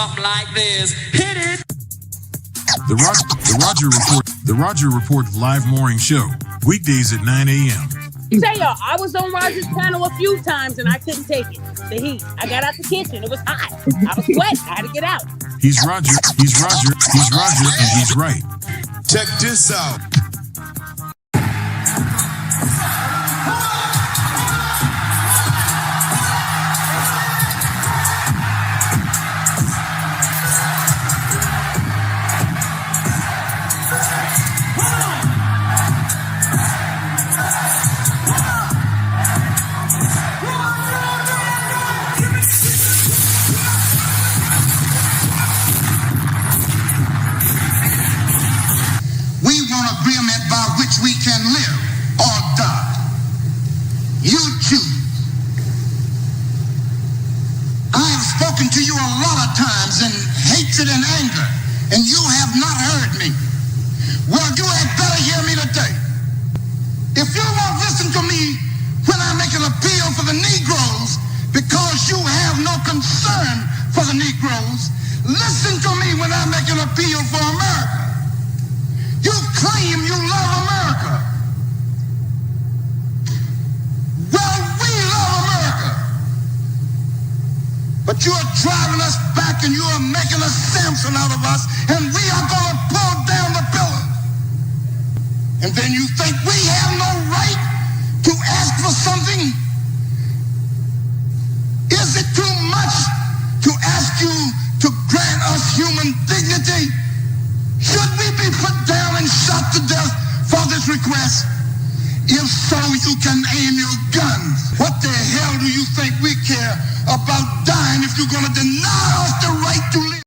Something like this. Hit it. The Roger Report live morning show, weekdays at 9 a.m. Say y'all, I was on Roger's panel a few times and I couldn't take it. The heat. I got out the kitchen. It was hot. I was sweating. I had to get out. He's Roger, and he's right. Check this out. We can live or die. You choose. I have spoken to you a lot of times in hatred and anger, and you have not heard me. Well, you had better hear me today. If you won't listen to me when I make an appeal for the Negroes because you have no concern for the Negroes, listen to me when I make an appeal for America. You claim you love America. Well, we love America. But you are driving us back and you are making a Samson out of us, and we are going to pull down the pillars. And then you think we have no right to ask for something? Is it too much to ask you to grant us human dignity? Should we be put down and shot to death for this request? If so, you can aim your guns. What the hell do you think we care about dying if you're going to deny us the right to live?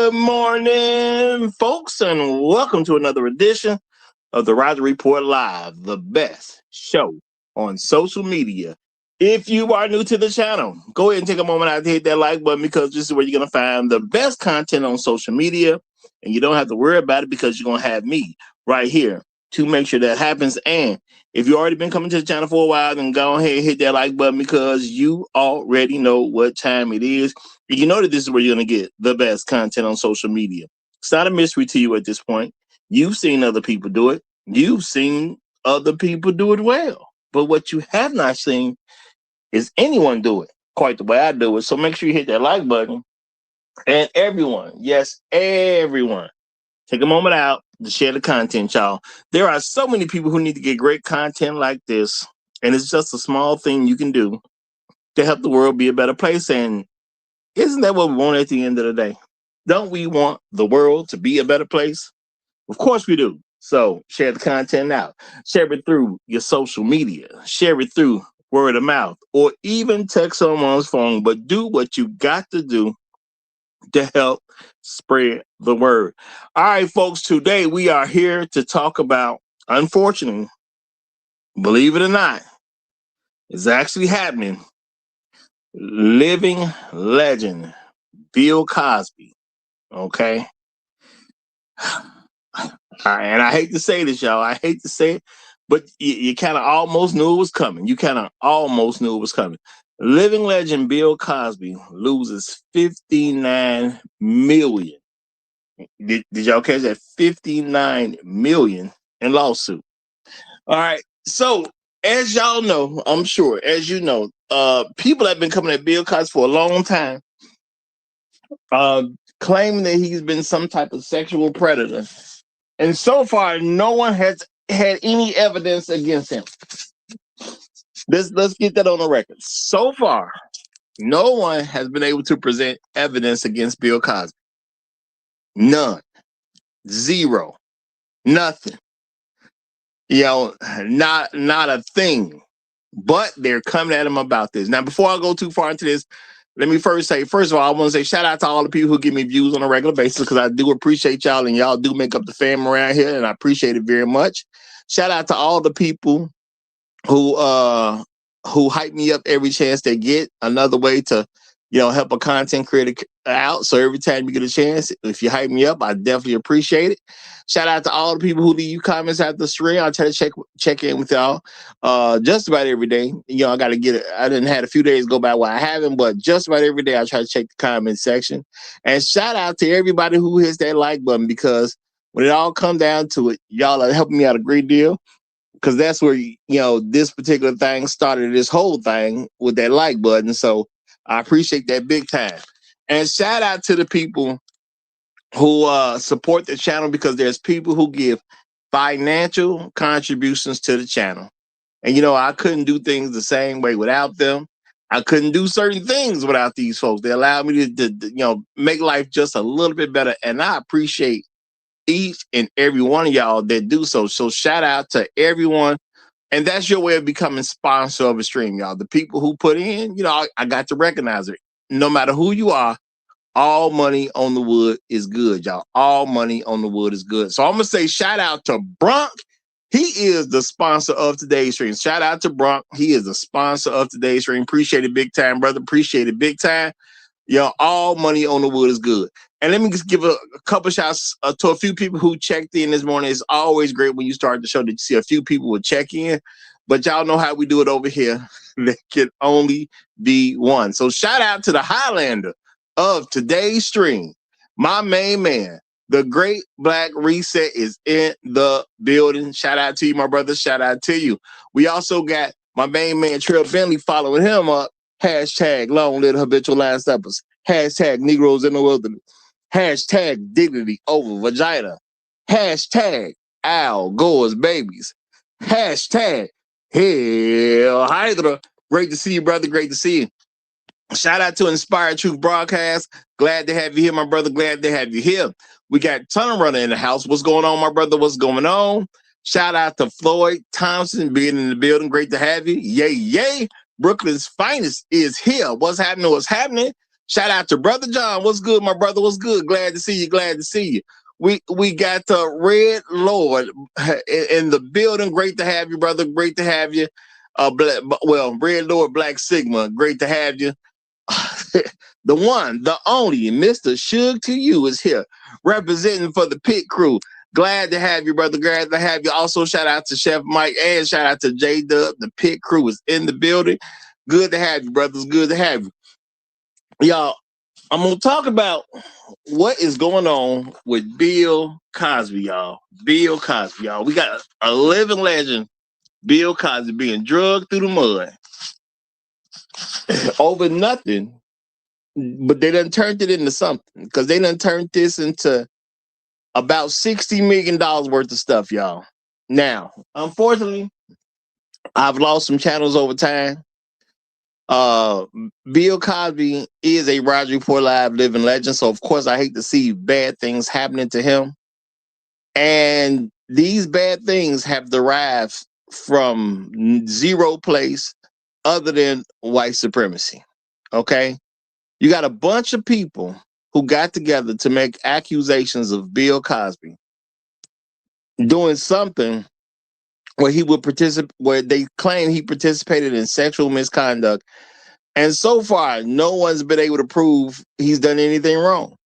Good morning, folks, and welcome to another edition of the Roger Report Live, the best show on social media. If you are new to the channel, go ahead and take a moment out to hit that like button, because this is where you're going to find the best content on social media, and you don't have to worry about it because you're going to have me right here to make sure that happens. And if you've already been coming to the channel for a while, then go ahead and hit that like button, because you already know what time it is. And you know that this is where you're going to get the best content on social media. It's not a mystery to you at this point. You've seen other people do it. You've seen other people do it well. But what you have not seen is anyone do it quite the way I do it. So make sure you hit that like button. And everyone, yes, everyone, take a moment out to share the content, y'all. There are so many people who need to get great content like this, and it's just a small thing you can do to help the world be a better place. And isn't that what we want at the end of the day? Don't we want the world to be a better place? Of course we do. So share the content out. Share it through your social media. Share it through word of mouth, or even text someone's phone. But do what you got to do to help spread the word. All right, folks, today we are here to talk about, unfortunately, believe it or not, it's actually happening, living legend Bill Cosby. Okay. And I hate to say this, y'all. I hate to say it, but you kind of almost knew it was coming. Living legend Bill Cosby loses $59 million. Did y'all catch that? $59 million in lawsuit. All right. So as y'all know, I'm sure, as you know, people have been coming at Bill Cosby for a long time, claiming that he's been some type of sexual predator. And so far, no one has had any evidence against him. Let's get that on the record. So far, no one has been able to present evidence against Bill Cosby. None. Zero. Nothing. Not a thing. But they're coming at him about this. Now, before I go too far into this, let me first of all, I want to say shout out to all the people who give me views on a regular basis, because I do appreciate y'all, and y'all do make up the fam around here, and I appreciate it very much. Shout out to all the people who hype me up every chance they get. Another way to, help a content creator out. So every time you get a chance, if you hype me up, I definitely appreciate it. Shout out to all the people who leave comments after the stream. I try to check in with y'all just about every day. I got to get it. I didn't had a few days go by where I haven't, but just about every day I try to check the comment section. And shout out to everybody who hits that like button, because when it all comes down to it, y'all are helping me out a great deal. Because that's where, this particular thing started, this whole thing with that like button. So I appreciate that big time. And shout out to the people who support the channel, because there's people who give financial contributions to the channel. And, I couldn't do things the same way without them. I couldn't do certain things without these folks. They allow me to make life just a little bit better. And I appreciate each and every one of y'all that do so. So shout out to everyone. And that's your way of becoming sponsor of a stream, y'all. The people who put in, I got to recognize it. No matter who you are, all money on the wood is good, y'all. All money on the wood is good. So I'm going to say shout out to Brunk. He is the sponsor of today's stream. Shout out to Brunk. He is the sponsor of today's stream. Appreciate it big time, brother. Appreciate it big time. All money on the wood is good. And let me just give a couple shots to a few people who checked in this morning. It's always great when you start the show that you see a few people will check in. But y'all know how we do it over here. There can only be one. So shout out to the Highlander of today's stream. My main man, the Great Black Reset, is in the building. Shout out to you, my brother. Shout out to you. We also got my main man, Trill Bentley, following him up. Hashtag long live habitual line steppers. Hashtag Negroes in the wilderness. Hashtag dignity over vagina. Hashtag Al Gore's babies. Hashtag Hell Hydra. Great to see you, brother. Great to see you. Shout out to Inspired Truth Broadcast. Glad to have you here, my brother. Glad to have you here. We got Tunnel Runner in the house. What's going on, my brother? What's going on? Shout out to Floyd Thompson being in the building. Great to have you. Yay, yay. Brooklyn's finest is here. What's happening? What's happening? Shout out to Brother John. What's good, my brother? What's good? Glad to see you. Glad to see you. We got Red Lord in the building. Great to have you, brother. Great to have you. Red Lord Black Sigma. Great to have you. The one, the only, Mr. Suge to you is here, representing for the pit crew. Glad to have you, brother. Glad to have you. Also, shout out to Chef Mike and shout out to J-Dub. The pit crew is in the building. Good to have you, brothers. Good to have you. Y'all, I'm going to talk about what is going on with Bill Cosby, y'all. Bill Cosby, y'all. We got a living legend, Bill Cosby, being drugged through the mud over nothing, but they done turned it into something, because they done turned this into about $60 million worth of stuff, y'all. Now, unfortunately, I've lost some channels over time. Bill Cosby is a Roger Report Live living legend, so of course I hate to see bad things happening to him. And these bad things have derived from zero place other than white supremacy. Okay? You got a bunch of people who got together to make accusations of Bill Cosby doing something where he would participate, where they claim he participated in sexual misconduct. And so far, no one's been able to prove he's done anything wrong.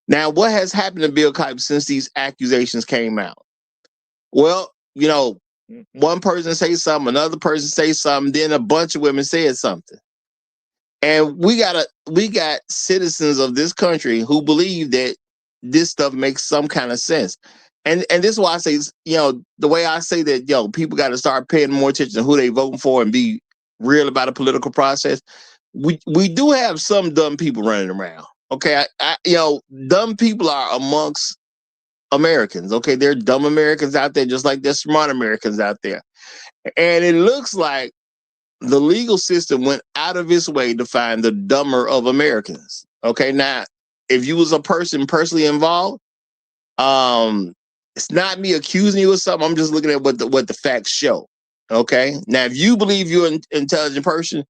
Now, what has happened to Bill Cosby since these accusations came out? Well, one person say something, another person say something, then a bunch of women said something. And we got citizens of this country who believe that this stuff makes some kind of sense. And this is why I say, the way I say that, people got to start paying more attention to who they voting for and be real about a political process. We do have some dumb people running around. Okay, dumb people are amongst Americans. Okay, there are dumb Americans out there, just like there's smart Americans out there. And it looks like the legal system went out of its way to find the dumber of Americans. Okay, now, if you was a person personally involved, it's not me accusing you of something. I'm just looking at what the facts show. Okay, now if you believe you're an intelligent person,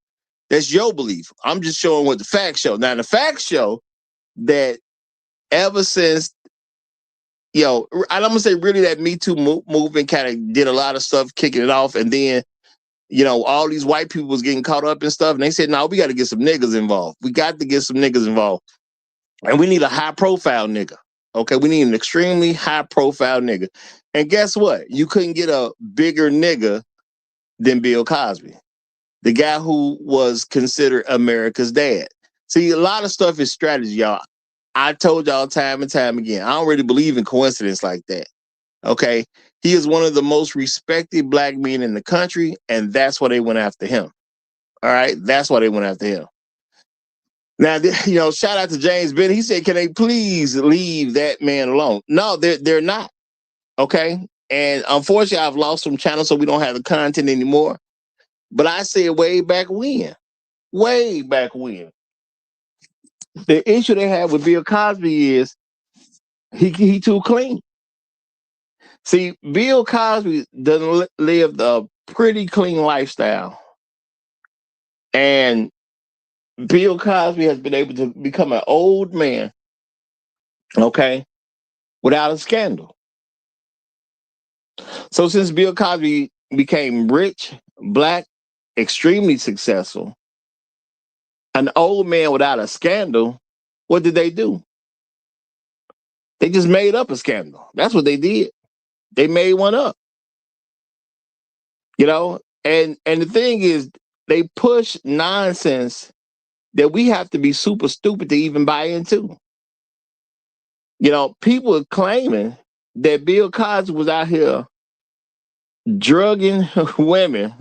that's your belief. I'm just showing what the facts show. Now the facts show that ever since, and I'm gonna say really that Me Too movement kind of did a lot of stuff, kicking it off, and then all these white people was getting caught up and stuff. And they said, no, we got to get some niggas involved. We got to get some niggas involved. And we need a high profile nigga. Okay, we need an extremely high profile nigga. And guess what? You couldn't get a bigger nigga than Bill Cosby, the guy who was considered America's dad. See, a lot of stuff is strategy, y'all. I told y'all time and time again, I don't really believe in coincidence like that. Okay, he is one of the most respected black men in the country, and that's why they went after him. All right, that's why they went after him. Now, shout out to James Bennett. He said, "Can they please leave that man alone?" No, they're not. Okay, and unfortunately, I've lost some channels, so we don't have the content anymore. But I said way back when, the issue they have with Bill Cosby is he too clean. See, Bill Cosby doesn't live a pretty clean lifestyle, and Bill Cosby has been able to become an old man, okay, without a scandal. So since Bill Cosby became rich, black, extremely successful, an old man without a scandal, what did they do? They just made up a scandal. That's what they did. They made one up. And the thing is, they push nonsense that we have to be super stupid to even buy into. People are claiming that Bill Cosby was out here drugging women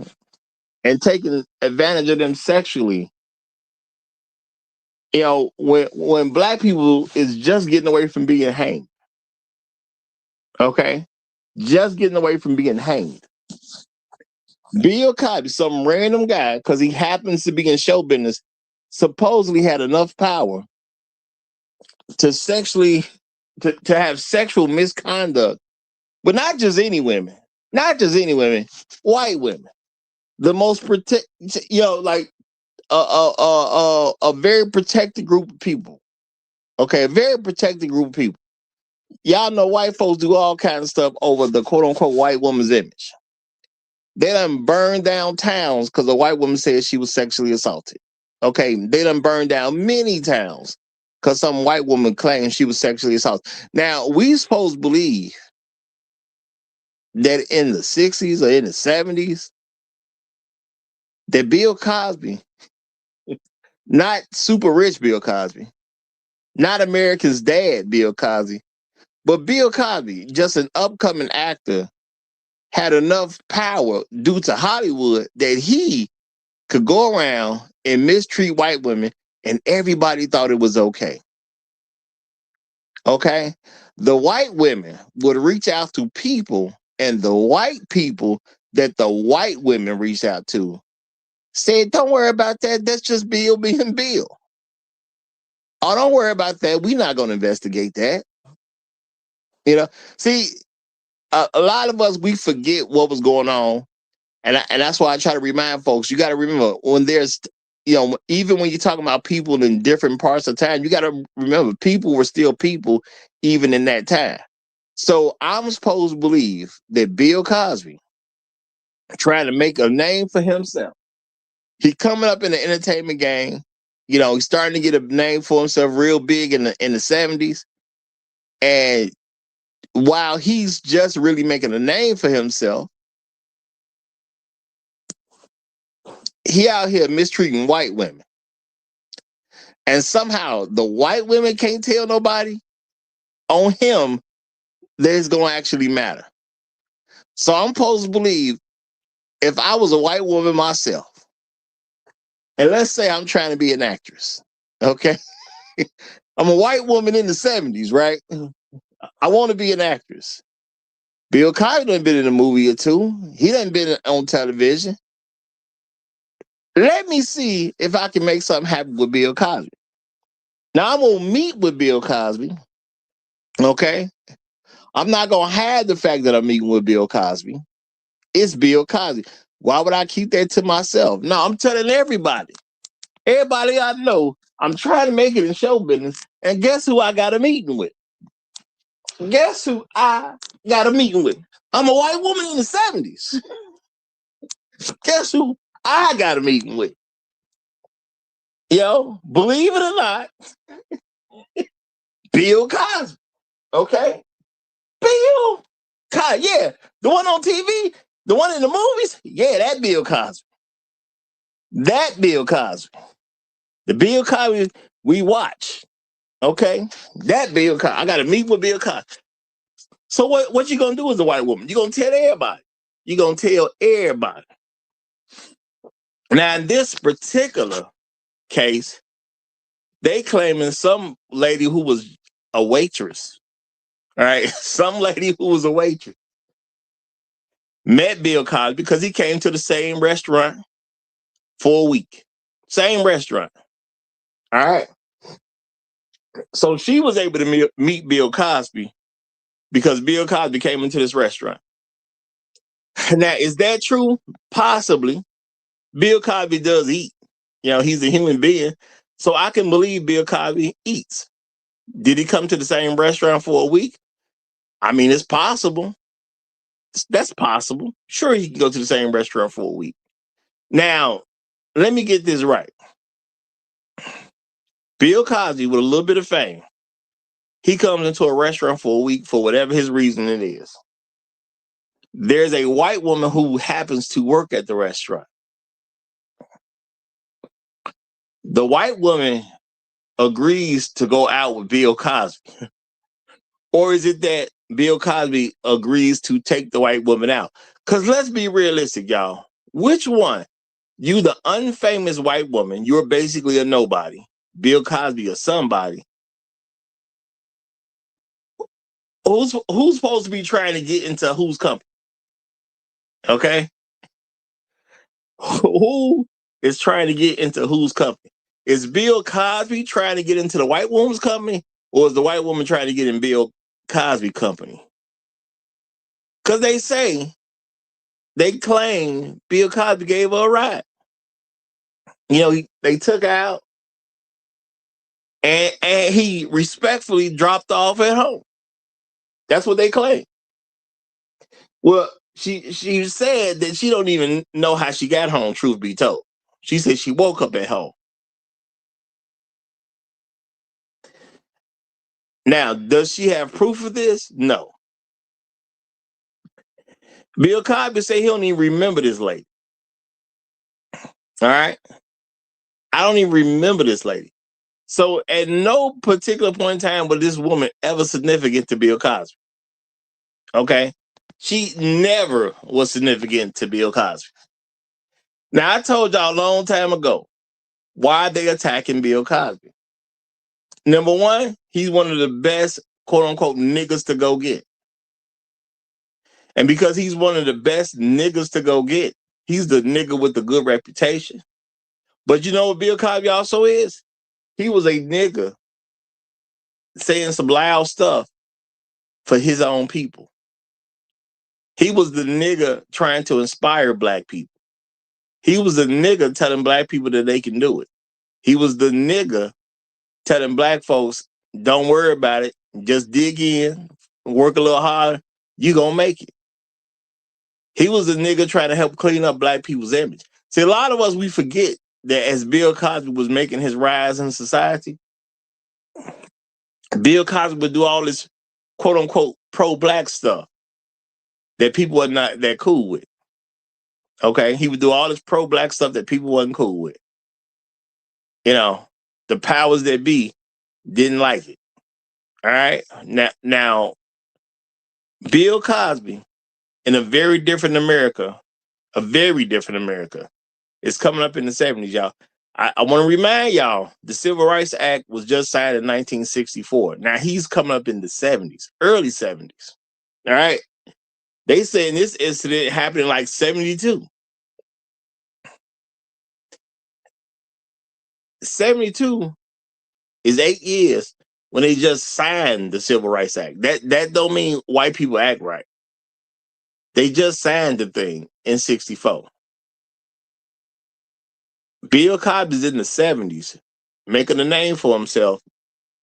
and taking advantage of them sexually. When black people is just getting away from being hanged. Okay? Just getting away from being hanged. Bill Cosby, some random guy, because he happens to be in show business, supposedly had enough power to have sexual misconduct, but not just any women, white women. The most like a very protected group of people. Okay, a very protected group of people. Y'all know white folks do all kinds of stuff over the quote unquote white woman's image. They done burned down towns because a white woman said she was sexually assaulted. Okay, they done burned down many towns because some white woman claimed she was sexually assaulted. Now, we supposed to believe that in the 60s or in the 70s, that Bill Cosby, not super rich Bill Cosby, not America's dad Bill Cosby, but Bill Cosby, just an upcoming actor, had enough power due to Hollywood that he could go around and mistreat white women and everybody thought it was okay. Okay? The white women would reach out to people, and the white people that the white women reached out to said, don't worry about that. That's just Bill being Bill. Oh, don't worry about that. We're not going to investigate that. See, a lot of us, we forget what was going on. And that's why I try to remind folks, you got to remember when there's, even when you're talking about people in different parts of time, you got to remember people were still people even in that time. So I'm supposed to believe that Bill Cosby trying to make a name for himself. He coming up in the entertainment game. He's starting to get a name for himself real big in the 70s. And while he's just really making a name for himself, he out here mistreating white women. And somehow the white women can't tell nobody on him that it's going to actually matter. So I'm supposed to believe if I was a white woman myself, and let's say I'm trying to be an actress, okay? I'm a white woman in the 70s, right? I want to be an actress. Bill Cosby done been in a movie or two. He done been on television. Let me see if I can make something happen with Bill Cosby. Now, I'm going to meet with Bill Cosby, okay? I'm not going to hide the fact that I'm meeting with Bill Cosby. It's Bill Cosby. Why would I keep that to myself? No, I'm telling everybody. Everybody I know, I'm trying to make it in show business. And guess who I got a meeting with? Guess who I got a meeting with? I'm a white woman in the 70s. Guess who I got a meeting with? Yo, believe it or not, Bill Cosby. Okay? Bill Cosby. Yeah, the one on TV, the one in the movies. Yeah, that Bill Cosby. That Bill Cosby. The Bill Cosby we watch. Okay? That Bill Cosby. I got to meet with Bill Cosby. So what you going to do as a white woman? You going to tell everybody. You going to tell everybody. Now, in this particular case, they claiming some lady who was a waitress. All right? Some lady who was a waitress met Bill Cosby because he came to the same restaurant for a week. Same restaurant. All right. So she was able to meet Bill Cosby because Bill Cosby came into this restaurant. Now, is that true? Possibly. Bill Cosby does eat. You know, he's a human being. So I can believe Bill Cosby eats. Did he come to the same restaurant for a week? I mean, it's possible. That's possible. Sure, he can go to the same restaurant for a week. Now, let me get this right. Bill Cosby, with a little bit of fame, he comes into a restaurant for a week for whatever his reason it is. There's a white woman who happens to work at the restaurant. The white woman agrees to go out with Bill Cosby. Or is it that Bill Cosby agrees to take the white woman out? Because let's be realistic, y'all. Which one? You, the unfamous white woman, you're basically a nobody. Bill Cosby, a somebody. Who's supposed to be trying to get into whose company? Okay? Who is trying to get into whose company? Is Bill Cosby trying to get into the white woman's company? Or is the white woman trying to get in Bill Cosby company? Because they claim Bill Cosby gave her a ride. You know, they took her out and he respectfully dropped off at home. That's what they claim. Well, she said that she don't even know how she got home, truth be told. She said she woke up at home. Now, does she have proof of this? No. Bill Cosby say he don't even remember this lady. All right? I don't even remember this lady. So at no particular point in time was this woman ever significant to Bill Cosby. Okay? She never was significant to Bill Cosby. Now, I told y'all a long time ago why they attacking Bill Cosby. Number one, he's one of the best, quote unquote, niggas to go get. And because he's one of the best niggas to go get, he's the nigga with the good reputation. But you know what Bill Cosby also is? He was a nigga saying some loud stuff for his own people. He was the nigga trying to inspire black people. He was the nigga telling black people that they can do it. He was the nigga telling black folks, don't worry about it. Just dig in, work a little harder. You gonna make it. He was a nigga trying to help clean up black people's image. See, a lot of us, we forget that as Bill Cosby was making his rise in society, Bill Cosby would do all this quote unquote pro-black stuff that people were not that cool with. Okay? He would do all this pro-black stuff that people wasn't cool with. You know, the powers that be didn't like it. All right? Now Bill Cosby in a very different America, is coming up in the 70s, y'all. I want to remind y'all, the Civil Rights Act was just signed in 1964. Now he's coming up in the 70s, early 70s. All right. They saying this incident happened in like 72. 72 is 8 years when they just signed the Civil Rights Act. That don't mean white people act right. They just signed the thing in 64. Bill Cosby's in the 70s, making a name for himself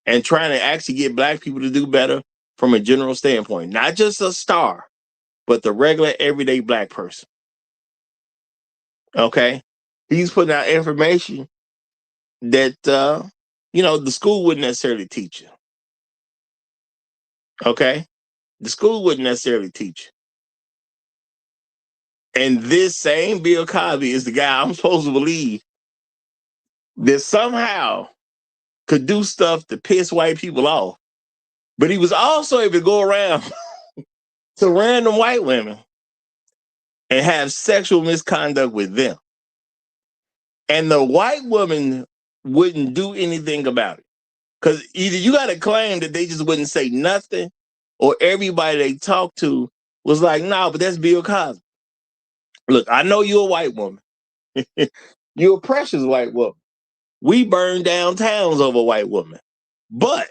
and trying to actually get black people to do better from a general standpoint. Not just a star, but the regular, everyday black person. Okay. He's putting out information that, the school wouldn't necessarily teach you. Okay. The school wouldn't necessarily teach you. And this same Bill Cosby is the guy I'm supposed to believe that somehow could do stuff to piss white people off. But he was also able to go around to random white women and have sexual misconduct with them. And the white woman wouldn't do anything about it. Because either you got to claim that they just wouldn't say nothing, or everybody they talked to was like, no, but that's Bill Cosby. Look, I know you're a white woman. You're a precious white woman. We burn down towns over a white woman. But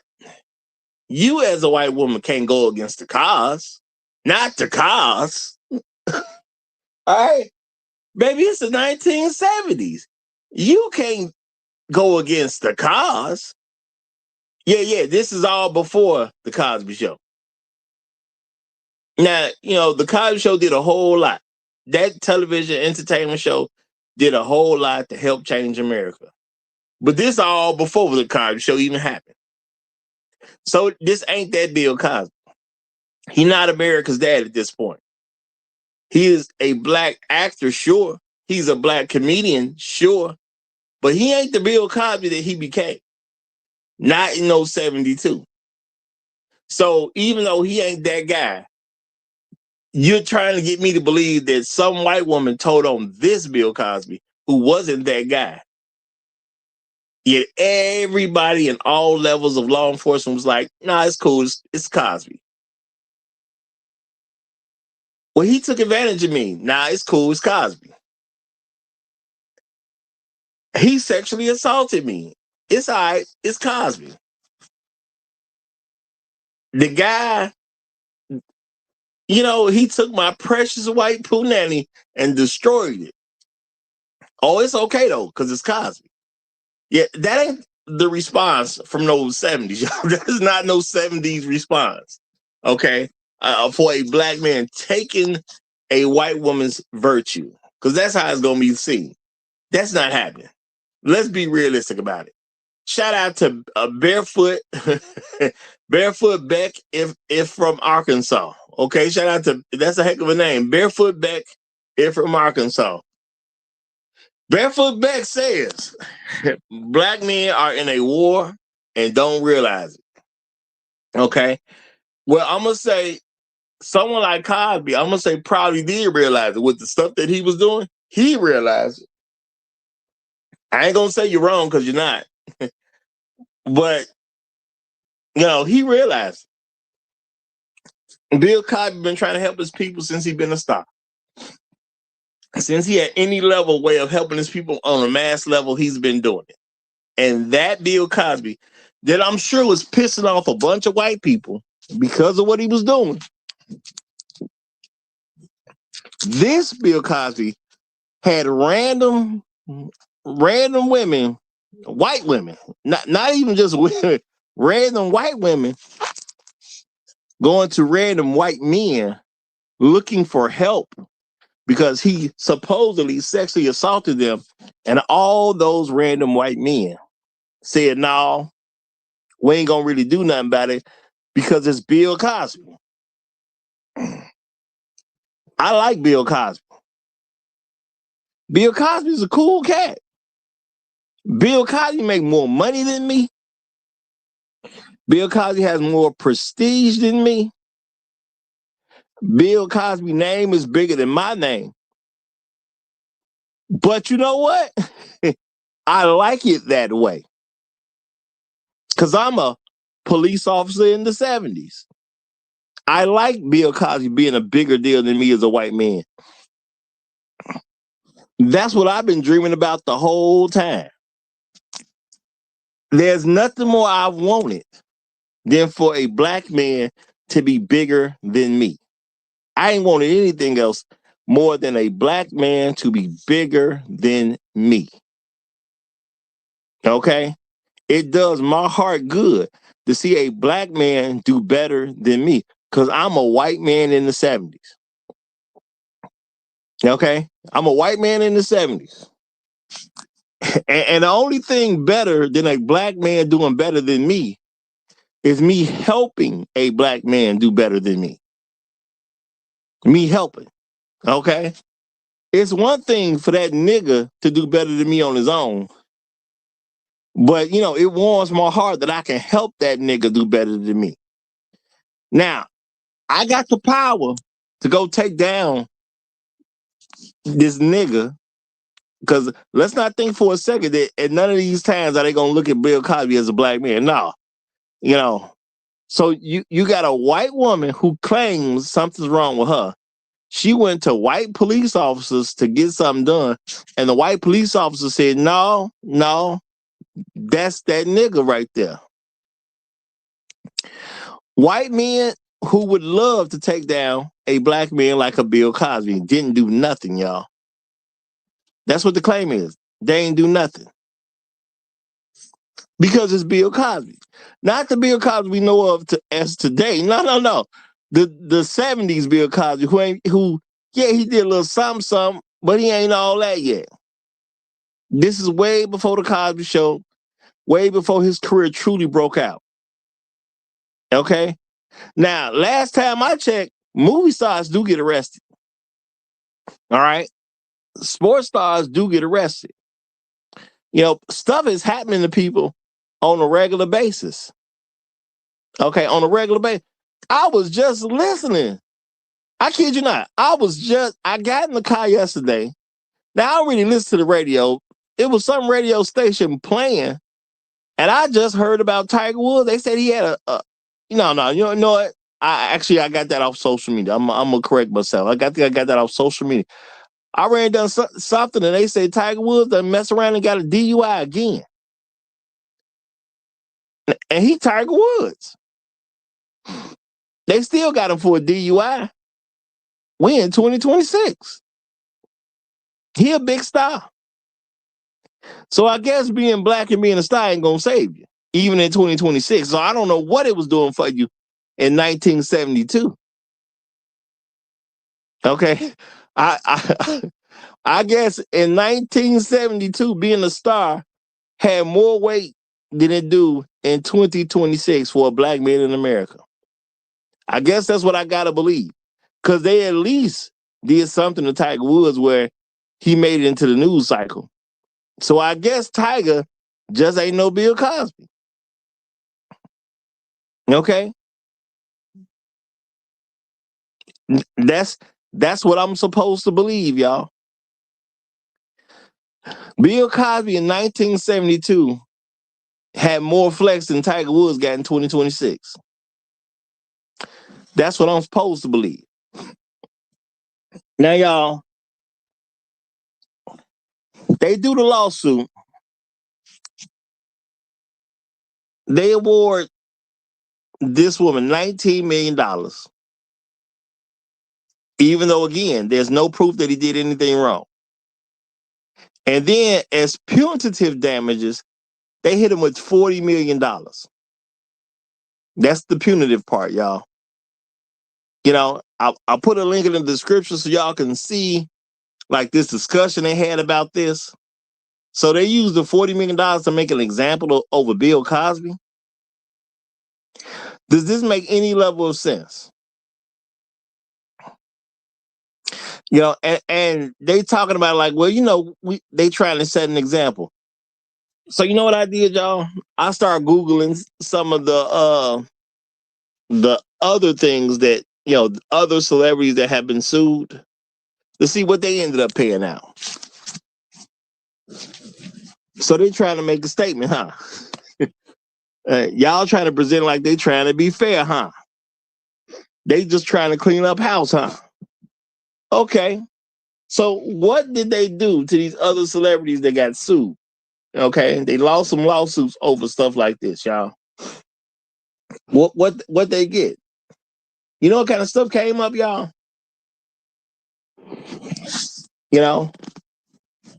you as a white woman can't go against the cause. Not the cause. All right? Baby, it's the 1970s. You can't go against the cause. Yeah, this is all before the Cosby Show. Now, the Cosby Show did a whole lot. That television entertainment show did a whole lot to help change America. But this all before the Cosby Show even happened. So this ain't that Bill Cosby. He's not America's dad at this point. He is a black actor, sure. He's a black comedian, sure. But he ain't the Bill Cosby that he became. Not in those 72. So even though he ain't that guy, you're trying to get me to believe that some white woman told on this Bill Cosby who wasn't that guy. Yet everybody in all levels of law enforcement was like, nah, it's cool. It's Cosby. Well, he took advantage of me. Nah, it's cool. It's Cosby. He sexually assaulted me. It's all right. It's Cosby. The guy, he took my precious white punani and destroyed it. Oh, it's okay, though, because it's Cosby. Yeah, that ain't the response from those 70s. That is not no 70s response, okay, for a black man taking a white woman's virtue, because that's how it's going to be seen. That's not happening. Let's be realistic about it. Shout out to Barefoot Barefoot Beck if from Arkansas. Okay, shout out to, that's a heck of a name. Barefoot Beck if from Arkansas. Barefoot Beck says black men are in a war and don't realize it. Okay. Well, I'm going to say someone like Cosby, I'm going to say probably did realize it with the stuff that he was doing. He realized it. I ain't going to say you're wrong because you're not. But, he realized it. Bill Cosby been trying to help his people since he been a star. Since he had any level way of helping his people on a mass level, he's been doing it. And that Bill Cosby, that I'm sure was pissing off a bunch of white people because of what he was doing. This Bill Cosby had random women, white women, not even just women, random white women going to random white men looking for help because he supposedly sexually assaulted them. And all those random white men said, no, we ain't gonna really do nothing about it because it's Bill Cosby. I like Bill Cosby. Bill Cosby's a cool cat. Bill Cosby make more money than me. Bill Cosby has more prestige than me. Bill Cosby's name is bigger than my name. But you know what? I like it that way. Because I'm a police officer in the 70s. I like Bill Cosby being a bigger deal than me as a white man. That's what I've been dreaming about the whole time. There's nothing more I've wanted than for a black man to be bigger than me. I ain't wanted anything else more than a black man to be bigger than me. Okay? It does my heart good to see a black man do better than me because I'm a white man in the 70s. Okay, I'm a white man in the 70s. And the only thing better than a black man doing better than me is me helping a black man do better than me. Me helping. Okay? It's one thing for that nigga to do better than me on his own. But, it warms my heart that I can help that nigga do better than me. Now, I got the power to go take down this nigga. Because let's not think for a second that at none of these times are they going to look at Bill Cosby as a black man. No. So you got a white woman who claims something's wrong with her. She went to white police officers to get something done. And the white police officer said, no, that's that nigga right there. White men who would love to take down a black man like a Bill Cosby didn't do nothing, y'all. That's what the claim is. They ain't do nothing. Because it's Bill Cosby. Not the Bill Cosby we know of as today. No. The 70s Bill Cosby, who he did a little something, but he ain't all that yet. This is way before the Cosby Show, way before his career truly broke out. Okay? Now, last time I checked, movie stars do get arrested. All right? Sports stars do get arrested. Stuff is happening to people on a regular basis. Okay, on a regular basis. I was just listening. I kid you not. I got in the car yesterday. Now, I don't really listen to the radio. It was some radio station playing, and I just heard about Tiger Woods. They said he had you know what? I got that off social media. I'm gonna correct myself. I got that off social media. I ran down something, and they said Tiger Woods done mess around and got a DUI again, and he Tiger Woods. They still got him for a DUI. We in 2026. He a big star. So I guess being black and being a star ain't gonna save you, even in 2026. So I don't know what it was doing for you in 1972. Okay. I guess in 1972, being a star had more weight than it do in 2026 for a black man in America. I guess that's what I gotta believe. Because they at least did something to Tiger Woods where he made it into the news cycle. So I guess Tiger just ain't no Bill Cosby. Okay? That's what I'm supposed to believe, y'all. Bill Cosby in 1972 had more flex than Tiger Woods got in 2026. That's what I'm supposed to believe. Now, y'all, they do the lawsuit. They award this woman $19 million. Even though, again, there's no proof that he did anything wrong. And then, as punitive damages, they hit him with $40 million. That's the punitive part, y'all. I'll put a link in the description so y'all can see like this discussion they had about this. So they used the $40 million to make an example over Bill Cosby. Does this make any level of sense? And they talking about like, well, they trying to set an example. So you know what I did, y'all? I started Googling some of the other things that, other celebrities that have been sued to see what they ended up paying out. So they're trying to make a statement, huh? Y'all trying to present like they trying to be fair, huh? They just trying to clean up house, huh? Okay. So what did they do to these other celebrities that got sued? Okay, they lost some lawsuits over stuff like this, y'all. What they get? You know what kind of stuff came up, y'all?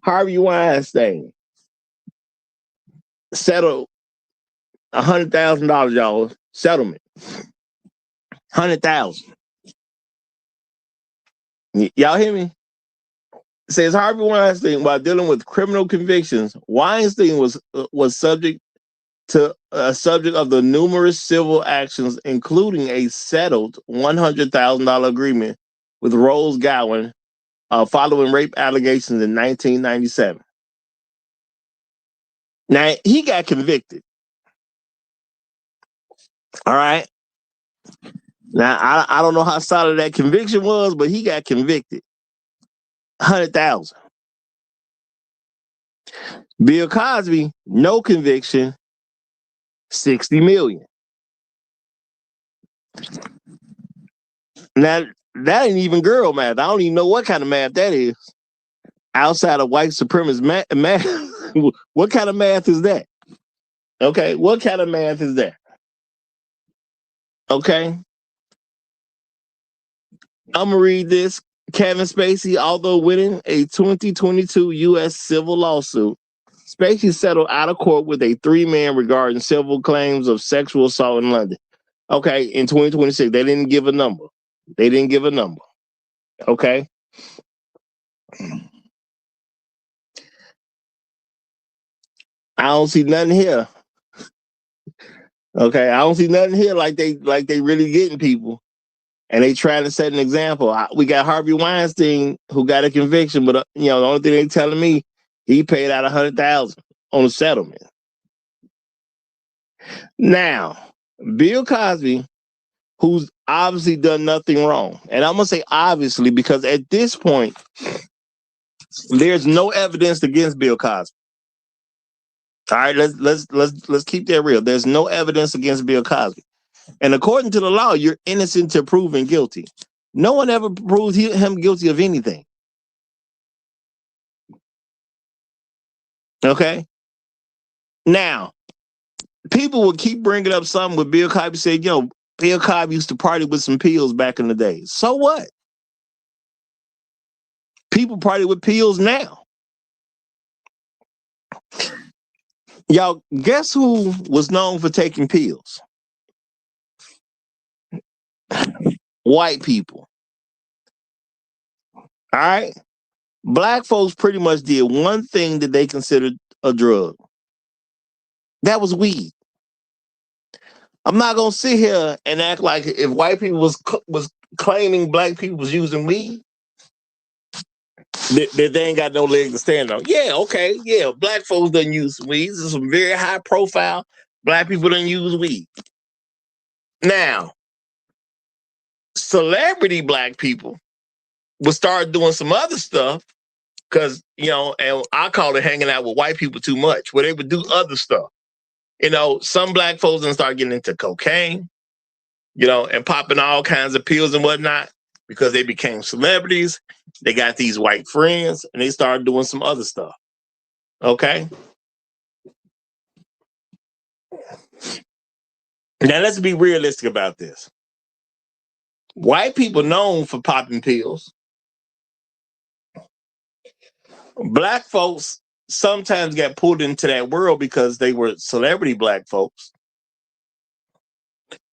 Harvey Weinstein settled $100,000, y'all. Settlement. 100,000. Y'all hear me? says Harvey Weinstein, while dealing with criminal convictions, Weinstein was subject of the numerous civil actions, including a settled $100,000 agreement with Rose Gowen following rape allegations in 1997. Now, he got convicted. All right. Now, I don't know how solid that conviction was, but he got convicted. 100,000. Bill Cosby, no conviction, 60 million. Now, that ain't even girl math. I don't even know what kind of math that is. Outside of white supremacist math, what kind of math is that? Okay, what kind of math is that? Okay. I'm going to read this. Kevin Spacey, although winning a 2022 U.S. civil lawsuit, Spacey settled out of court with a 3-man regarding civil claims of sexual assault in London. Okay, in 2026, they didn't give a number. Okay. I don't see nothing here. Okay, I don't see nothing here like they really getting people, and they trying to set an example. We got Harvey Weinstein who got a conviction, but the only thing they telling me, he paid out 100,000 on a settlement. Now, Bill Cosby, who's obviously done nothing wrong, and I'm gonna say obviously because at this point, there's no evidence against Bill Cosby. All right, let's keep that real. There's no evidence against Bill Cosby, and according to the law, you're innocent to proven guilty. No one ever proved him guilty of anything. Okay. Now, people will keep bringing up something with Bill Cosby. Said, Bill Cosby used to party with some pills back in the day. So what? People party with pills now. Y'all, guess who was known for taking pills? White people. All right. Black folks pretty much did one thing that they considered a drug. That was weed. I'm not gonna sit here and act like if white people was claiming black people was using weed, that they ain't got no leg to stand on. Yeah, okay, yeah, black folks doesn't use weed. This is some very high profile black people don't use weed. Now, celebrity black people will start doing some other stuff because and I call it hanging out with white people too much, where they would do other stuff. Some black folks and start getting into cocaine, and popping all kinds of pills and whatnot because they became celebrities. They got these white friends and they started doing some other stuff. Okay. Now let's be realistic about this. White people known for popping pills. Black folks sometimes got pulled into that world because they were celebrity black folks.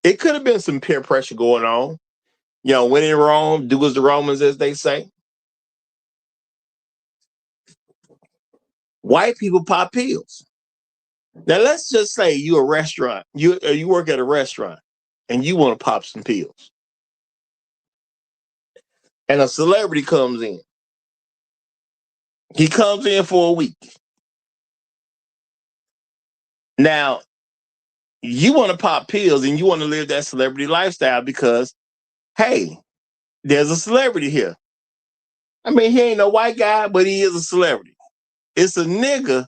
It could have been some peer pressure going on. When in Rome, do as the Romans, as they say. White people pop pills. Now, let's just say you're a restaurant. You work at a restaurant and you want to pop some pills. And a celebrity comes in. He comes in for a week. Now, you want to pop pills and you want to live that celebrity lifestyle because, hey, there's a celebrity here. I mean, he ain't no white guy, but he is a celebrity. It's a nigga,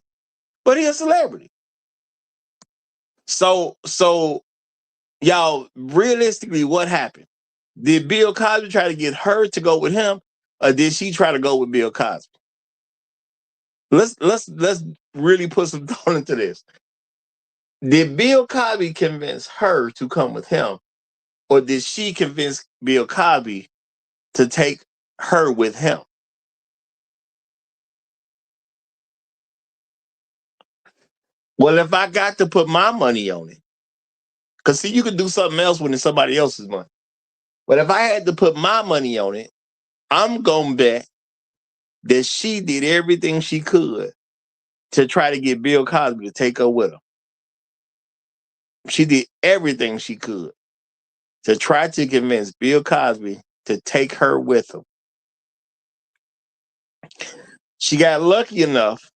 but he's a celebrity. So y'all, realistically, what happened? Did Bill Cosby try to get her to go with him, or did she try to go with Bill Cosby? Let's really put some thought into this. Did Bill Cosby convince her to come with him, or did she convince Bill Cosby to take her with him? Well, if I got to put my money on it, because see, you could do something else when it's somebody else's money. But if I had to put my money on it, I'm going to bet that she did everything she could to try to get Bill Cosby to take her with her. She did everything she could to try to convince Bill Cosby to take her with him. She got lucky enough.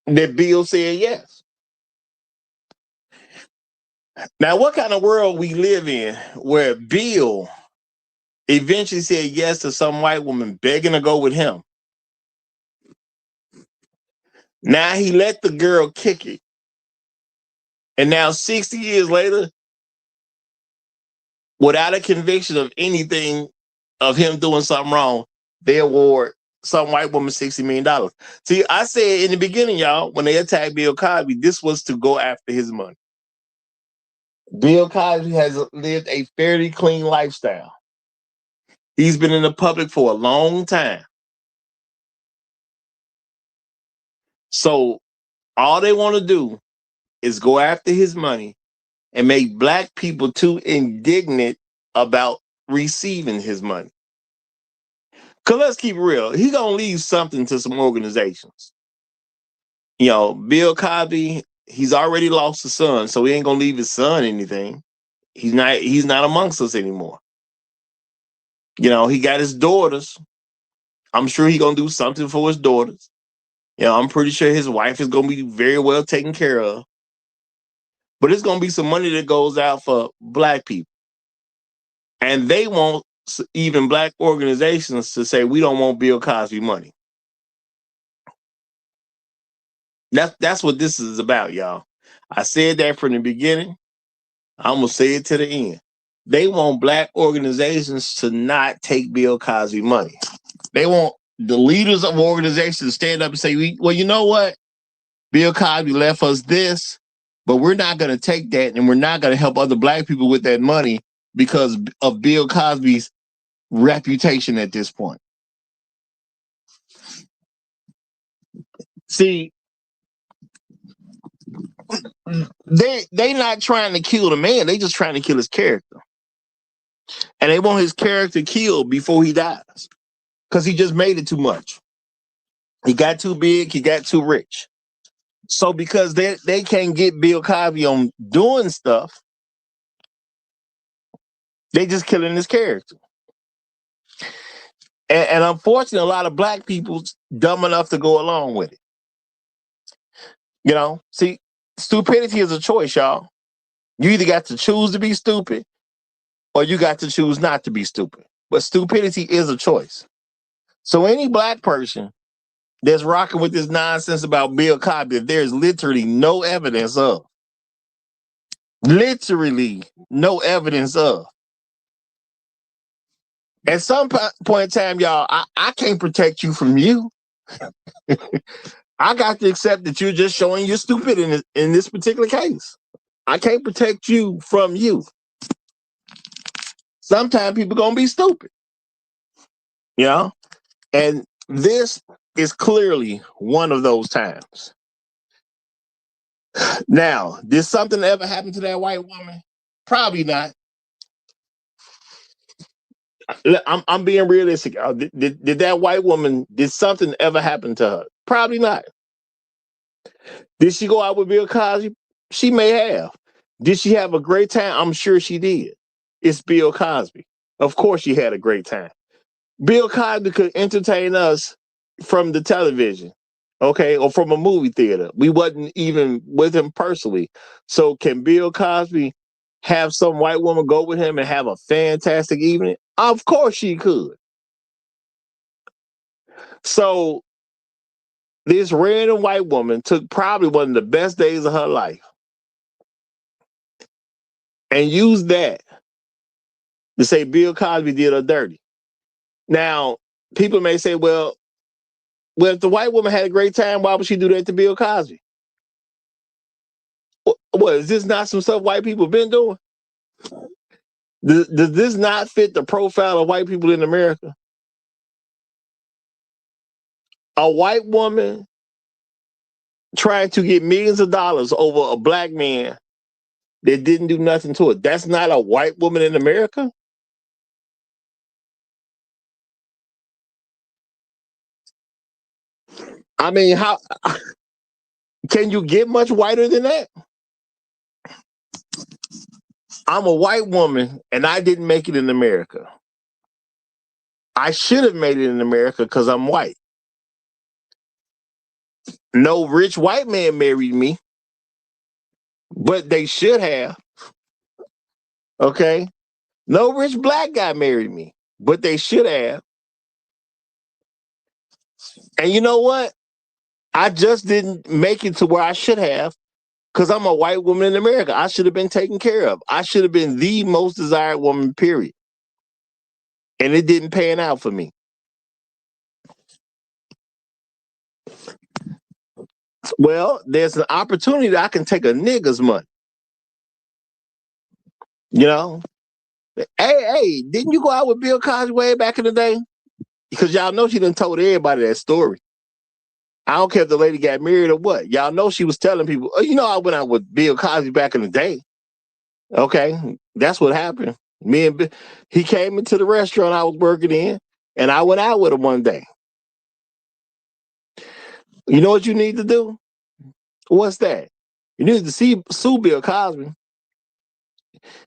That Bill said yes. Now, what kind of world we live in where Bill eventually said yes to some white woman begging to go with him? Now he let the girl kick it. And now 60 years later, without a conviction of anything of him doing something wrong, they award some white woman $60 million. See, I said in the beginning, y'all, when they attacked Bill Cosby, this was to go after his money. Bill Cosby has lived a fairly clean lifestyle. He's been in the public for a long time. So all they want to do is go after his money and make black people too indignant about receiving his money. Because let's keep it real. He's going to leave something to some organizations. You know, Bill Cosby, he's already lost a son, so he ain't going to leave his son anything. He's not amongst us anymore. You know, he got his daughters. I'm sure he's going to do something for his daughters. You know, I'm pretty sure his wife is going to be very well taken care of. But it's going to be some money that goes out for black people. And they want even black organizations to say, we don't want Bill Cosby money. That's what this is about, y'all. I said that from the beginning. I'm going to say it to the end. They want black organizations to not take Bill Cosby money. They want the leaders of organizations to stand up and say, well, you know what? Bill Cosby left us this, but we're not going to take that, and we're not going to help other black people with that money because of Bill Cosby's reputation at this point. See, they not trying to kill the man. They just trying to kill his character. And they want his character killed before he dies because he just made it too much. He got too big. He got too rich. So because they can't get Bill Cosby on doing stuff, they just killing his character. And unfortunately, a lot of black people dumb enough to go along with it. You know, see, stupidity is a choice, y'all. You either got to choose to be stupid or you got to choose not to be stupid. But stupidity is a choice. So any black person that's rocking with this nonsense about Bill Cosby, there's literally no evidence of. Literally no evidence of. At some point in time, y'all, I can't protect you from you. I got to accept that you're just showing you're stupid in this particular case. I can't protect you from you. Sometimes people gonna be stupid, you know? And this is clearly one of those times. Now, did something ever happen to that white woman? Probably not. I'm being realistic. Did that white woman, did something ever happen to her? Probably not. Did she go out with Bill Cosby? She may have. Did she have a great time? I'm sure she did. It's Bill Cosby. Of course she had a great time. Bill Cosby could entertain us from the television, okay, or from a movie theater. We wasn't even with him personally. So can Bill Cosby have some white woman go with him and have a fantastic evening? Of course she could. So this random white woman took probably one of the best days of her life and used that to say Bill Cosby did her dirty. Now, people may say, well, if the white woman had a great time, why would she do that to Bill Cosby? What, is this not some stuff white people been doing? Does this not fit the profile of white people in America? A white woman trying to get millions of dollars over a black man that didn't do nothing to it. That's not a white woman in America? I mean, how can you get much whiter than that? I'm a white woman and I didn't make it in America. I should have made it in America because I'm white. No rich white man married me, but they should have. Okay. No rich black guy married me, but they should have. And you know what? I just didn't make it to where I should have because I'm a white woman in America. I should have been taken care of. I should have been the most desired woman, period. And it didn't pan out for me. Well, there's an opportunity that I can take a nigga's money. You know? Hey, didn't you go out with Bill Cosby way back in the day? Because y'all know she done told everybody that story. I don't care if the lady got married or what. Y'all know she was telling people, oh, you know, I went out with Bill Cosby back in the day. Okay, that's what happened. He came into the restaurant I was working in, and I went out with him one day. You know what you need to do? What's that? You need to sue Bill Cosby.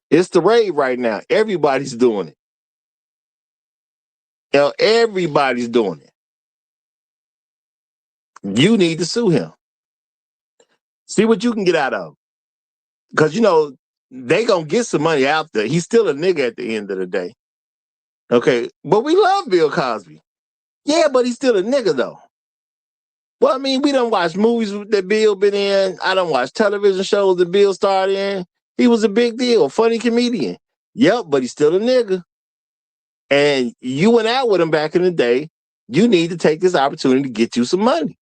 It's the rave right now. Everybody's doing it. You know, everybody's doing it. You need to sue him. See what you can get out of him. Because, you know, they going to get some money out there. He's still a nigga at the end of the day. Okay, but we love Bill Cosby. Yeah, but he's still a nigga, though. Well, I mean, we done watch movies that Bill been in. I done watch television shows that Bill starred in. He was a big deal, funny comedian. Yep, but he's still a nigga. And you went out with him back in the day. You need to take this opportunity to get you some money.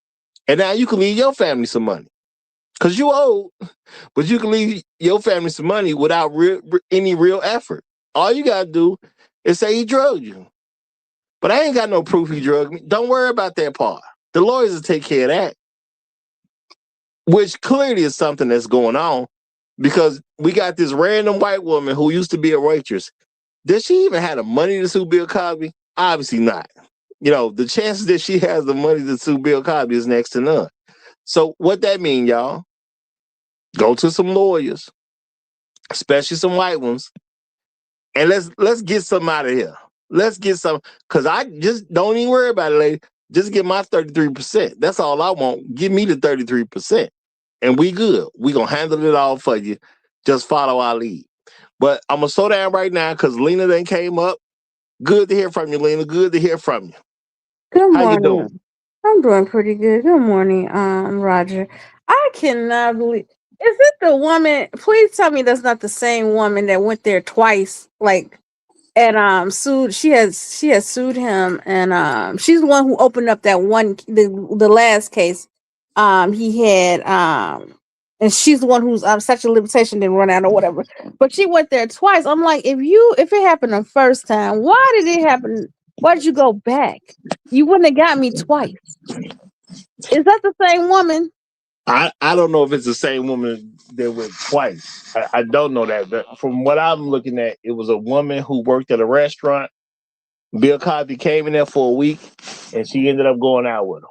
And now you can leave your family some money. Because you old, but you can leave your family some money without any real effort. All you got to do is say he drugged you. But I ain't got no proof he drugged me. Don't worry about that part. The lawyers will take care of that. Which clearly is something that's going on because we got this random white woman who used to be a waitress. Does she even have the money to sue Bill Cosby? Obviously not. You know, the chances that she has the money to sue Bill Cosby is next to none. So what that mean, y'all? Go to some lawyers, especially some white ones, and let's get some out of here. Let's get some, because I just don't even worry about it, lady. Just get my 33%. That's all I want. Give me the 33%. And we good. We gonna handle it all for you. Just follow our lead. But I'm gonna slow down right now because Lena then came up. Good to hear from you, Lena. Good to hear from you. Good How you doing? morning. I'm doing pretty good. Good morning, Roger. I cannot believe. Is it the woman? Please tell me that's not the same woman that went there twice, like, and sued. She has sued him, and she's the one who opened up that the last case. He had and she's the one whose statute of limitation didn't run out or whatever. But she went there twice. I'm like, if it happened the first time, why did it happen? Why did you go back? You wouldn't have got me twice. Is that the same woman? I don't know if it's the same woman that went twice. I don't know that. But from what I'm looking at, it was a woman who worked at a restaurant. Bill Cosby came in there for a week, and she ended up going out with him.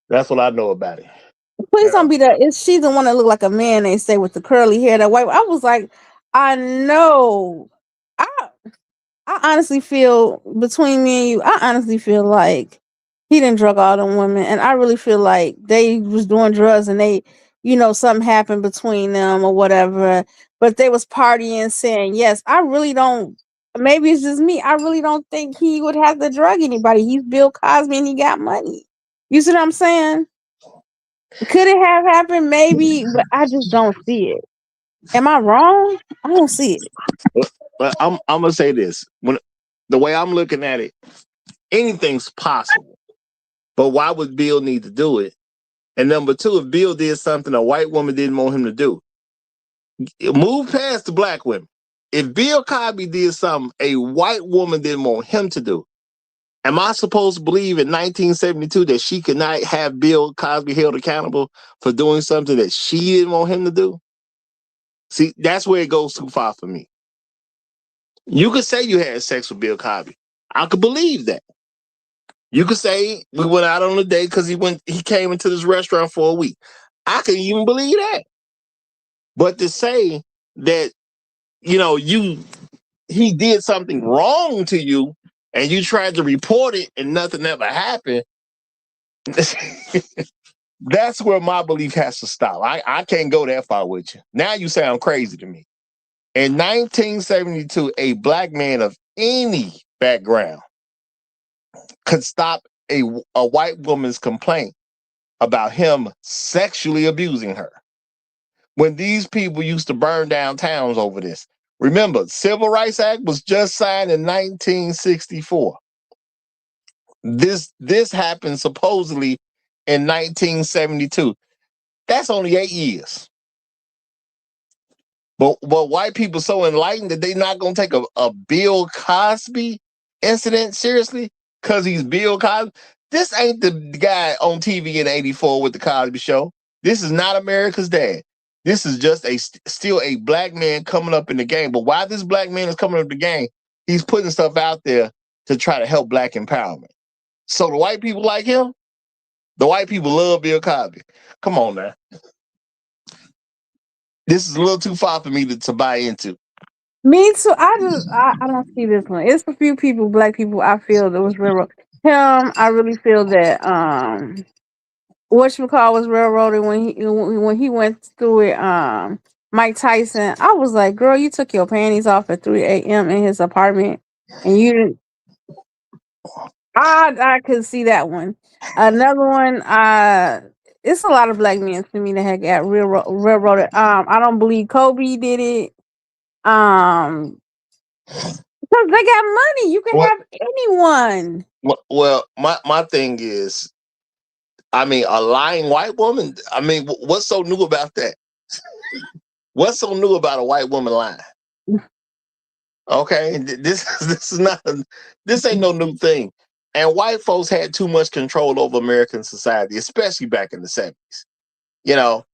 That's what I know about it. Please don't be that. Is she the one that looked like a man? They say with the curly hair, that white. I was like, I know. I honestly feel, between me and you, I honestly feel like he didn't drug all them women, and I really feel like they was doing drugs and they, something happened between them or whatever. But they was partying, saying yes. I really don't. Maybe it's just me. I really don't think he would have to drug anybody. He's Bill Cosby and he got money. You see what I'm saying? Could it have happened? Maybe, but I just don't see it. Am I wrong? I don't see it. But I'm gonna say this: when the way I'm looking at it, anything's possible. But why would Bill need to do it? And number two, if Bill did something a white woman didn't want him to do, move past the black women. If Bill Cosby did something a white woman didn't want him to do, am I supposed to believe in 1972 that she could not have Bill Cosby held accountable for doing something that she didn't want him to do? See, that's where it goes too far for me. You could say you had sex with Bill Cosby. I could believe that. You could say we went out on a date because he came into this restaurant for a week. I can even believe that. But to say that, he did something wrong to you and you tried to report it and nothing ever happened, that's where my belief has to stop. I can't go that far with you. Now you sound crazy to me. In 1972, a black man of any background could stop a white woman's complaint about him sexually abusing her. When these people used to burn down towns over this. Remember, Civil Rights Act was just signed in 1964. This happened supposedly in 1972. That's only 8 years. But white people so enlightened that they not gonna take a Bill Cosby incident seriously because he's Bill Cosby. This ain't the guy on TV in '84 with the Cosby Show. This is not America's Dad. This is just still a black man coming up in the game. But while this black man is coming up in the game, he's putting stuff out there to try to help black empowerment. So the white people like him. The white people love Bill Cosby. Come on now. This is a little too far for me to buy into. Me too. I don't see this one. It's a few people, black people, I feel that was railroad. Him, I really feel that whatchamacall was railroaded when he went through it. Mike Tyson. I was like, girl, you took your panties off at 3 a.m. in his apartment, and you didn't. I could see that one. Another one. It's a lot of black men to me that had got railroaded. I don't believe Kobe did it. Because they got money. You can have anyone. Well, my thing is, I mean, a lying white woman. I mean, what's so new about that? What's so new about a white woman lying? Okay, this ain't no new thing. And white folks had too much control over American society, especially back in the 70s. You know,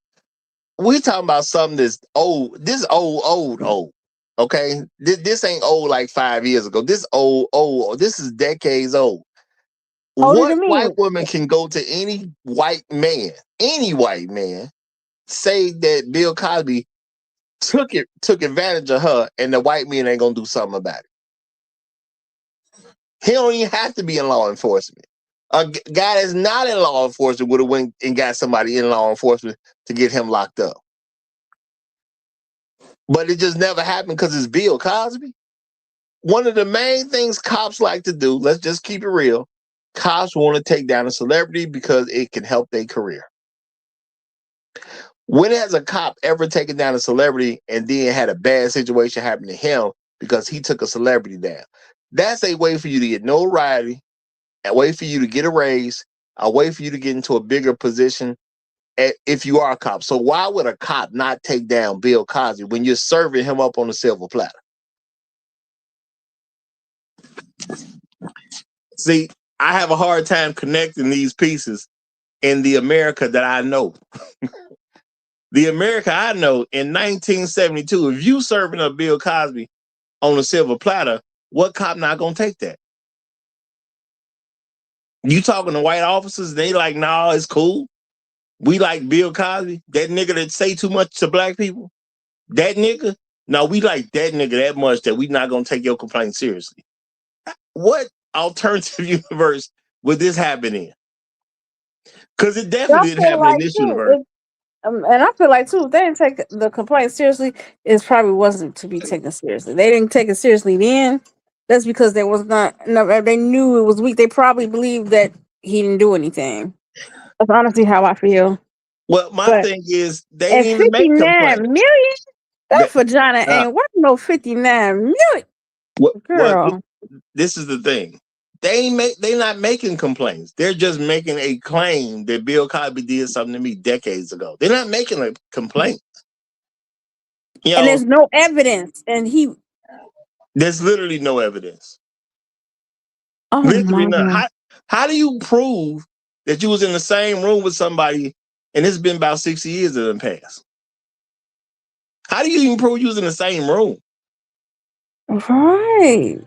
we talking about something that's old. This is old. Okay, this ain't old like 5 years ago. This old. This is decades old. What white woman can go to any white man, say that Bill Cosby took advantage of her, and the white man ain't gonna do something about it? He don't even have to be in law enforcement. A guy that's not in law enforcement would have went and got somebody in law enforcement to get him locked up. But it just never happened because it's Bill Cosby. One of the main things cops like to do, let's just keep it real, cops want to take down a celebrity because it can help their career. When has a cop ever taken down a celebrity and then had a bad situation happen to him because he took a celebrity down? That's a way for you to get notoriety, a way for you to get a raise, a way for you to get into a bigger position if you are a cop. So why would a cop not take down Bill Cosby when you're serving him up on a silver platter? See, I have a hard time connecting these pieces in the America that I know. The America I know in 1972, if you serving up Bill Cosby on a silver platter, what cop not gonna take that? You talking to white officers, they like, nah, it's cool. We like Bill Cosby, that nigga that say too much to black people. That nigga, no, we like that nigga that much that we not gonna take your complaint seriously. What alternative universe would this happen in? Because it definitely didn't happen in this universe. And I feel like too, if they didn't take the complaint seriously, it probably wasn't to be taken seriously. They didn't take it seriously then. That's because they was not. No, they knew it was weak. They probably believed that he didn't do anything. That's honestly how I feel. Well, my thing is they didn't even make 59 million. That vagina ain't worth no 59 million. Girl, this is the thing. They not making complaints. They're just making a claim that Bill Cosby did something to me decades ago. They're not making a complaint. And there's no evidence. And there's literally no evidence. Oh literally my. How do you prove that you was in the same room with somebody and it's been about 60 years that have passed? How do you even prove you was in the same room? Right.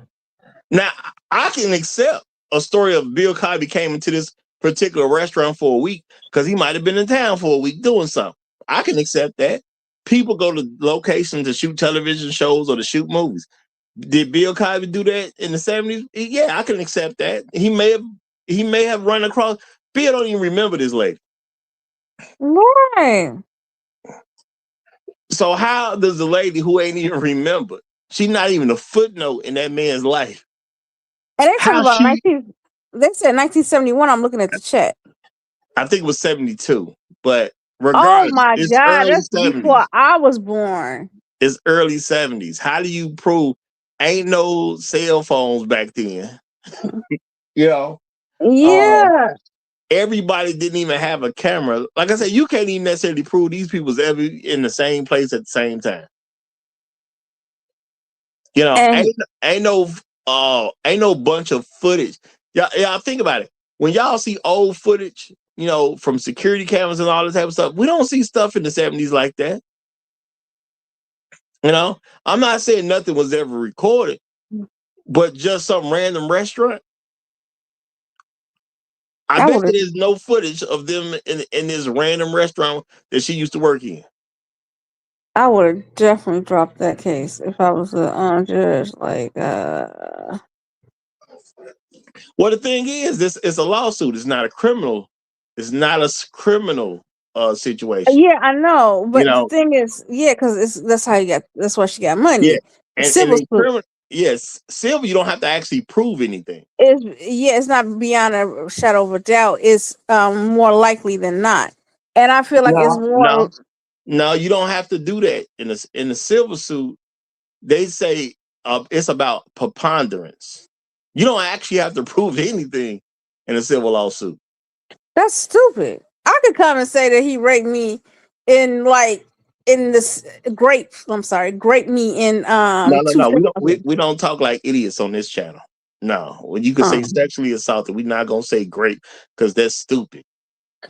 Now, I can accept a story of Bill Cosby came into this particular restaurant for a week because he might have been in town for a week doing something. I can accept that. People go to locations to shoot television shows or to shoot movies. Did Bill Cosby do that in the 70s? Yeah, I can accept that. He may have run across. Bill don't even remember this lady. Right. So how does the lady who ain't even remembered? She's not even a footnote in that man's life. And they talking about 19. They said 1971. I'm looking at the chat. I think it was 72, but regardless, oh my it's God, early that's 70s. before I was born. It's early 70s. How do you prove? Ain't no cell phones back then. You know? Yeah. Everybody didn't even have a camera. Like I said, you can't even necessarily prove these people was ever in the same place at the same time. You know, And ain't no bunch of footage. Y'all think about it. When y'all see old footage, you know, from security cameras and all this type of stuff, we don't see stuff in the 70s like that. You know, I'm not saying nothing was ever recorded, but just some random restaurant. I bet there's no footage of them in this random restaurant that she used to work in. I would have definitely dropped that case if I was a judge. Like, well, the thing is, this is a lawsuit. It's not a criminal. It's not a criminal situation. Yeah, I know, but you know, the thing is, yeah, because that's how you got. That's why she got money. Yeah, and civil suit. Yes, civil. You don't have to actually prove anything. It's not beyond a shadow of a doubt. It's more likely than not, and I feel like it's more. No, you don't have to do that in the civil suit. They say it's about preponderance. You don't actually have to prove anything in a civil lawsuit. That's stupid. I could come and say that he raped me in this grape me in No. We don't talk like idiots on this channel. No, when you can say sexually assaulted, we're not gonna say grape because that's stupid.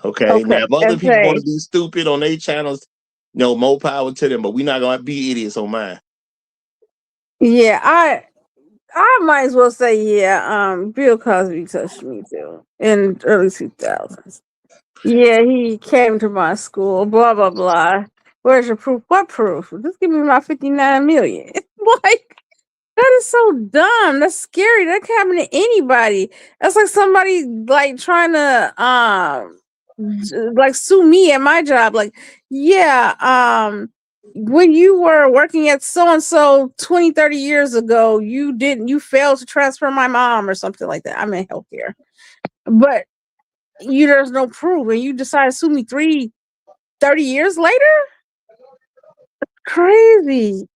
Okay. Now if other people want to be stupid on their channels, more power to them, but we're not gonna be idiots on mine. Yeah, I might as well say, Bill Cosby touched me too in early 2000s. Yeah, he came to my school, blah, blah, blah. Where's your proof? What proof? Just give me my 59 million. Like, that is so dumb. That's scary. That can happen to anybody. That's like somebody like trying to like sue me at my job. Like, when you were working at so-and-so 20, 30 years ago, you failed to transfer my mom or something like that. I'm in healthcare. But there's no proof, and you decide to sue me 30 years later? Crazy.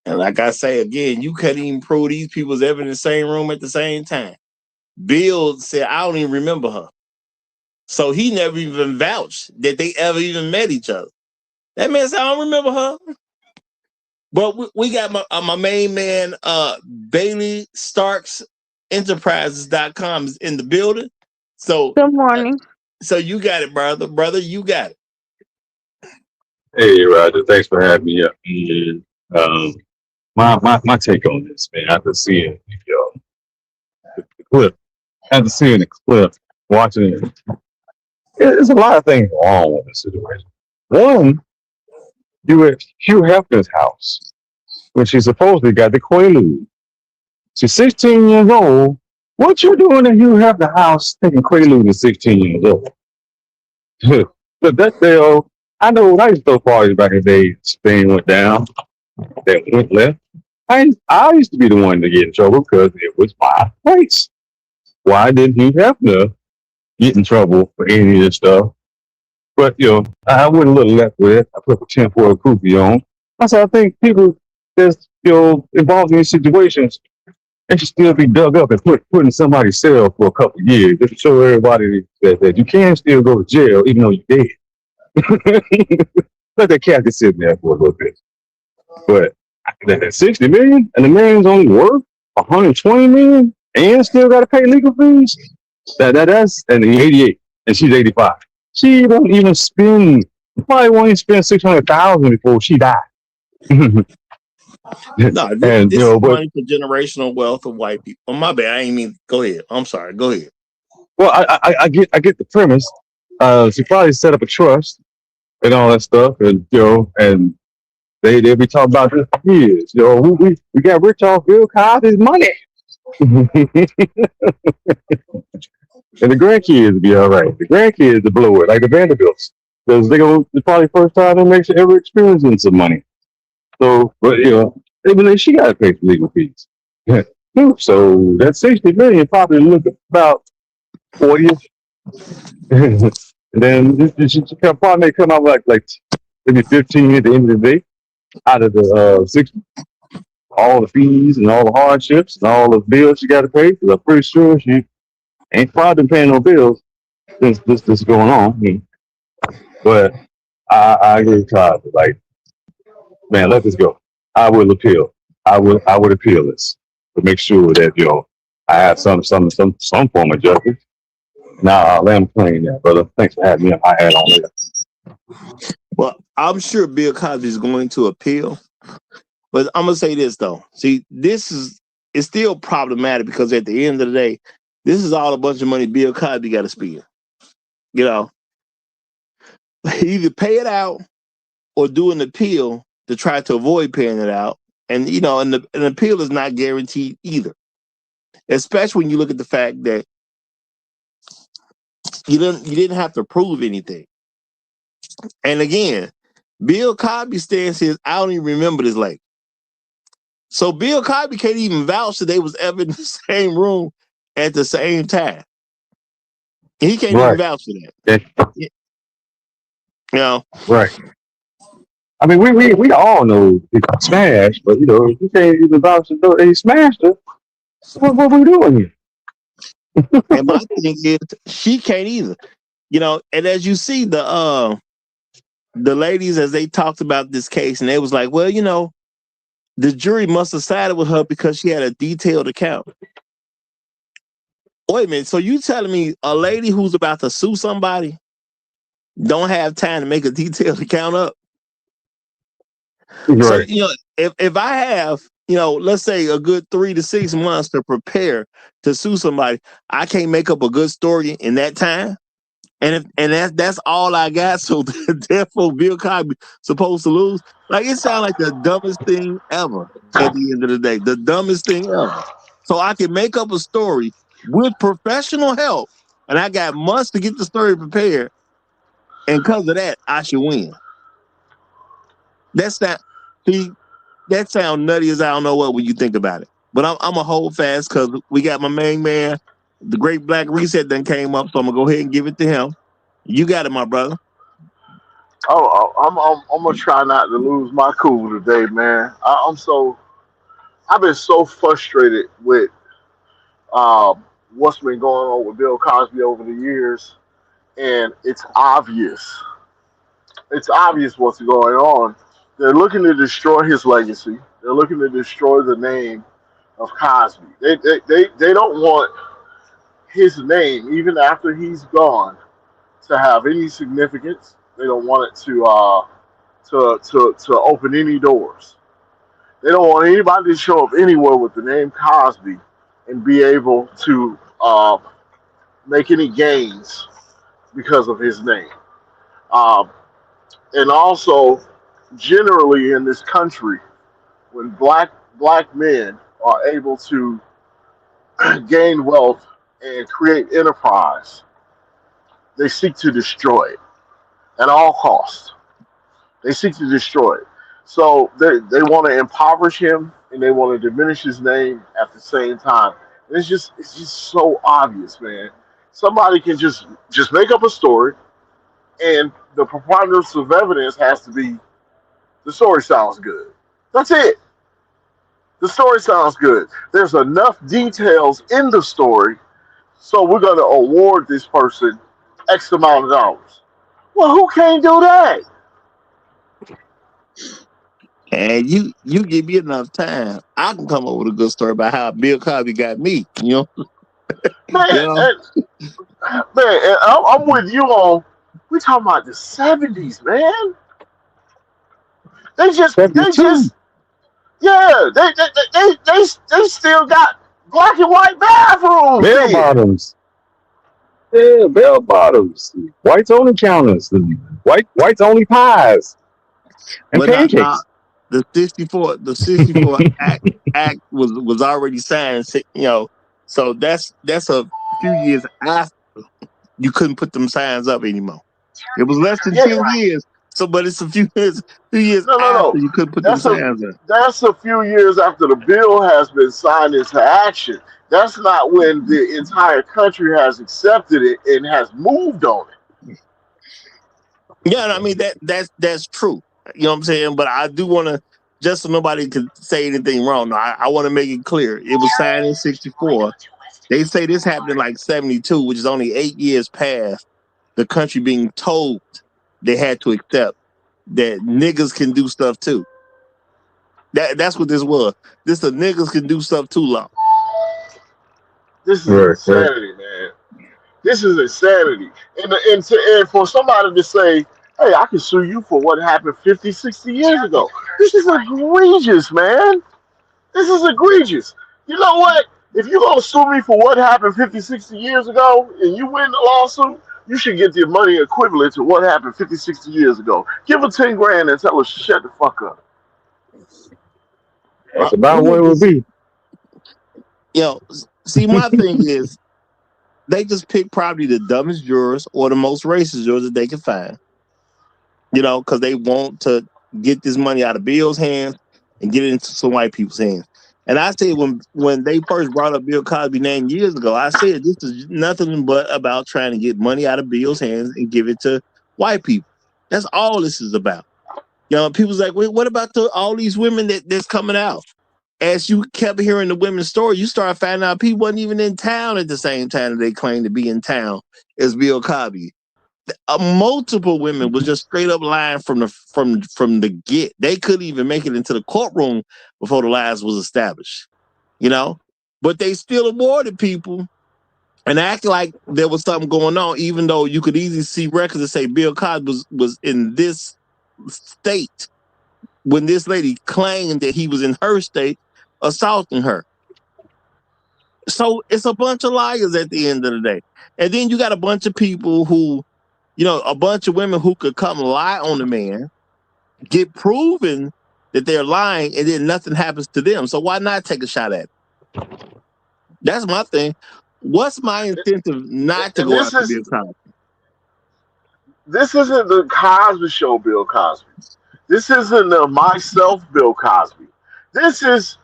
And like I say again, you couldn't even prove these people was ever in the same room at the same time. Bill said, I don't even remember her. So he never even vouched that they ever even met each other. That man said, I don't remember her. But we got my main man, Bailey Starks Enterprises.com is in the building. So good morning. So you got it, brother. Brother, you got it. Hey, Roger. Thanks for having me up. And, my take on this, man, after seeing the clip, after seeing the clip, watching it, there's a lot of things wrong with the situation. One, you at Hugh Hefner's house when she supposedly got the Quaalude. She's 16 years old. What you doing at Hugh Hefner's house taking Quaalude at 16 years old? But that day, I know when I used to throw parties back in the day, Spain went down, that went left. I used to be the one to get in trouble because it was my place. Why didn't Hugh Hefner get in trouble for any of this stuff? But, I went a little left with it. I put the 10-4 koozie on. I said, I think people that's, involved in these situations, they should still be dug up and put in somebody's cell for a couple of years just to show everybody that you can still go to jail even though you're dead. Let that cat just sit there for a little bit. But that 60 million and the man's only worth 120 million and still got to pay legal fees. That's and he's 88 and she's 85. She won't even probably won't even spend 600,000 before she died. No, And this is but money for generational wealth of white people. Oh, my bad. I ain't mean. Go ahead. I'm sorry. Go ahead. well, I get the premise. She probably set up a trust and all that stuff, and and they be talking about this for years. We got rich off Bill Cosby's money, and the grandkids be all right. The grandkids to blow it like the Vanderbilts because it's probably the first time they make ever experiencing some money. So, but even she got to pay for legal fees. So that 60 million probably look about 40. And then she can probably come out like maybe 15 at the end of the day out of the 60. All the fees and all the hardships and all the bills she got to pay. Because I'm pretty sure she ain't probably been paying no bills since this is going on. But I agree with Todd. Like, man, let this go. I will appeal. I would appeal this to make sure that I have some form of justice. Now I'll let him claim that, brother. Thanks for having me on. I had on it. Well, I'm sure Bill Cosby is going to appeal, but I'm gonna say this though. See, it's still problematic because at the end of the day, this is all a bunch of money Bill Cosby got to spend. Either pay it out or do an appeal to try to avoid paying it out, and an appeal is not guaranteed either. Especially when you look at the fact that you didn't have to prove anything. And again, Bill Cosby stands here. I don't even remember this lady. So Bill Cosby can't even vouch that they was ever in the same room at the same time. He can't even vouch for that. Right. I mean, we all know he smashed, but if you can't even vouch that he smashed her, what we doing here? And my thing is, she can't either. And as you see the ladies as they talked about this case, and they was like, well, the jury must have sided with her because she had a detailed account. Wait a minute. So you telling me a lady who's about to sue somebody don't have time to make a detailed account up? Right. So, if I have, let's say a good 3 to 6 months to prepare to sue somebody, I can't make up a good story in that time. And that's all I got. So therefore, Bill Cosby supposed to lose. Like, it sounds like the dumbest thing ever. At the end of the day, the dumbest thing ever. So I can make up a story with professional help, and I got months to get the story prepared. And because of that, I should win. That sounds nutty as I don't know what when you think about it. But I'm gonna hold fast because we got my main man, the Great Black Reset, done came up. So I'm gonna go ahead and give it to him. You got it, my brother. Oh, I'm gonna try not to lose my cool today, man. I've been so frustrated with what's been going on with Bill Cosby over the years, and it's obvious. It's obvious what's going on. They're looking to destroy his legacy. They're looking to destroy the name of Cosby. They don't want his name, even after he's gone, to have any significance. They don't want it to open any doors. They don't want anybody to show up anywhere with the name Cosby and be able to make any gains because of his name. Um, and also, generally in this country, when black men are able to gain wealth and create enterprise, they seek to destroy it at all costs. They seek to destroy it. So they want to impoverish him and they want to diminish his name at the same time. And it's just so obvious, man. Somebody can just make up a story, and the preponderance of evidence has to be the story sounds good. That's it. The story sounds good. There's enough details in the story, so we're going to award this person X amount of dollars. Well, who can't do that? And you give me enough time, I can come up with a good story about how Bill Cosby got me. Man, man, I'm with you on. We talking about the 70s, man. They just Yeah, they still got black and white bathrooms Bell there. bottoms. Yeah, bell bottoms. Whites only counters. Whites only pies and But not pancakes. the 64 act was already signed, so that's a few years after you couldn't put them signs up anymore. It was less than Yeah, 10 years, but it's a few years no. after you couldn't put them That's a signs up. that's a few years after the bill has been signed into action. That's not when the entire country has accepted it and has moved on it. Yeah, and I mean that's true. You know what I'm saying? But I do want to, just so nobody could say anything wrong. No, I want to make it clear. It was signed in '64. They say this happened in like '72, which is only 8 years past the country being told they had to accept that niggas can do stuff too. That's what this was. This the niggas can do stuff too long. This is Right, right. insanity, man. This is insanity. And for somebody to say, hey, I can sue you for what happened 50, 60 years ago. This is egregious, man. This is egregious. You know what? If you're going to sue me for what happened 50, 60 years ago and you win the lawsuit, you should get the money equivalent to what happened 50, 60 years ago. Give her 10 grand and tell her to shut the fuck up. That's about what it would be. See, my thing is they just pick probably the dumbest jurors or the most racist jurors that they can find. Because they want to get this money out of Bill's hands and get it into some white people's hands. And I said when they first brought up Bill Cosby's name years ago, I said this is nothing but about trying to get money out of Bill's hands and give it to white people. That's all this is about. People's like, wait, what about all these women that's coming out? As you kept hearing the women's story, you start finding out people wasn't even in town at the same time that they claimed to be in town as Bill Cosby. Multiple women was just straight up lying from the get. They couldn't even make it into the courtroom before the lies was established. But they still awarded people and act like there was something going on, even though you could easily see records that say Bill Cosby was in this state when this lady claimed that he was in her state assaulting her. So it's a bunch of liars at the end of the day. And then you got a bunch of people who, a bunch of women who could come lie on the man, get proven that they're lying, and then nothing happens to them. So why not take a shot at it? That's my thing. What's my incentive not to go after Bill Cosby? This isn't the Cosby Show, Bill Cosby. This isn't the myself, Bill Cosby. This is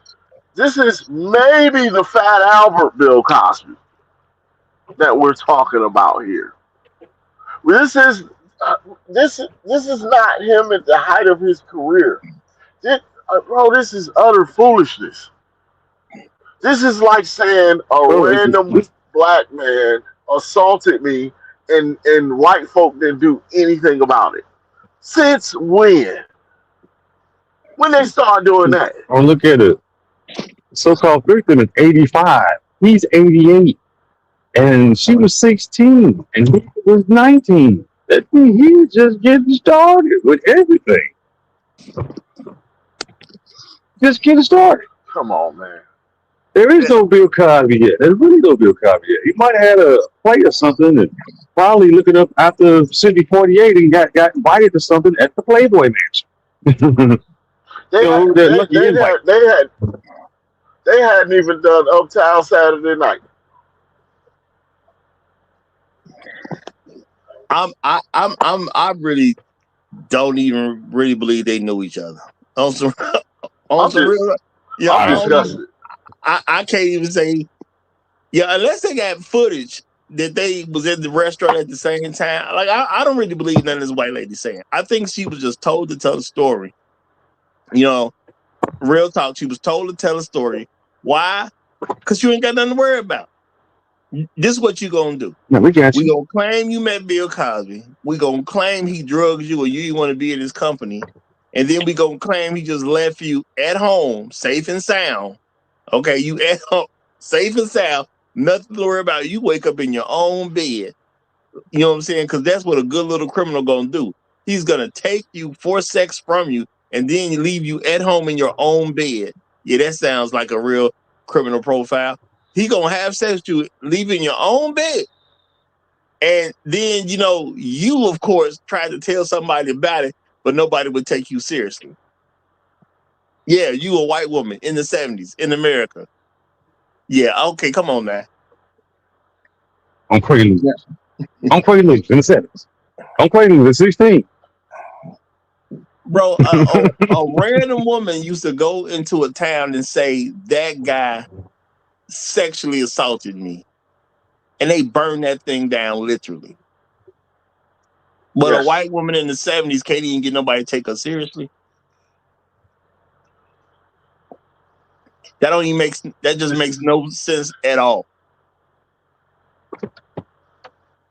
maybe the Fat Albert Bill Cosby that we're talking about here. This is not him at the height of his career. This is utter foolishness. This is like saying a random black man assaulted me and white folk didn't do anything about it. Since when? When they start doing that? Oh, look at it. So-called victim is 85. He's 88. And she was 16. And he was 19. That means he's just getting started with everything. Just getting started. Come on, man. There is no Bill Cosby yet. There's really no Bill Cosby yet. He might have had a play or something and probably looking up after Sydney 48 and got invited to something at the Playboy Mansion. They hadn't even done Uptown Saturday Night. I really don't even really believe they knew each other. On some real, I'm disgusted. I can't even say, unless they got footage that they was at the restaurant at the same time. Like I don't really believe none of this white lady saying. I think she was just told to tell a story. Real talk. She was told to tell a story. Why? Because you ain't got nothing to worry about. This is what you gonna do. No, we got you. We gonna claim you met Bill Cosby. We gonna claim he drugged you or you want to be in his company. And then we gonna claim he just left you at home, safe and sound. Okay, you at home, safe and sound, nothing to worry about. You wake up in your own bed. You know what I'm saying? Because that's what a good little criminal gonna do. He's gonna take you for sex from you and then you leave you at home in your own bed. Yeah, that sounds like a real criminal profile. He gonna have sex with you, leave in your own bed. And then, you, of course, tried to tell somebody about it, but nobody would take you seriously. Yeah, you a white woman in the 70s in America. Yeah, okay, come on now. On Prelude. On Prelude in the 70s. On Prelude in 16. Bro, a random woman used to go into a town and say, that guy sexually assaulted me. And they burned that thing down literally. But a Yes. white woman in the 70s can't even get nobody to take her seriously. That just makes no sense at all.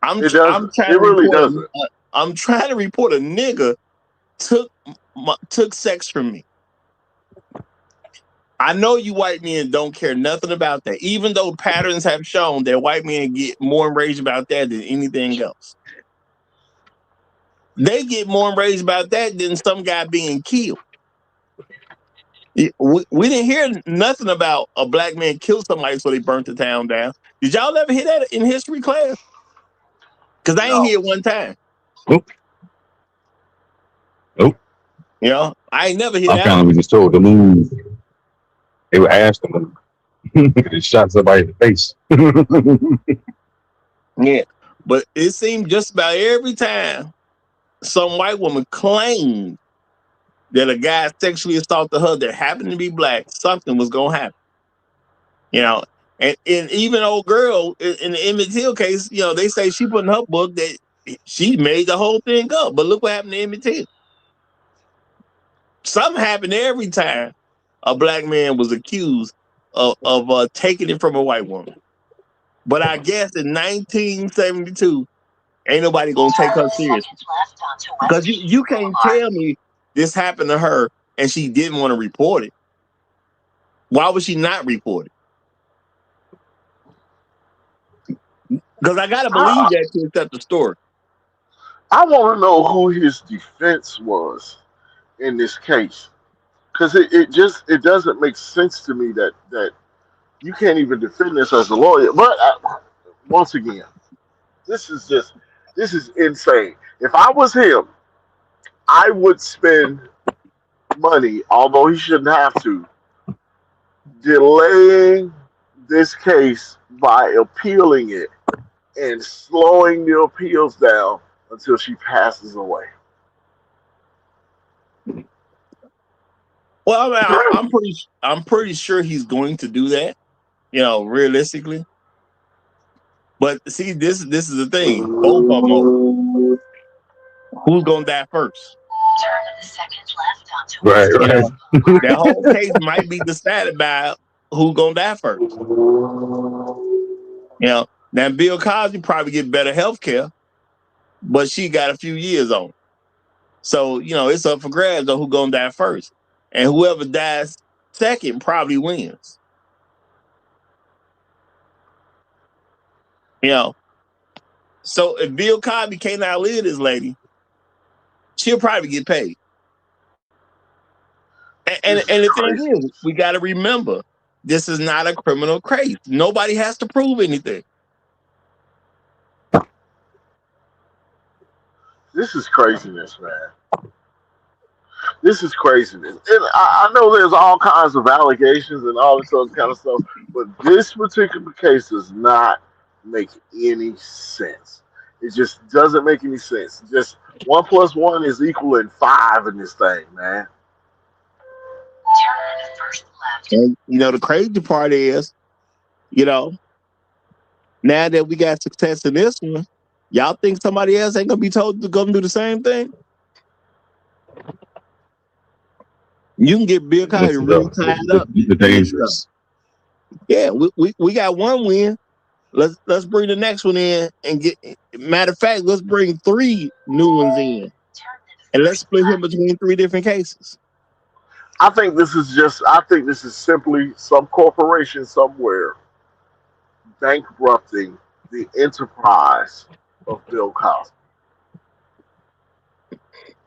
I'm It doesn't. trying It to really report doesn't. I'm trying to report a nigga took sex from me. I know you white men don't care nothing about that, even though patterns have shown that white men get more enraged about that than anything else. They get more enraged about that than some guy being killed. We didn't hear nothing about a black man killed somebody so they burnt the town down. Did y'all ever hear that in history class? Because I ain't No. hear one time. Nope. I ain't never hear My that. family was told to move. They were asked to move. They shot somebody in the face. Yeah. But it seemed just about every time some white woman claimed that a guy sexually assaulted her that happened to be black, something was going to happen. And even old girl in the Emmett Till case, they say she put in her book that she made the whole thing up. But look what happened to Emmett Till. Something happened every time a black man was accused of taking it from a white woman. But I guess in 1972, ain't nobody gonna take her seriously. Because you can't tell me this happened to her and she didn't want to report it. Why would she not report it? Because I gotta believe that to accept the story. I want to know who his defense was in this case, because it doesn't make sense to me that you can't even defend this as a lawyer. But once again, this is insane. If I was him, I would spend money, although he shouldn't have to, delaying this case by appealing it and slowing the appeals down until she passes away. Well, I mean, I'm pretty sure he's going to do that, realistically. But see, this is the thing. Both of them are. Who's gonna die first? Turn the second left onto Right. That whole case might be decided by who's gonna die first. Now Bill Cosby probably get better health care, but she got a few years on. So, it's up for grabs on who's gonna die first. And whoever dies second probably wins. So if Bill Cosby can't outlive this lady, she'll probably get paid. And the thing is, we got to remember, this is not a criminal case. Nobody has to prove anything. This is craziness, man. This is craziness. And I know there's all kinds of allegations and all this other kind of stuff, but this particular case does not make any sense. It just doesn't make any sense. Just 1 + 1 is equaling 5 in this thing, man. Turn first left. And the crazy part is, now that we got success in this one, y'all think somebody else ain't gonna be told to go and do the same thing? You can get Bill Cosby really tied up. The dangerous. Yeah, we got one win. Let's bring the next one in and get. Matter of fact, let's bring 3 new ones in, and let's split him between 3 different cases. I think this is simply some corporation somewhere bankrupting the enterprise of Bill Cosby.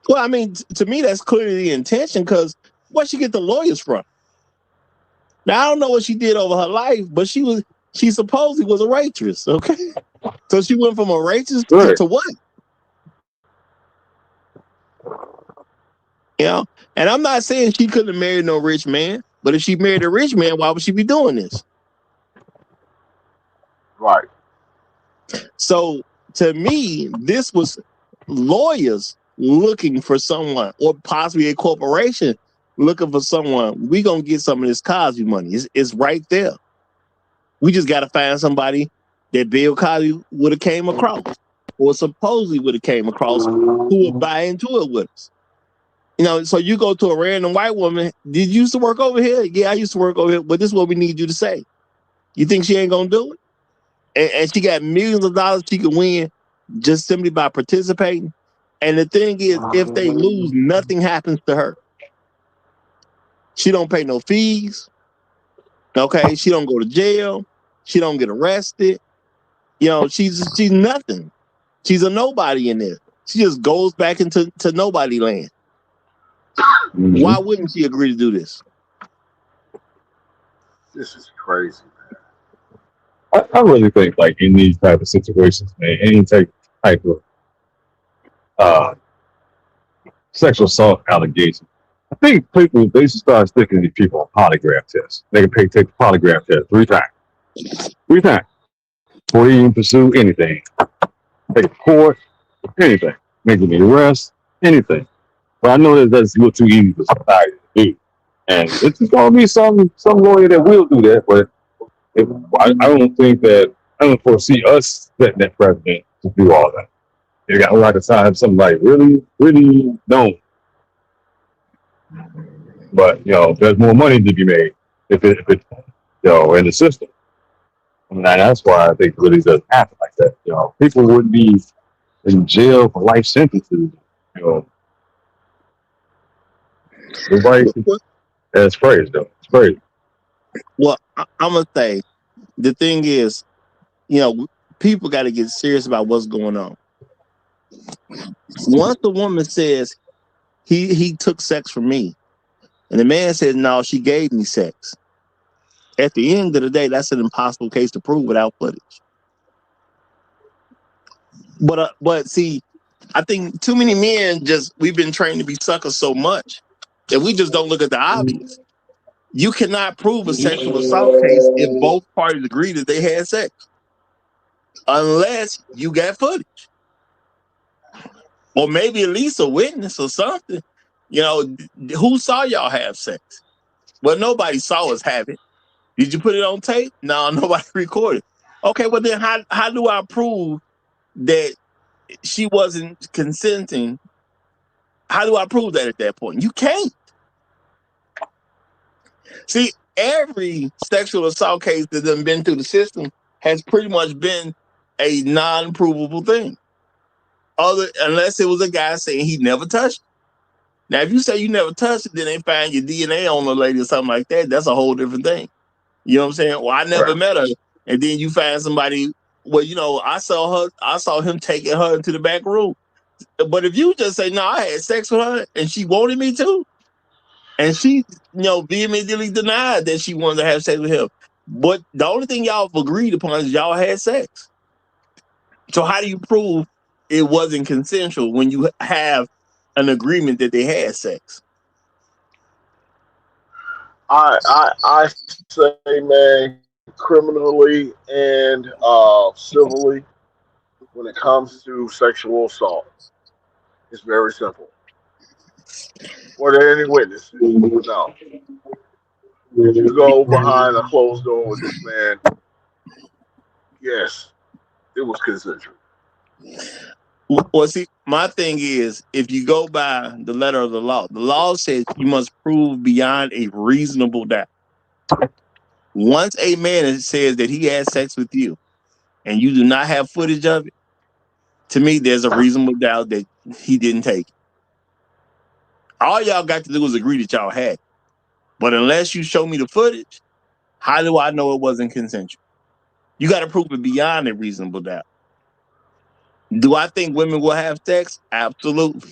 Well, I mean, to me, that's clearly the intention because where'd she get the lawyers from? Now, I don't know what she did over her life, but she supposedly was a waitress, okay? So she went from a waitress Right. to what? You know? And I'm not saying she couldn't have married no rich man, but if she married a rich man, why would she be doing this? Right. So to me, this was lawyers looking for someone, or possibly a corporation looking for someone. We gonna get some of this Cosby money. It's right there. We just got to find somebody that Bill Cosby would have came across, or supposedly would have came across, who would buy into it with us. You know, so you go to a random white woman. Did you used to work over here? Yeah, I used to work over here. But this is what we need you to say. You think she ain't gonna do it? And she got millions of dollars she could win just simply by participating. And the thing is, if they lose, nothing happens to her. She don't pay no fees. Okay, she don't go to jail. She don't get arrested. You know, she's nothing. She's a nobody in there. She just goes back into nobody land. Mhm. Why wouldn't she agree to do this? This is crazy, man. I really think like in these type of situations, man, any type of uh, sexual assault allegation, I think people they should start sticking these people on polygraph tests. They can take the polygraph test 3 times before they even pursue anything. Take a court, anything, make an arrest, anything. But I know that that's a little too easy for society to do, and it's gonna be some lawyer that will do that, but. I don't think that I don't foresee us setting that precedent to do all that. You got a lot of times somebody really, really don't. But there's more money to be made if it in the system. And that's why I think it really doesn't happen like that. People wouldn't be in jail for life sentences. Nobody. That's crazy though. It's crazy. Well, I'm gonna say the thing is, people got to get serious about what's going on. Once the woman says he took sex from me, and the man says no, she gave me sex. At the end of the day, that's an impossible case to prove without footage. But see, I think too many men we've been trained to be suckers so much that we just don't look at the obvious. You cannot prove a sexual assault case if both parties agree that they had sex, unless you got footage, or maybe at least a witness or something. Who saw y'all have sex? Well, nobody saw us have it. Did you put it on tape? No, nobody recorded. Okay, well then how do I prove that she wasn't consenting? How do I prove that at that point? You can't. See, every sexual assault case that done been through the system has pretty much been a non-provable thing. Unless it was a guy saying he never touched it. Now, if you say you never touched it, then they find your DNA on the lady or something like that. That's a whole different thing. You know what I'm saying? Well, I never met her. And then you find somebody, I saw him taking her into the back room. But if you just say, no, I had sex with her and she wanted me to, and she, vehemently denied that she wanted to have sex with him. But the only thing y'all have agreed upon is y'all had sex. So how do you prove it wasn't consensual when you have an agreement that they had sex? I say, man, criminally and civilly, when it comes to sexual assault, it's very simple. Were there any witnesses? No. Did you go behind a closed door with this man? Yes, it was consensual. Well, see, my thing is, if you go by the letter of the law says you must prove beyond a reasonable doubt. Once a man says that he had sex with you and you do not have footage of it, to me, there's a reasonable doubt that he didn't take it. All y'all got to do is agree that y'all had it. But unless you show me the footage, how do I know it wasn't consensual? You got to prove it beyond a reasonable doubt. Do I think women will have sex? Absolutely.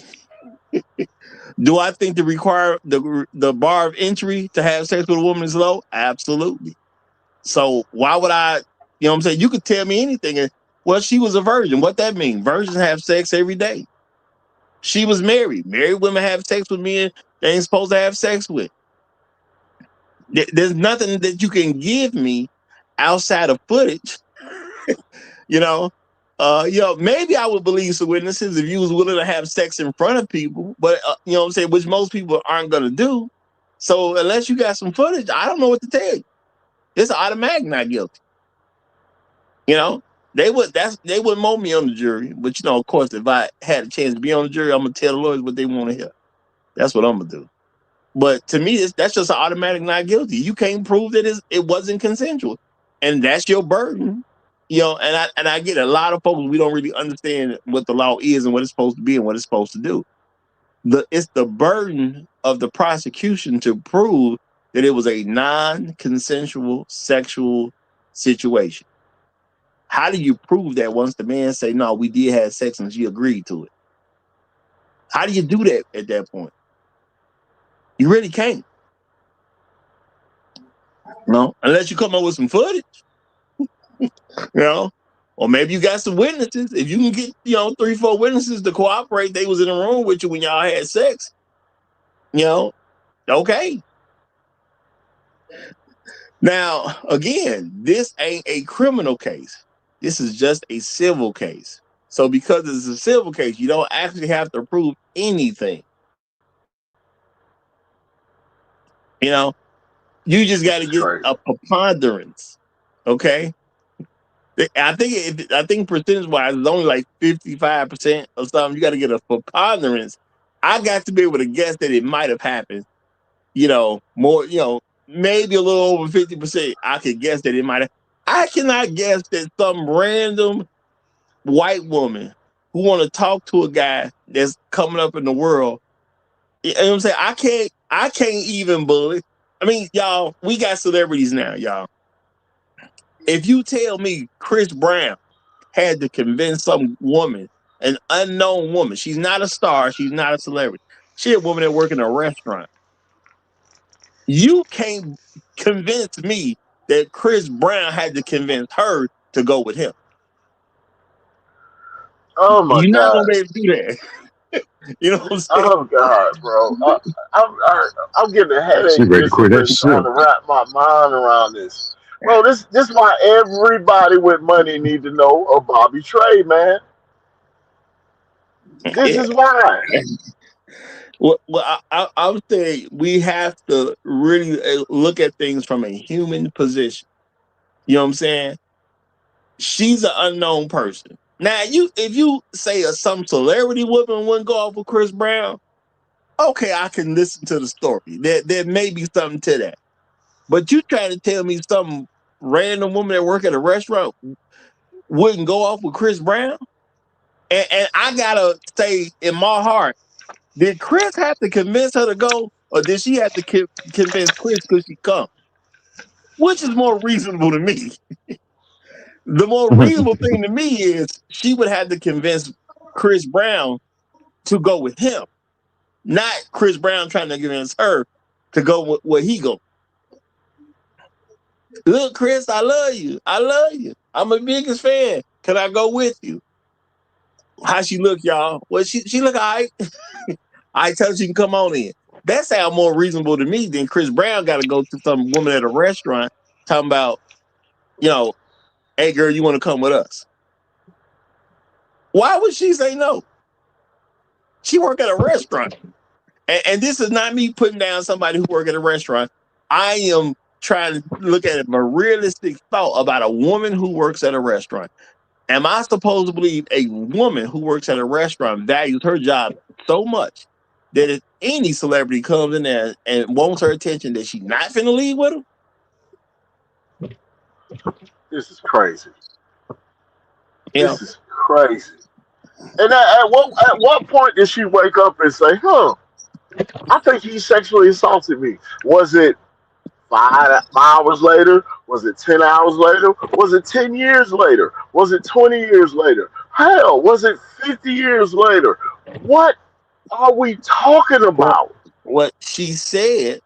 Do I think the bar of entry to have sex with a woman is low? Absolutely. So why would I? You know what I'm saying? You could tell me anything. And, well, she was a virgin. What that mean? Virgins have sex every day. She was married. Married women have sex with men they ain't supposed to have sex with. There's nothing that you can give me outside of footage. You know, maybe I would believe some witnesses if you was willing to have sex in front of people, but you know what I'm saying, which most people aren't going to do. So unless you got some footage, I don't know what to tell you. It's automatic not guilty. You know, they wouldn't mold me on the jury, but you know, of course, if I had a chance to be on the jury, I'm gonna tell the lawyers what they want to hear. That's what I'm gonna do. But to me, that's just an automatic not guilty. You can't prove that it wasn't consensual, and that's your burden. You know, and I get a lot of folks, we don't really understand what the law is and what it's supposed to be and what it's supposed to do. It's the burden of the prosecution to prove that it was a non-consensual sexual situation. How do you prove that once the man say, no, we did have sex and she agreed to it? How do you do that at that point? You really can't. No, unless you come up with some footage. Or maybe you got some witnesses. If you can get, 3-4 witnesses to cooperate, they was in the room with you when y'all had sex. Okay. Now, again, this ain't a criminal case. This is just a civil case. So because it's a civil case, you don't actually have to prove anything. You just got to get a preponderance. Okay. I think percentage wise, it's only like 55% or something. You got to get a preponderance. I got to be able to guess that it might have happened. More, maybe a little over 50%. I could guess that it might have. I cannot guess that some random white woman who want to talk to a guy that's coming up in the world. You know what I'm saying? I can't even believe. I mean, y'all, we got celebrities now, y'all. If you tell me Chris Brown had to convince some woman, an unknown woman, she's not a star, she's not a celebrity, she's a woman that works in a restaurant. You can't convince me that Chris Brown had to convince her to go with him. Oh my God! You're not gonna be able to do that. You know what I'm saying? Oh God, bro! I'm getting a headache She ready to quit that just trying shit. to wrap my mind around this. Bro, this why everybody with money need to know of Bobby Trey, man. This is why. Well, I would say we have to really look at things from a human position. You know what I'm saying? She's an unknown person. Now, if you say some celebrity woman wouldn't go off with Chris Brown, okay, I can listen to the story. There may be something to that. But you trying to tell me some random woman that work at a restaurant wouldn't go off with Chris Brown? And I gotta say in my heart, did Chris have to convince her to go, or did she have to convince Chris because she come? Which is more reasonable to me? The more reasonable thing to me is she would have to convince Chris Brown to go with him, not Chris Brown trying to convince her to go where he go. Look, Chris, I love you. I love you. I'm a biggest fan. Can I go with you? How she look, y'all? Well, she look all right. I tell her she can come on in. That sounds more reasonable to me than Chris Brown got to go to some woman at a restaurant talking about, hey, girl, you want to come with us? Why would she say no? She work at a restaurant. And this is not me putting down somebody who work at a restaurant. I am trying to look at it from a realistic thought about a woman who works at a restaurant. Am I supposed to believe a woman who works at a restaurant values her job so much that if any celebrity comes in there and wants her attention, that she's not finna leave with him? This is crazy. This is crazy. And at what point did she wake up and say, I think he sexually assaulted me? Was it 5 hours later? Was it 10 hours later? Was it 10 years later? Was it 20 years later? Hell, was it 50 years later? What are we talking Well, about? what she said,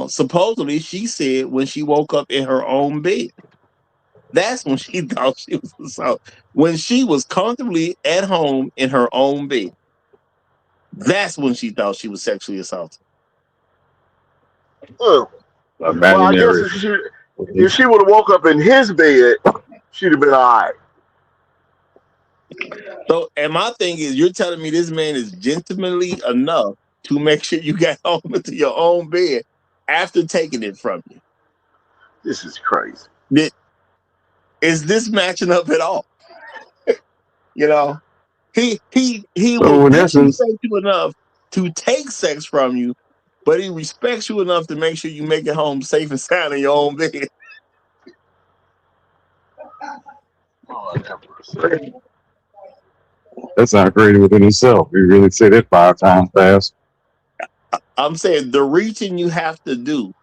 supposedly she said when she woke up in her own bed. That's when she thought she was assaulted. When she was comfortably at home in her own bed, that's when she thought she was sexually assaulted. Uh, well, I guess Imaginary. if she would have woke up in his bed, she'd have been all right. So, and my thing is, you're telling me this man is gentlemanly enough to make sure you got home into your own bed after taking it from you. This is crazy. Is this matching up at all? You know, he will So in essence, disrespect you enough to take sex from you, but he respects you enough to make sure you make it home safe and sound in your own bed. Lord have mercy. that's not crazy within itself. We really say that 5 times fast. I'm saying the reaching you have to do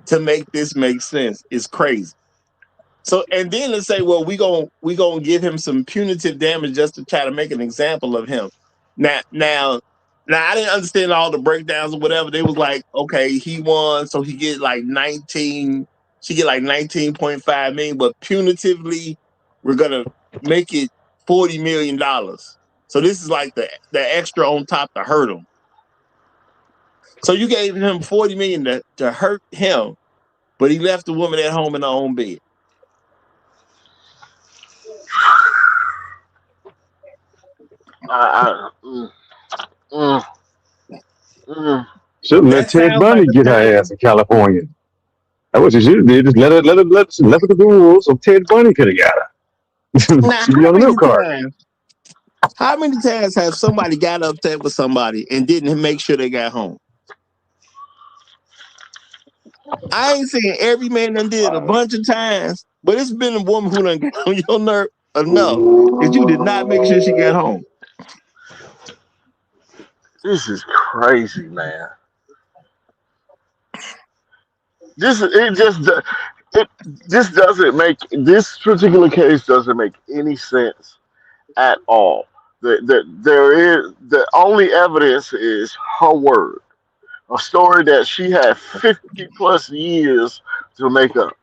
to make this make sense is crazy. So, and then let's say, well, we gonna give him some punitive damage just to try to make an example of him. Now, I didn't understand all the breakdowns or whatever. They was like, okay, he won, so he get like 19. She get like 19.5 million, but punitively, we're gonna make it $40 million. So this is like the extra on top to hurt him. So you gave him 40 million to hurt him, but he left the woman at home in her own bed. I, mm, mm, mm. Should have let That Ted sounds like Bundy a get her time. ass in California. That's what she should have did. Just let her the rules so Ted Bundy could have got her. Now, She'd be on the milk cart. how many times have somebody got upset with somebody and didn't make sure they got home? I ain't saying every man done did it a bunch of times, but it's been a woman who done got on your nerve enough that you did not make sure she got home. This is crazy, man. It just doesn't make this particular case doesn't make any sense at all. The only evidence is her word, a story that she had 50 plus years to make up.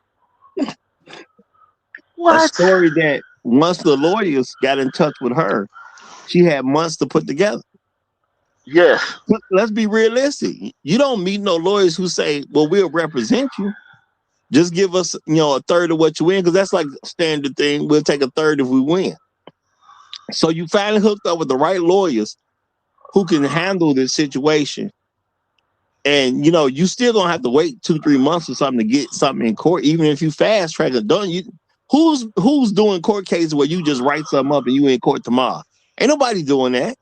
A What? story that once the lawyers got in touch with her, she had months to put together. Yes. But let's be realistic. You don't meet no lawyers who say, well, we'll represent you. Just give us, a third of what you win, because that's like a standard thing. We'll take a third if we win. So you finally hooked up with the right lawyers who can handle this situation. And you still gonna have to wait 2-3 months or something to get something in court, even if you fast track it. Don't you? Who's doing court cases where you just write something up and you in court tomorrow? Ain't nobody doing that.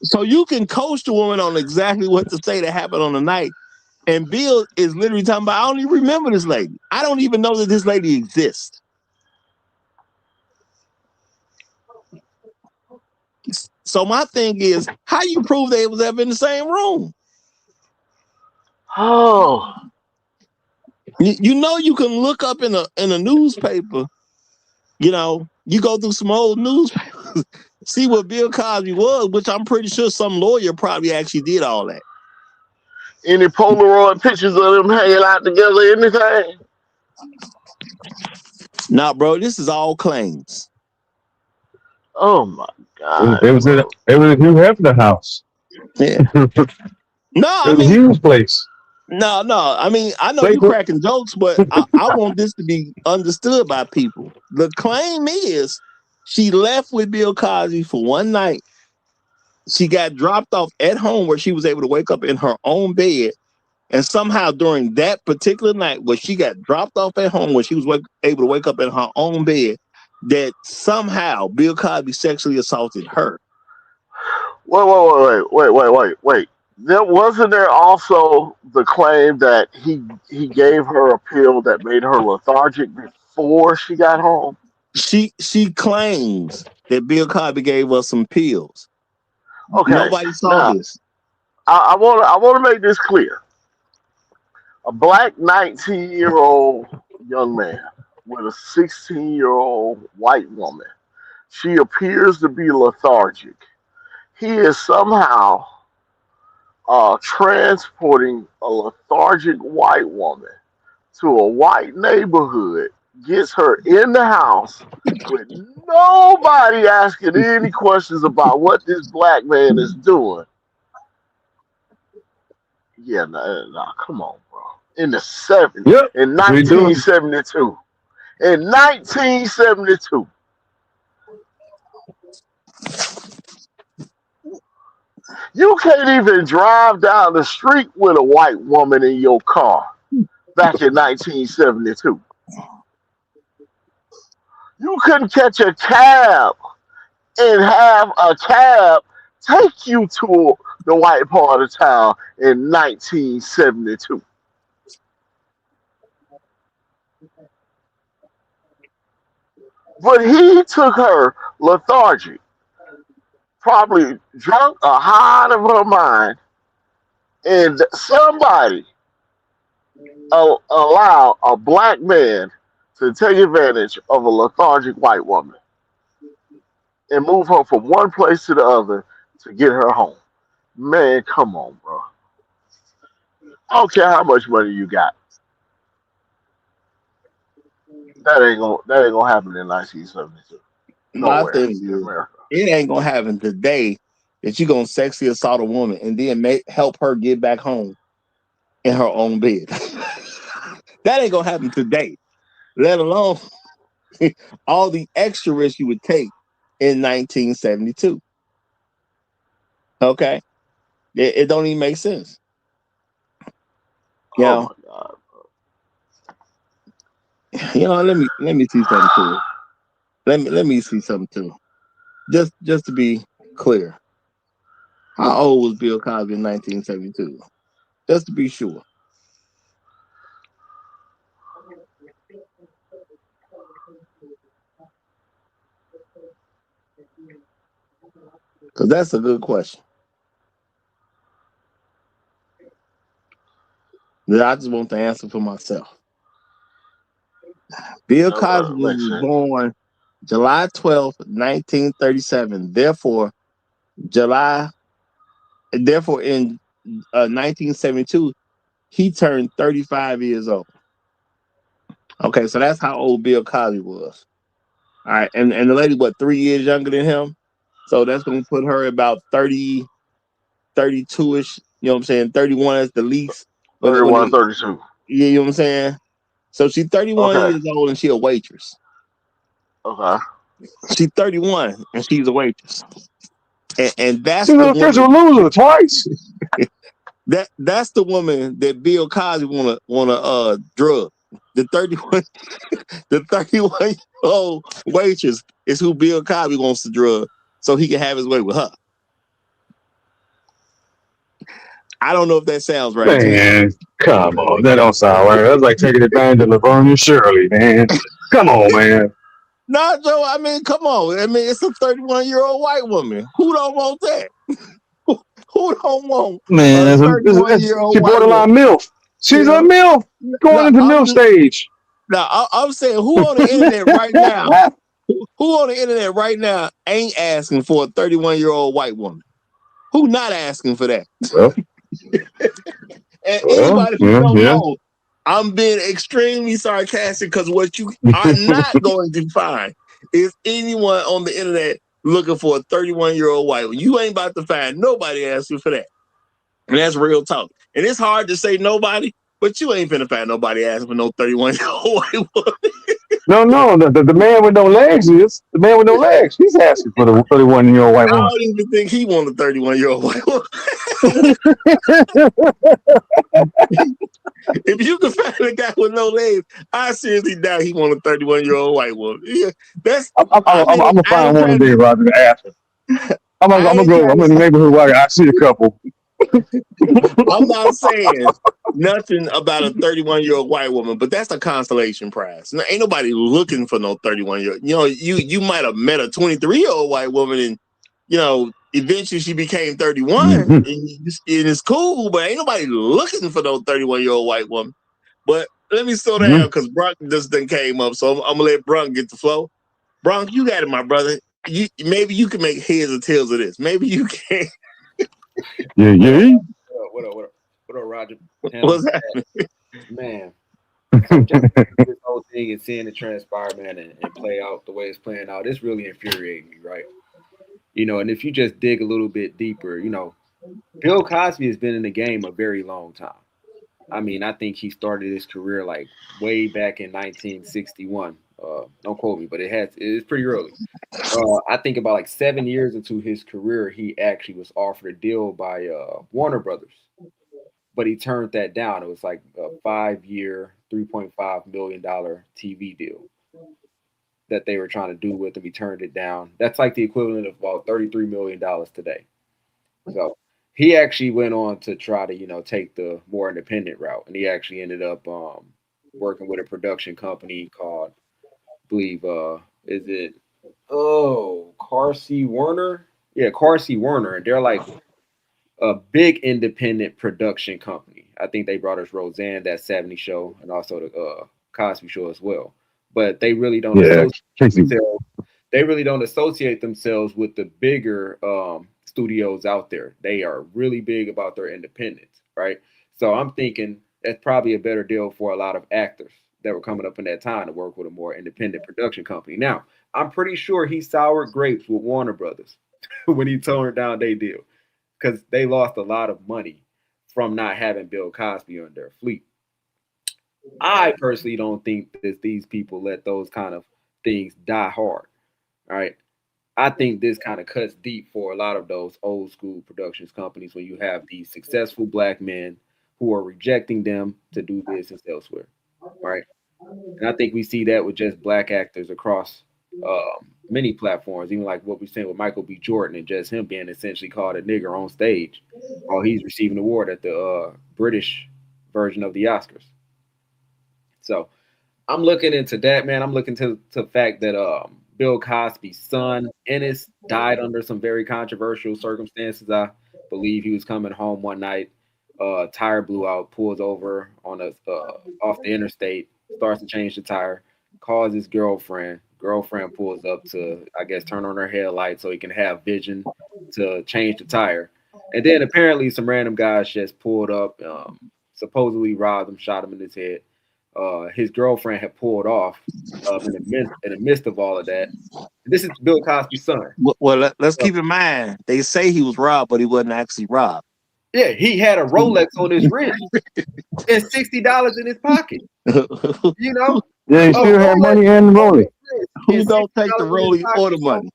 So you can coach the woman on exactly what to say that happened on the night. And Bill is literally talking about, I don't even remember this lady. I don't even know that this lady exists. So my thing is, how you prove they was ever in the same room? Oh. You can look up in a newspaper. You go through some old newspapers, see what Bill Cosby was, which I'm pretty sure some lawyer probably actually did all that. Any Polaroid pictures of them hanging out together, anything? Nah, bro, this is all claims. Oh my God. It was a huge house. Yeah. No, it was a huge place. No. I mean, I know you cracking jokes, but I want this to be understood by people. The claim is she left with Bill Cosby for one night. She got dropped off at home where she was able to wake up in her own bed. And somehow during that particular night where she got dropped off at home, where she was able to wake up in her own bed, that somehow Bill Cosby sexually assaulted her. Wait. Wasn't there also the claim that he gave her a pill that made her lethargic before she got home? She claims that Bill Cosby gave us some pills. Okay. Nobody saw this. I want to make this clear. A black 19-year-old young man with a 16-year-old white woman. She appears to be lethargic. he is somehow transporting a lethargic white woman to a white neighborhood, gets her in the house with nobody asking any questions about what this black man is doing. Yeah, nah, come on, bro. In the Yep. in That's what he doing. 1972. In 1972. You can't even drive down the street with a white woman in your car back in 1972. You couldn't catch a cab and have a cab take you to the white part of town in 1972. But he took her lethargic, probably drunk or high out of her mind, and somebody allow a black man to take advantage of a lethargic white woman and move her from one place to the other to get her home. Man, come on, bro. I don't care how much money you got. That ain't gonna happen in 1972. My Nowhere thing in is, America. it ain't gonna happen today that you gonna sexy assault a woman and then help her get back home in her own bed. That ain't gonna happen today. Let alone all the extra risks you would take in 1972. Okay, it don't even make sense. You Oh know, my God. let me see something too. Let me see something too. Just to be clear, how old was Bill Cosby in 1972? Just to be sure. Because that's a good question. That I just want the answer for myself. Bill Cosby was Listen, born July 12th, 1937. Therefore, in 1972, he turned 35 years old. Okay, so that's how old Bill Cosby was. All right, and the lady, what, 3 years younger than him? So that's going to put her about 30, 32-ish, you know what I'm saying? 31 is the least. When 31, they, 32. you know what I'm saying? So she's 31 Okay. years old and she a waitress. Okay. She's 31 and she's a waitress. And that's She's the an official woman loser twice. that's the woman that Bill Cosby wanna drug. The 31 the 31-year-old waitress is who Bill Cosby wants to drug so he can have his way with her. I don't know if that sounds right to you. Man, come on. That don't sound right. That's like taking advantage of Laverne and Shirley, man. Come on, man. No, Joe, I mean, come on. I mean, it's a 31-year-old white woman. Who don't want that? Who don't want Man, a 31-year-old she white woman? borderline MILF. She's You a know? MILF going No, into MILF stage. I'm saying, who on the internet right now? Who on the internet right now ain't asking for a 31-year-old white woman? Who not asking for that? Well, And anybody who don't yeah. know, I'm being extremely sarcastic because what you are not going to find is anyone on the internet looking for a 31-year-old white woman. You ain't about to find nobody asking for that. And that's real talk. And it's hard to say nobody, but you ain't finna find nobody asking for no 31-year-old white woman. No. The man with no legs is the man with no legs. He's asking for the 31-year-old white I woman. don't even think he want a 31-year-old white woman. If you can find a guy with no legs, I seriously doubt he want a 31-year-old white woman. Yeah, I'm gonna I ain't find one trying today, to. Roger, to ask him. I'm I gonna ain't go. trying I'm in the to. neighborhood where I see a couple. I'm not saying nothing about a 31-year-old white woman, but that's a consolation prize. Now, ain't nobody looking for no 31-year-old. You know, you might have met a 23-year-old white woman, and eventually she became 31, Mm-hmm. and it's cool. But ain't nobody looking for no 31-year-old white woman. But let me slow down Mm-hmm. because Bronk just then came up, so I'm gonna let Bronk get the flow. Bronk, you got it, my brother. maybe you can make heads or tails of this. Maybe you can. Yeah. What up, Roger? What's happening? Man, so just this whole thing and seeing it transpire, man, and play out the way it's playing out, it's really infuriating me, right? And if you just dig a little bit deeper, Bill Cosby has been in the game a very long time. I mean, I think he started his career like way back in 1961. Don't quote me, but it's pretty early. I think about like 7 years into his career, he actually was offered a deal by Warner Brothers, but he turned that down. It was like a 5 year, $3.5 million TV deal that they were trying to do with him. He turned it down. That's like the equivalent of about $33 million today. So he actually went on to try to, take the more independent route, and he actually ended up working with a production company called, I believe, is it Carsey Warner? Yeah, Carsey Warner, and they're like a big independent production company. I think they brought us Roseanne, that 70 show, and also the Cosby show as well. But they really don't associate themselves. They really don't associate themselves with the bigger studios out there. They are really big about their independence, right? So I'm thinking that's probably a better deal for a lot of actors that were coming up in that time to work with a more independent production company. Now, I'm pretty sure he soured grapes with Warner Brothers when he turned down their deal, because they lost a lot of money from not having Bill Cosby on their fleet. I personally don't think that these people let those kind of things die hard. All right. I think this kind of cuts deep for a lot of those old school productions companies when you have these successful black men who are rejecting them to do business elsewhere. Right. And I think we see that with just black actors across many platforms, even like what we're saying with Michael B. Jordan and just him being essentially called a nigger on stage while he's receiving an award at the British version of the Oscars. So I'm looking into that, man. I'm looking to the fact that Bill Cosby's son, Ennis, died under some very controversial circumstances. I believe he was coming home one night, tire blew out, pulls over on a off the interstate, starts to change the tire, calls his girlfriend. Girlfriend pulls up to, I guess, turn on her headlight so he can have vision to change the tire. And then apparently some random guys just pulled up, supposedly robbed him, shot him in his head. His girlfriend had pulled off in the midst of all of that. This is Bill Cosby's son. Well, let's keep in mind, they say he was robbed, but he wasn't actually robbed. Yeah, he had a Rolex on his wrist and $60 in his pocket. Yeah, he still had money and the Rolex. Who don't take the Rolex or the money?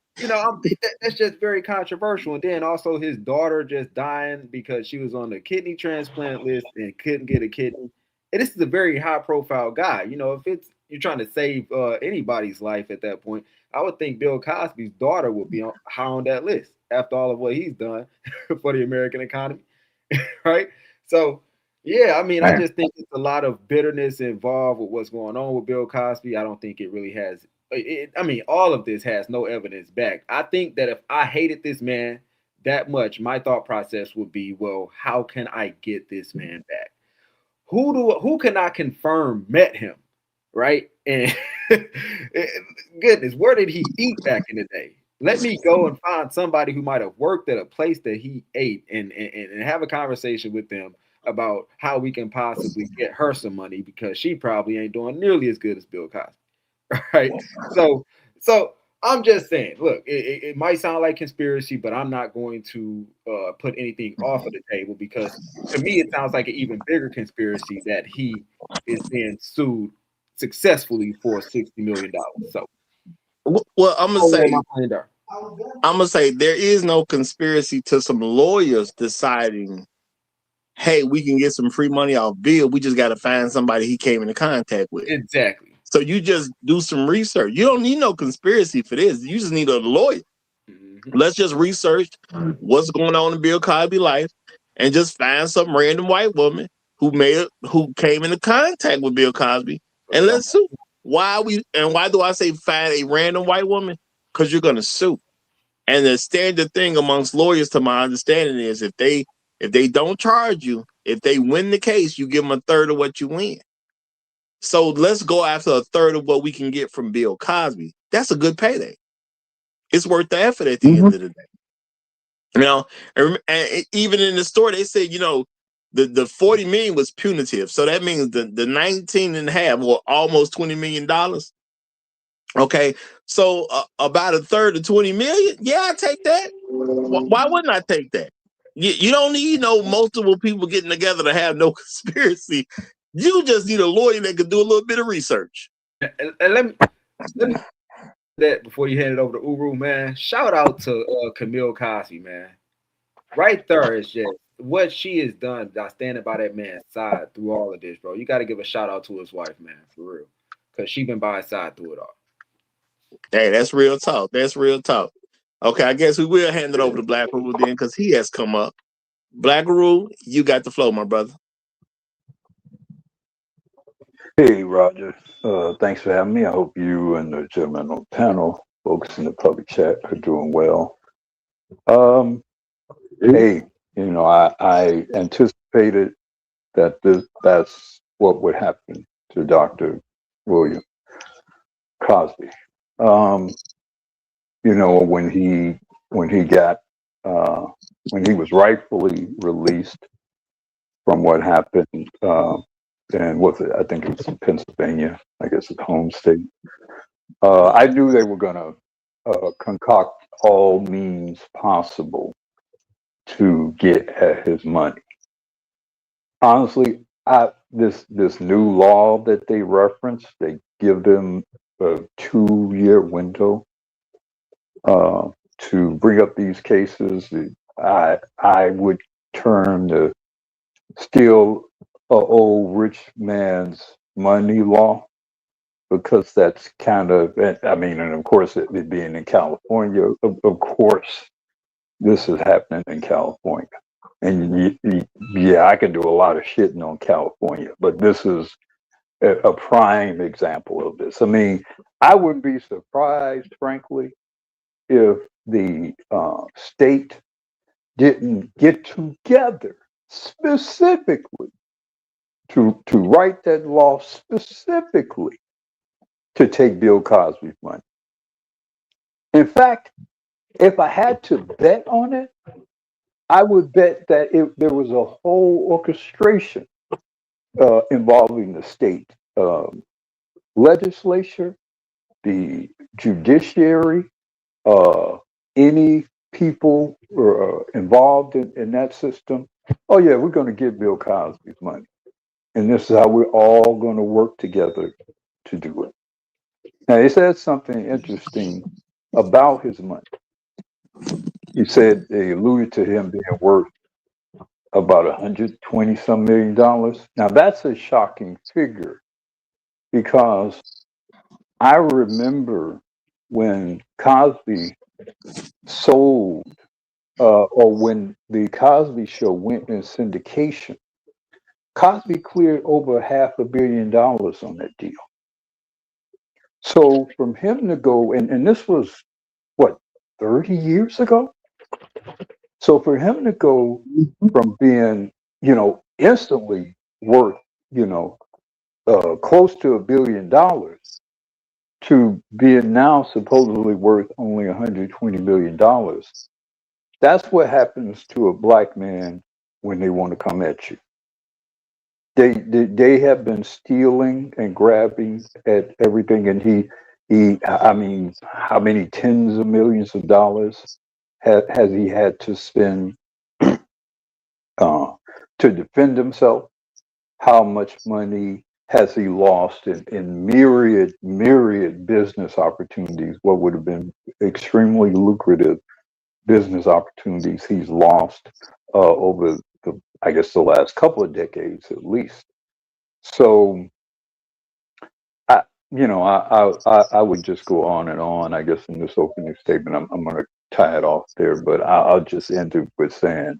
That's just very controversial. And then also his daughter just dying because she was on the kidney transplant list and couldn't get a kidney. And this is a very high profile guy. If you're trying to save anybody's life at that point, I would think Bill Cosby's daughter would be high on that list after all of what he's done for the American economy, right? So, yeah, I mean, I just think it's a lot of bitterness involved with what's going on with Bill Cosby. I don't think it really has. All of this has no evidence back. I think that if I hated this man that much, my thought process would be, well, how can I get this man back? Who can I confirm met him, right? And goodness, where did he eat back in the day? Let me go and find somebody who might have worked at a place that he ate and have a conversation with them about how we can possibly get her some money, because she probably ain't doing nearly as good as Bill Cosby, right? So I'm just saying, look, it might sound like conspiracy, but I'm not going to put anything off of the table, because to me, it sounds like an even bigger conspiracy that he is being sued successfully for $60 million. So, well, I'm gonna say there is no conspiracy to some lawyers deciding, hey, we can get some free money off Bill. We just got to find somebody he came into contact with. Exactly. So you just do some research. You don't need no conspiracy for this. You just need a lawyer. Mm-hmm. Let's just research what's going on in Bill Cosby's life and just find some random white woman who came into contact with Bill Cosby, and let's sue. Why do I say find a random white woman? Because you're gonna sue. And the standard thing amongst lawyers, to my understanding, is if they don't charge you, if they win the case, you give them a third of what you win. So let's go after a third of what we can get from Bill Cosby. That's a good payday. it's worth the effort at the end of the day. You know, and even in the story, they said, you know, the 40 million was punitive. So that means the 19 and a half or almost $20 million. Okay. So about a third of 20 million. Yeah, I take that. Why wouldn't I take that? You don't need no multiple people getting together to have no conspiracy. You just need a lawyer that could do a little bit of research. And let me that before you hand it over to Uru, man. Shout out to Camille Cosby, man. Right there is just what she has done by standing by that man's side through all of this, bro. You got to give a shout out to his wife, man, for real, because she been by his side through it all. Hey, that's real talk. That's real talk. Okay, I guess we will hand it over to Black Rule then, because he has come up. Black Rule, you got the flow, my brother. Hey, Roger. Thanks for having me. I hope you and the gentlemen on the panel, folks in the public chat, are doing well. Hey, you know, I anticipated that that's what would happen to Dr. William Cosby. You know, when he was rightfully released from what happened, and I think it was in Pennsylvania, I guess it's home state. I knew they were going to concoct all means possible to get at his money. Honestly, this new law that they reference, they give them a 2-year window to bring up these cases. I would term the steal a old rich man's money law, because that's kind of, I mean, and of course, it being in California, of course, this is happening in California. And yeah, I can do a lot of shitting on California, but this is a prime example of this. I mean, I wouldn't be surprised, frankly, if the state didn't get together specifically to write that law specifically to take Bill Cosby's money. In fact, if I had to bet on it, I would bet that there was a whole orchestration involving the state legislature, the judiciary, any people involved in that system. Oh yeah, we're going to get Bill Cosby's money, and this is how we're all going to work together to do it. Now, he said something interesting about his money. He said they alluded to him being worth about $120-some million. Now, that's a shocking figure, because I remember when Cosby sold, or when the Cosby Show went in syndication, Cosby cleared over $500 million on that deal. So from him to go, and this was, what, 30 years ago? So for him to go from being, you know, instantly worth, you know, close to $1 billion to being now supposedly worth only $120 million, that's what happens to a black man when they want to come at you. They have been stealing and grabbing at everything, and he I mean, how many tens of millions of dollars has he had to spend to defend himself? How much money has he lost in myriad business opportunities? What would have been extremely lucrative business opportunities he's lost over I guess the last couple of decades at least. So, I would just go on and on. I guess in this opening statement, I'm going to tie it off there, but I'll just end it with saying,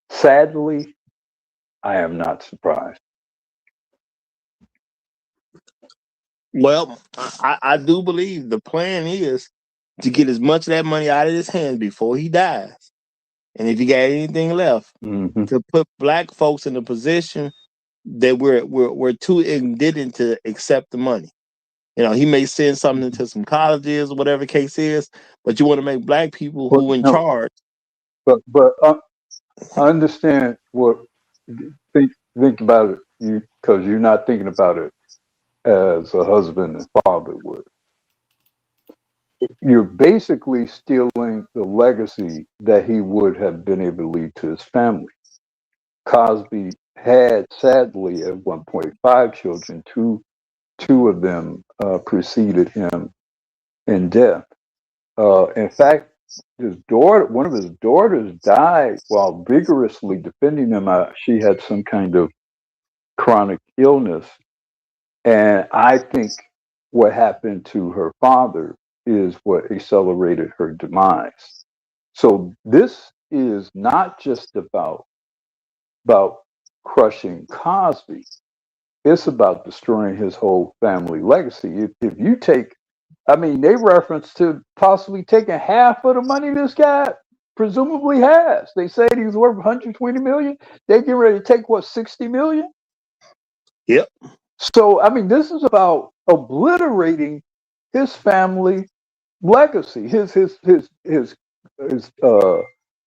sadly, I am not surprised. Well, I do believe the plan is to get as much of that money out of his hands before he dies. And if he got anything left, to put black folks in a position that we're too indignant to accept the money. he may send something to some colleges or whatever the case is, but you want to make black people But who in no, charge. but understand what think about it, you because you're not thinking about it as a husband and father would. You're basically stealing the legacy that he would have been able to leave to his family. Cosby had, sadly, at one point, 5 children. Two of them preceded him in death. In fact, one of his daughters, died while vigorously defending him. She had some kind of chronic illness, and I think what happened to her father is what accelerated her demise. So this is not just about crushing Cosby. It's about destroying his whole family legacy. If you take, I mean, they reference to possibly taking half of the money this guy presumably has. They said he's worth 120 million. They get ready to take what, 60 million? Yep. So, I mean, this is about obliterating his family legacy, his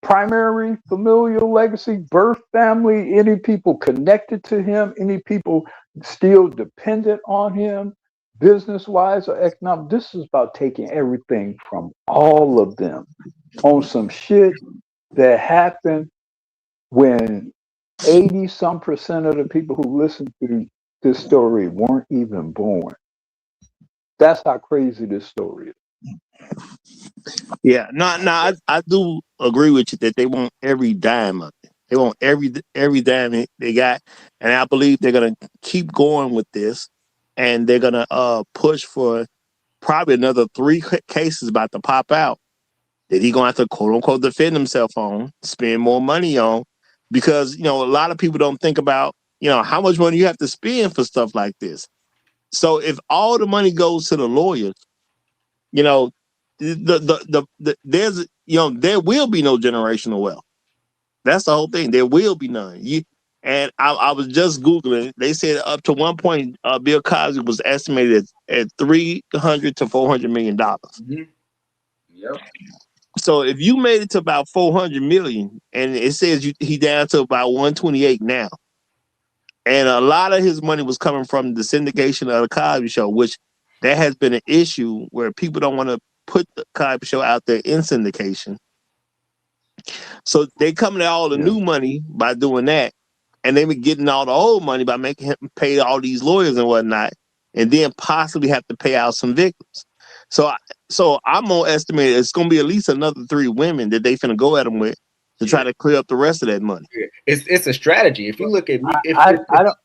primary familial legacy, birth family, any people connected to him, any people still dependent on him, business wise or economic. This is about taking everything from all of them on some shit that happened when 80 some percent of the people who listen to this story weren't even born. That's how crazy this story is. Yeah, I do agree with you that they want every dime of it. They want every dime they got, and I believe they're gonna keep going with this, and they're gonna push for probably another 3 cases about to pop out that he's gonna have to quote unquote defend himself on, spend more money on, because a lot of people don't think about how much money you have to spend for stuff like this. So if all the money goes to the lawyers, there's there will be no generational wealth. That's the whole thing. There will be none. And I was just Googling. They said up to one point, Bill Cosby was estimated at $300 to $400 million. Mm-hmm. Yep. So if you made it to about 400 million, and it says he down to about 128 now, and a lot of his money was coming from the syndication of the Cosby Show, which that has been an issue where people don't want to put the Cosby Show out there in syndication. So they coming to all the new money by doing that, and they be getting all the old money by making him pay all these lawyers and whatnot, and then possibly have to pay out some victims. So I'm gonna estimate it's gonna be at least another 3 women that they finna go at him with to try to clear up the rest of that money. It's a strategy. If you look at me, I don't.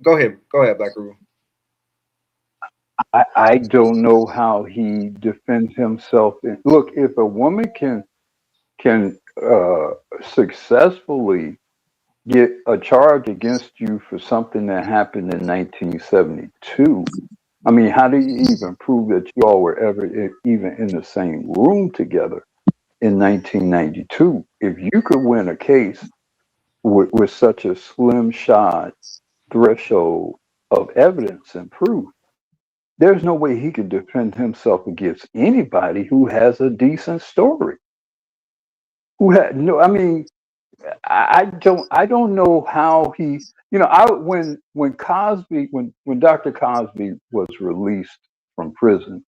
Go ahead, Black Rule. I don't know how he defends himself. Look, if a woman can successfully get a charge against you for something that happened in 1972, I mean, how do you even prove that you all were ever even in the same room together in 1992? If you could win a case with such a slim shot threshold of evidence and proof, there's no way he could defend himself against anybody who has a decent story. Who had no? I mean, I don't know how he. When Cosby, when Dr. Cosby was released from prison,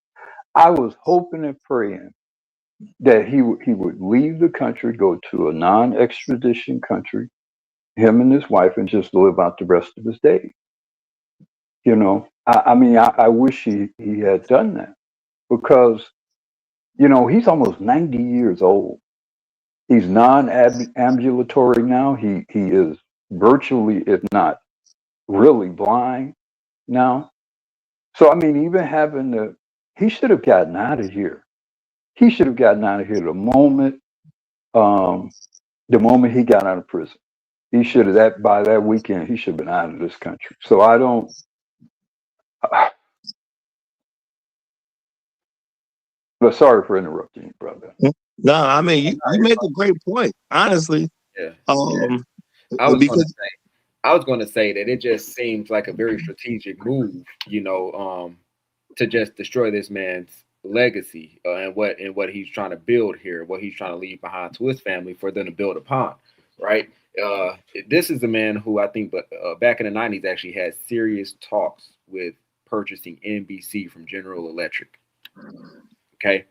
I was hoping and praying that he would leave the country, go to a non-extradition country, him and his wife, and just live out the rest of his days. I mean, I wish he had done that, because he's almost 90 years old. He's non-ambulatory now. He is virtually, if not really, blind now. So I mean, even he should have gotten out of here. He should have gotten out of here the moment he got out of prison. He should have by that weekend. He should have been out of this country. So I don't. But sorry for interrupting you, brother. No, I mean you make a great point. Honestly, I was going to say that it just seems like a very strategic move. to just destroy this man's legacy and what he's trying to build here, what he's trying to leave behind to his family for them to build upon, right? This is a man who I think, but back in the '90s, actually had serious talks with purchasing NBC from General Electric. Okay,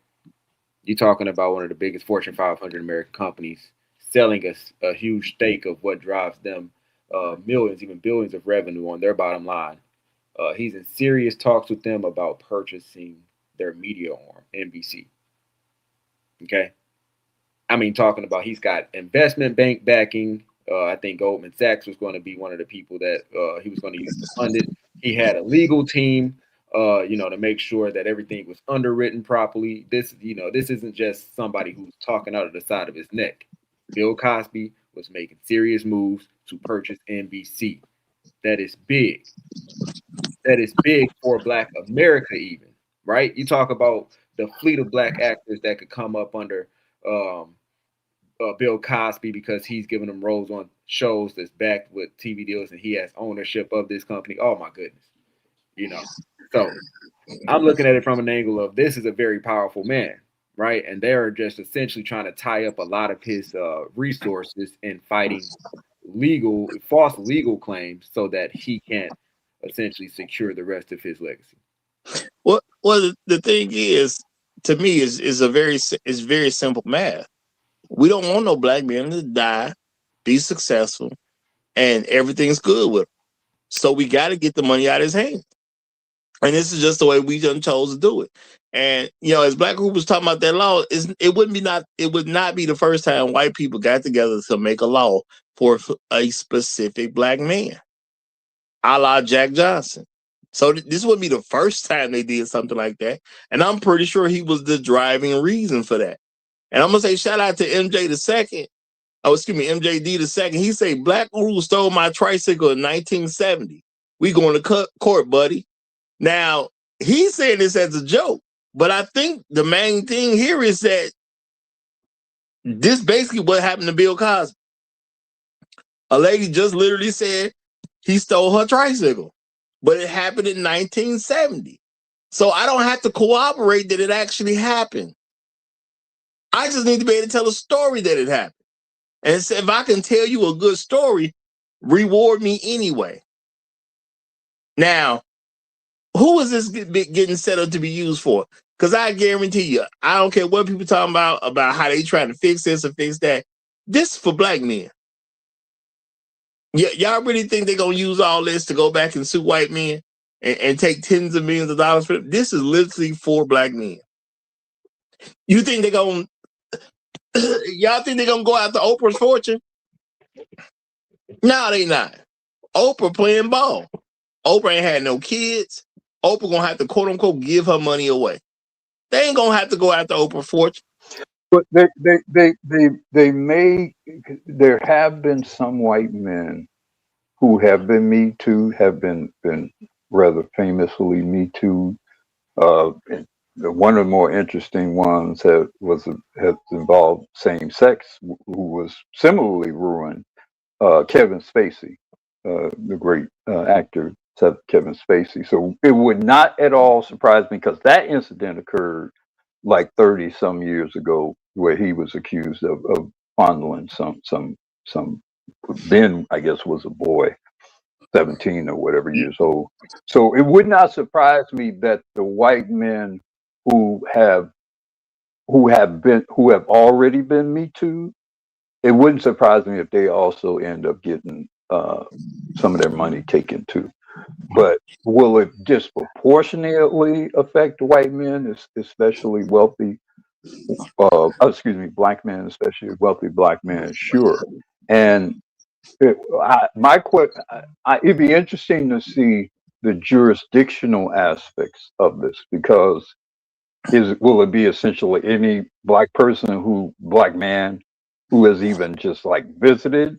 you're talking about one of the biggest Fortune 500 American companies selling a huge stake of what drives them millions, even billions of revenue on their bottom line. He's in serious talks with them about purchasing their media arm, NBC. Okay. I mean, talking about he's got investment bank backing. I think Goldman Sachs was going to be one of the people that he was going to use to fund it. He had a legal team, to make sure that everything was underwritten properly. This isn't just somebody who's talking out of the side of his neck. Bill Cosby was making serious moves to purchase NBC. That is big. That is big for Black America, even, right? You talk about the fleet of Black actors that could come up under Bill Cosby because he's giving them roles on shows that's backed with TV deals and he has ownership of this company. Oh my goodness. So I'm looking at it from an angle of this is a very powerful man, right? And they're just essentially trying to tie up a lot of his resources in fighting false legal claims so that he can't essentially secure the rest of his legacy. Well, the thing is, to me, is very simple math. We don't want no Black men to die, be successful, and everything's good with him. So we got to get the money out of his hands. And this is just the way we done chose to do it. And as Black Group was talking about that law, it would not be the first time white people got together to make a law for a specific Black man, a la Jack Johnson. So this wouldn't be the first time they did something like that. And I'm pretty sure he was the driving reason for that. And I'm gonna say shout out to MJ the second. Oh, excuse me, MJD the second. He say Black Guru stole my tricycle in 1970. We going to court, buddy. Now he's saying this as a joke, but I think the main thing here is that this basically what happened to Bill Cosby. A lady just literally said he stole her tricycle, but it happened in 1970. So I don't have to corroborate that it actually happened. I just need to be able to tell a story that it happened. And so if I can tell you a good story, reward me anyway. Now, who is this getting set up to be used for? Because I guarantee you, I don't care what people talking about how they trying to fix this or fix that. This is for Black men. Y'all really think they're going to use all this to go back and sue white men and take tens of millions of dollars for it? This is literally for Black men. You think they're going y'all think they're going to go after Oprah's fortune? No, they not. Oprah playing ball. Oprah ain't had no kids. Oprah going to have to, quote unquote, give her money away. They ain't going to have to go after Oprah's fortune. But there have been some white men who have been Me Too, have been rather famously Me Too. One of the more interesting ones has involved same sex, who was similarly ruined. Kevin Spacey, the great actor Kevin Spacey. So it would not at all surprise me, because that incident occurred like 30 some years ago, where he was accused of fondling some then I guess was a boy, 17 or whatever years old. So it would not surprise me that the white men who have already been Me Too, it wouldn't surprise me if they also end up getting some of their money taken too. But will it disproportionately affect white men, especially wealthy? Black men, especially wealthy Black men. Sure. And it'd be interesting to see the jurisdictional aspects of this, because will it be essentially any Black man who has even just like visited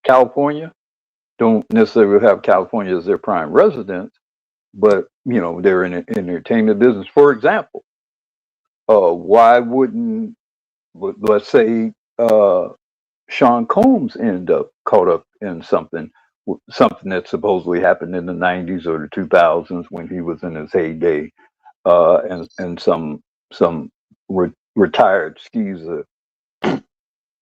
California, don't necessarily have California as their prime residence, but they're in the entertainment business. For example, why wouldn't, let's say, Sean Combs end up caught up in something? something that supposedly happened in the 90s or the 2000s when he was in his heyday, and some retired skeezer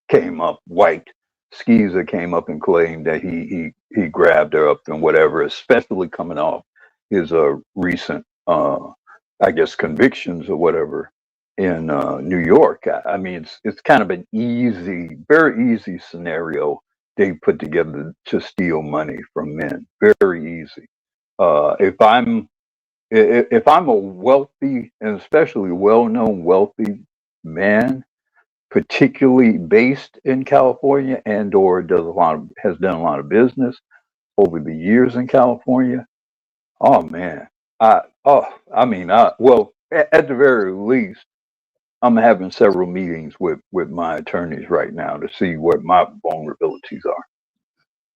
came up, white skeezer came up and claimed that he grabbed her up and whatever, especially coming off his recent I guess convictions or whatever in New York. I mean, it's kind of an easy, very easy scenario they put together to steal money from men. Very easy. If I'm a wealthy and especially well-known wealthy man, particularly based in California and or has done a lot of business over the years in California, oh man, well, at the very least, I'm having several meetings with my attorneys right now to see what my vulnerabilities are.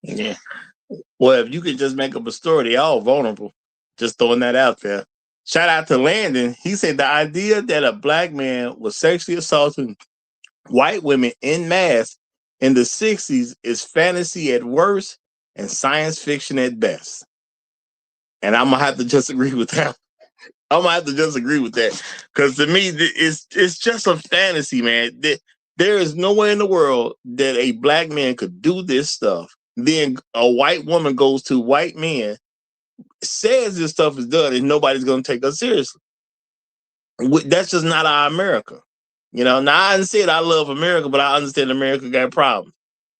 Yeah. Well, if you could just make up a story, they all vulnerable. Just throwing that out there. Shout out to Landon. He said the idea that a black man was sexually assaulting white women en masse in the 60s is fantasy at worst and science fiction at best. And I'm gonna have to just agree with that. I'm gonna have to just agree with that, because to me, it's just a fantasy, man. There is no way in the world that a black man could do this stuff. Then a white woman goes to white men, says this stuff is done, and nobody's gonna take us seriously. That's just not our America. You know, now I said I love America, but I understand America got problems.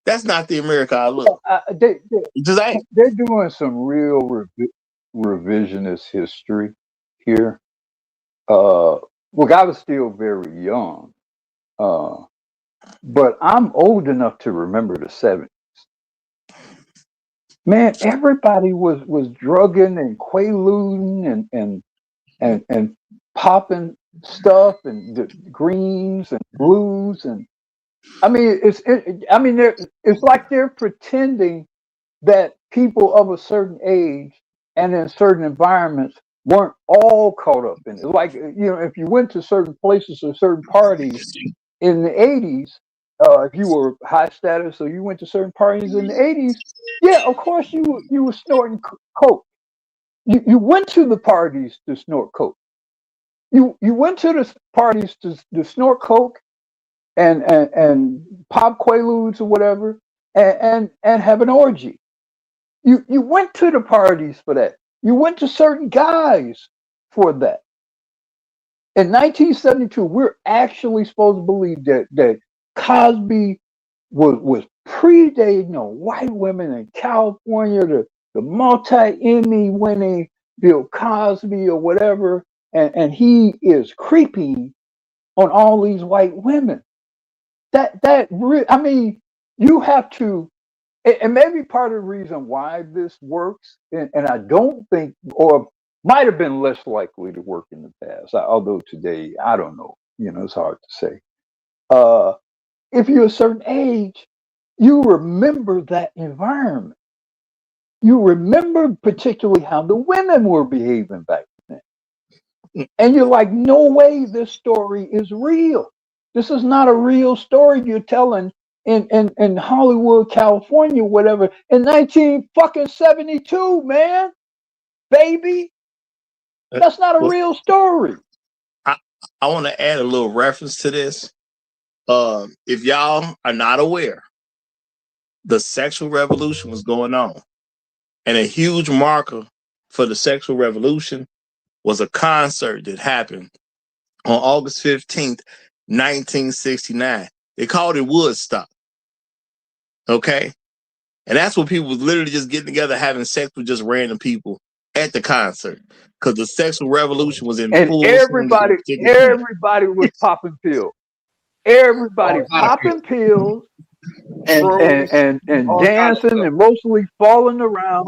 That's not the America I love. They're doing some real revisionist history here. Look, I was still very young, but I'm old enough to remember the 70s. Man, everybody was drugging and quaaluding and popping stuff and the greens and blues, and I mean it's like they're pretending that people of a certain age and in certain environments weren't all caught up in it. Like, if you went to certain places or certain parties in the 80s, if you were high status or you went to certain parties in the 80s, yeah, of course you were snorting coke. You went to the parties to snort coke. You went to the parties to snort coke and pop quaaludes or whatever and have an orgy. You went to the parties for that. You went to certain guys for that. In 1972, we're actually supposed to believe that Cosby was predating white women in California, the multi-Emmy winning Bill Cosby or whatever, and he is creeping on all these white women. You have to. And maybe part of the reason why this works, and I don't think, or might have been less likely to work in the past, although today, I don't know, it's hard to say. If you're a certain age, you remember that environment. You remember particularly how the women were behaving back then. And you're like, no way this story is real. This is not a real story you're telling in Hollywood, California, whatever, in 1972, man, baby. That's not a real story. I want to add a little reference to this. If y'all are not aware, the sexual revolution was going on, and a huge marker for the sexual revolution was a concert that happened on August 15th, 1969. They called it Woodstock. Okay? And that's when people was literally just getting together, having sex with just random people at the concert. Because the sexual revolution was in full swing. Everybody was popping pills. Everybody popping pills and dancing and mostly falling around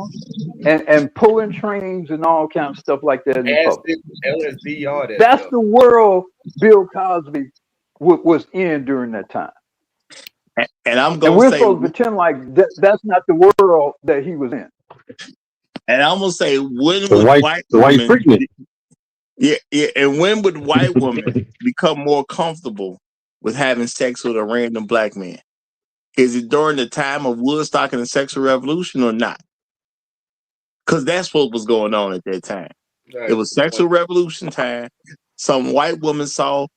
and pulling trains and all kinds of stuff like that. LSD, all that. That's the world Bill Cosby was in during that time. And I'm going to say, supposed to pretend like that's not the world that he was in. And I'm gonna say, when would white women? Yeah. And when would white women become more comfortable with having sex with a random black man? Is it during the time of Woodstock and the sexual revolution or not? because that's what was going on at that time. It was sexual revolution time. Some white woman saw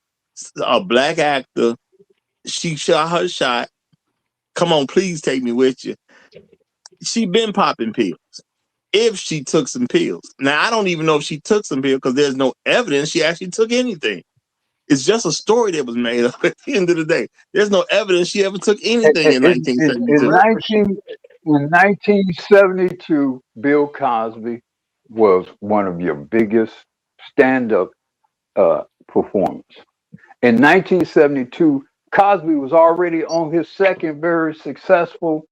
a black actor. She shot her shot. Come on, please take me with you. She been popping pills. If she took some pills. Now, I don't even know if she took some pills because there's no evidence she actually took anything. It's just a story that was made up at the end of the day. There's no evidence she ever took anything in 1972. In 1972, Bill Cosby was one of your biggest stand-up performers. In 1972, Cosby was already on his second very successful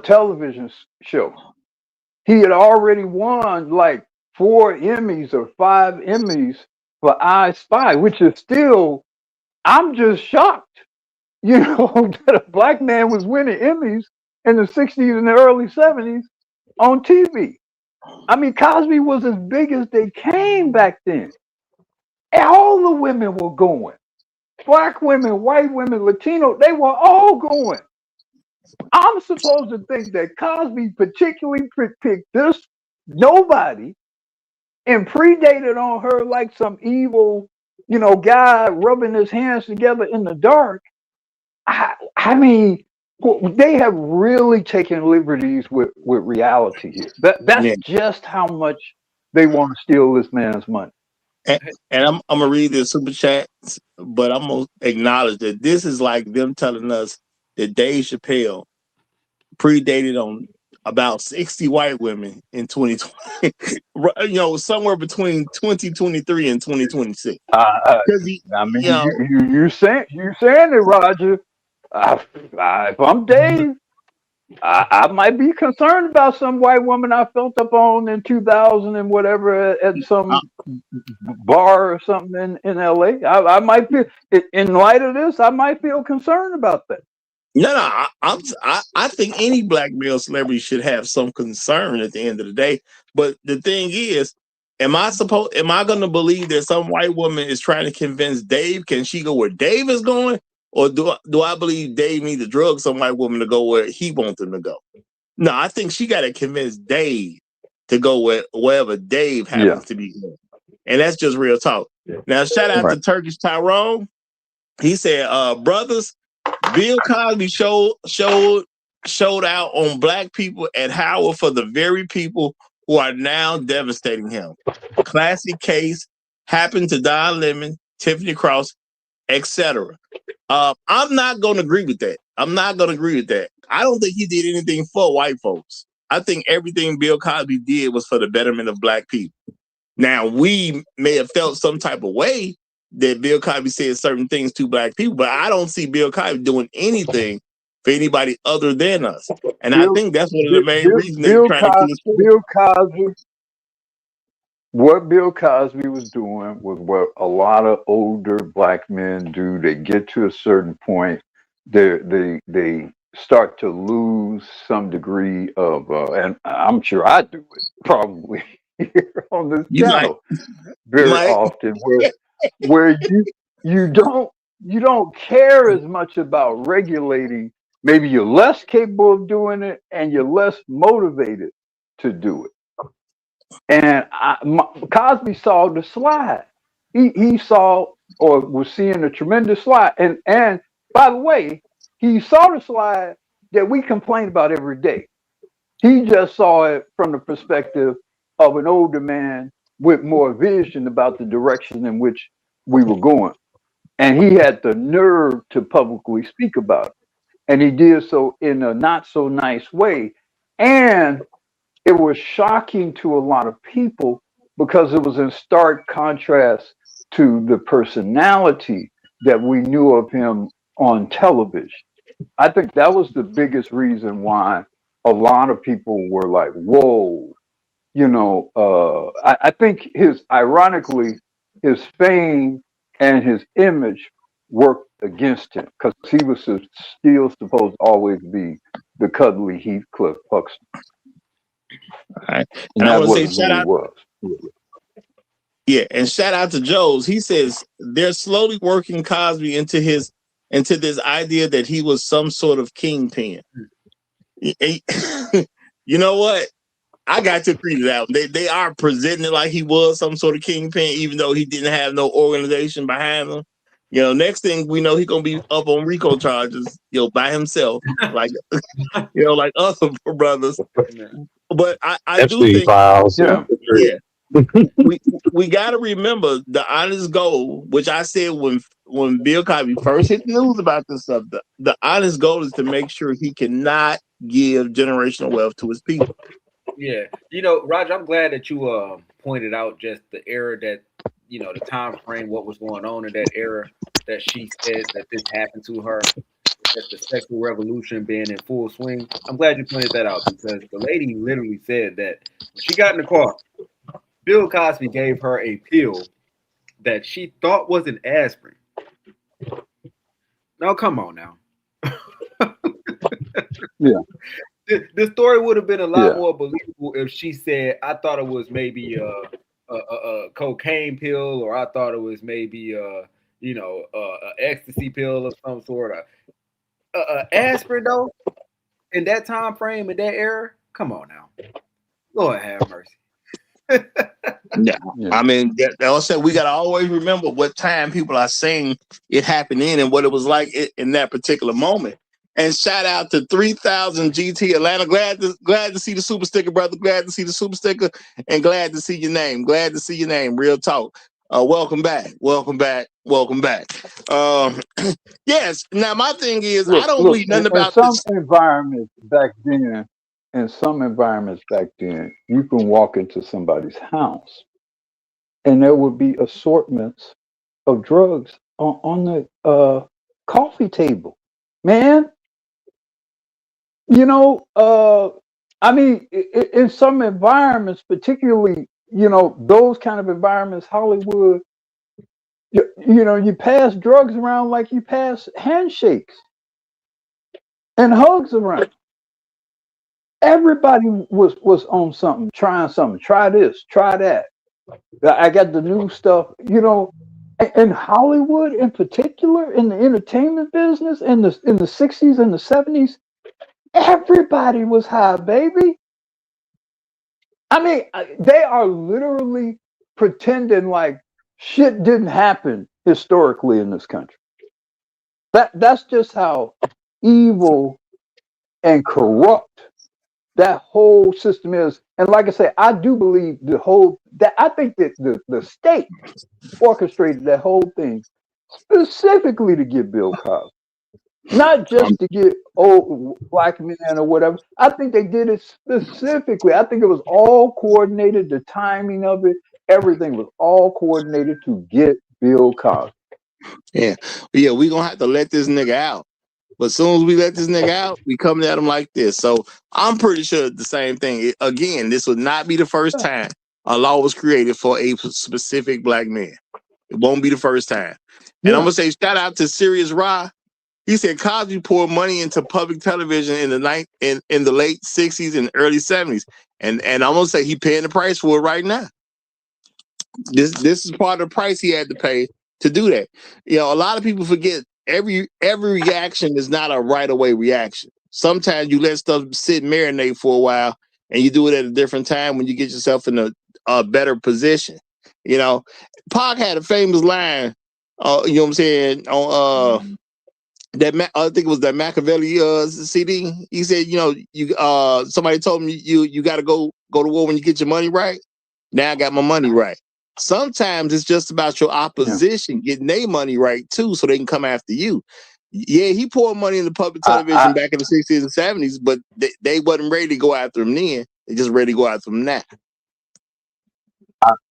television show. He had already won like 4 Emmys or 5 Emmys for I Spy, which is still, I'm just shocked, that a black man was winning Emmys in the 60s and the early 70s on TV. I mean, Cosby was as big as they came back then. And all the women were going. Black women, white women, Latino, they were all going. I'm supposed to think that Cosby particularly picked this nobody and predated on her like some evil, guy rubbing his hands together in the dark. I mean, they have really taken liberties with reality here. That's just how much they want to steal this man's money. And I'm gonna read this super chat, but I'm gonna acknowledge that this is like them telling us that Dave Chappelle predated on about 60 white women in 2020. Somewhere between 2023 and 2026. I mean, you saying it, Roger. If I'm Dave, I might be concerned about some white woman I felt up on in 2000 and whatever at some bar or something in LA. I might feel, in light of this, I might feel concerned about that. No, I think any black male celebrity should have some concern at the end of the day. But the thing is, am I going to believe that some white woman is trying to convince Dave? Can she go where Dave is going? Or do I believe Dave needs to drug some white woman to go where he wants them to go? No, I think she got to convince Dave to go wherever Dave happens to be going. And that's just real talk. Now, shout out to Turkish Tyrone. He said, brothers, Bill Cosby showed out on black people at Howard for the very people who are now devastating him. Classic case, happened to Don Lemon, Tiffany Cross, etc. I'm not going to agree with that. I don't think he did anything for white folks. I think everything Bill Cosby did was for the betterment of black people. Now, we may have felt some type of way that Bill Cosby said certain things to black people, but I don't see Bill Cosby doing anything for anybody other than us. And I think that's one of the main reasons they're trying to kill us. What Bill Cosby was doing was what a lot of older black men do. They get to a certain point, they start to lose some degree of, and I'm sure I do it probably here on this channel very often, where you don't care as much about regulating. Maybe you're less capable of doing it, and you're less motivated to do it. And Cosby saw the slide. He saw or was seeing a tremendous slide. And by the way, he saw the slide that we complain about every day. He just saw it from the perspective of an older man with more vision about the direction in which we were going. And he had the nerve to publicly speak about it. And he did so in a not so nice way. And it was shocking to a lot of people because it was in stark contrast to the personality that we knew of him on television. I think that was the biggest reason why a lot of people were like, whoa, I think ironically, his fame and his image worked against him because he was still supposed to always be the cuddly Heathcliff Huxtable. Right. And I want to say shout out. Yeah, and shout out to Joe's. He says they're slowly working Cosby into this idea that he was some sort of kingpin. You know what? I got to agree to that. They are presenting it like he was some sort of kingpin, even though he didn't have no organization behind him. Next thing we know, he gonna be up on RICO charges, by himself, like like other brothers. But I do Epstein think, files. Yeah. yeah, we got to remember the honest goal, which I said when Bill Cosby first hit the news about this stuff. The honest goal is to make sure he cannot give generational wealth to his people. Yeah, Roger, I'm glad that you pointed out just the era that the time frame, what was going on in that era that she said that this happened to her, that the sexual revolution being in full swing. I'm glad you pointed that out because the lady literally said that when she got in the car, Bill Cosby gave her a pill that she thought was an aspirin. Now, come on now. Yeah. The story would have been a lot Yeah. more believable if she said, "I thought it was maybe a cocaine pill, or I thought it was maybe a ecstasy pill of some sort." Aspirin though, in that time frame, in that era, come on now, Lord have mercy. Yeah. Yeah. I mean, also we got to always remember what time people are saying it happened and what it was like in that particular moment. And shout out to 3000 GT Atlanta. Glad to see the super sticker, brother. Glad to see the super sticker, and glad to see your name. Glad to see your name. Real talk. Welcome back. Welcome back. Welcome back. Yes. Now my thing is, I don't Look. believe nothing In about some this. environments back then, you can walk into somebody's house, and there would be assortments of drugs on the coffee table. Man, I mean, in some environments, particularly, those kind of environments, Hollywood, you pass drugs around like you pass handshakes and hugs around. Everybody was on something, trying something. Try this, try that. I got the new stuff, in Hollywood in particular, in the entertainment business, in the 60s and the 70s. Everybody was high, baby. I mean, they are literally pretending like shit didn't happen historically in this country. That's just how evil and corrupt that whole system is. And like I say, I do believe I think that the state orchestrated that whole thing specifically to get Bill Cosby. Not just to get old black men or whatever. I think they did it specifically. I think it was all coordinated. The timing of it, everything was all coordinated to get Bill Cosby. Yeah. We're gonna have to let this nigga out. But as soon as we let this nigga out, we coming at him like this. So I'm pretty sure the same thing. Again, this would not be the first time a law was created for a specific black man. It won't be the first time. And I'm gonna say shout out to Sirius Ra. He said Cosby poured money into public television in the late 60s and early 70s. And I'm gonna say he paying the price for it right now. This is part of the price he had to pay to do that. A lot of people forget every reaction is not a right away reaction. Sometimes you let stuff sit and marinate for a while, and you do it at a different time when you get yourself in a better position. Pac had a famous line. You know what I'm saying on I think it was that Machiavelli CD. He said, you somebody told me you got to go to war when you get your money right. Now I got my money right. Sometimes it's just about your opposition getting their money right too, so they can come after you. Yeah, he poured money into public television back in the 60s and 70s, but they wasn't ready to go after him then. They just ready to go after him now.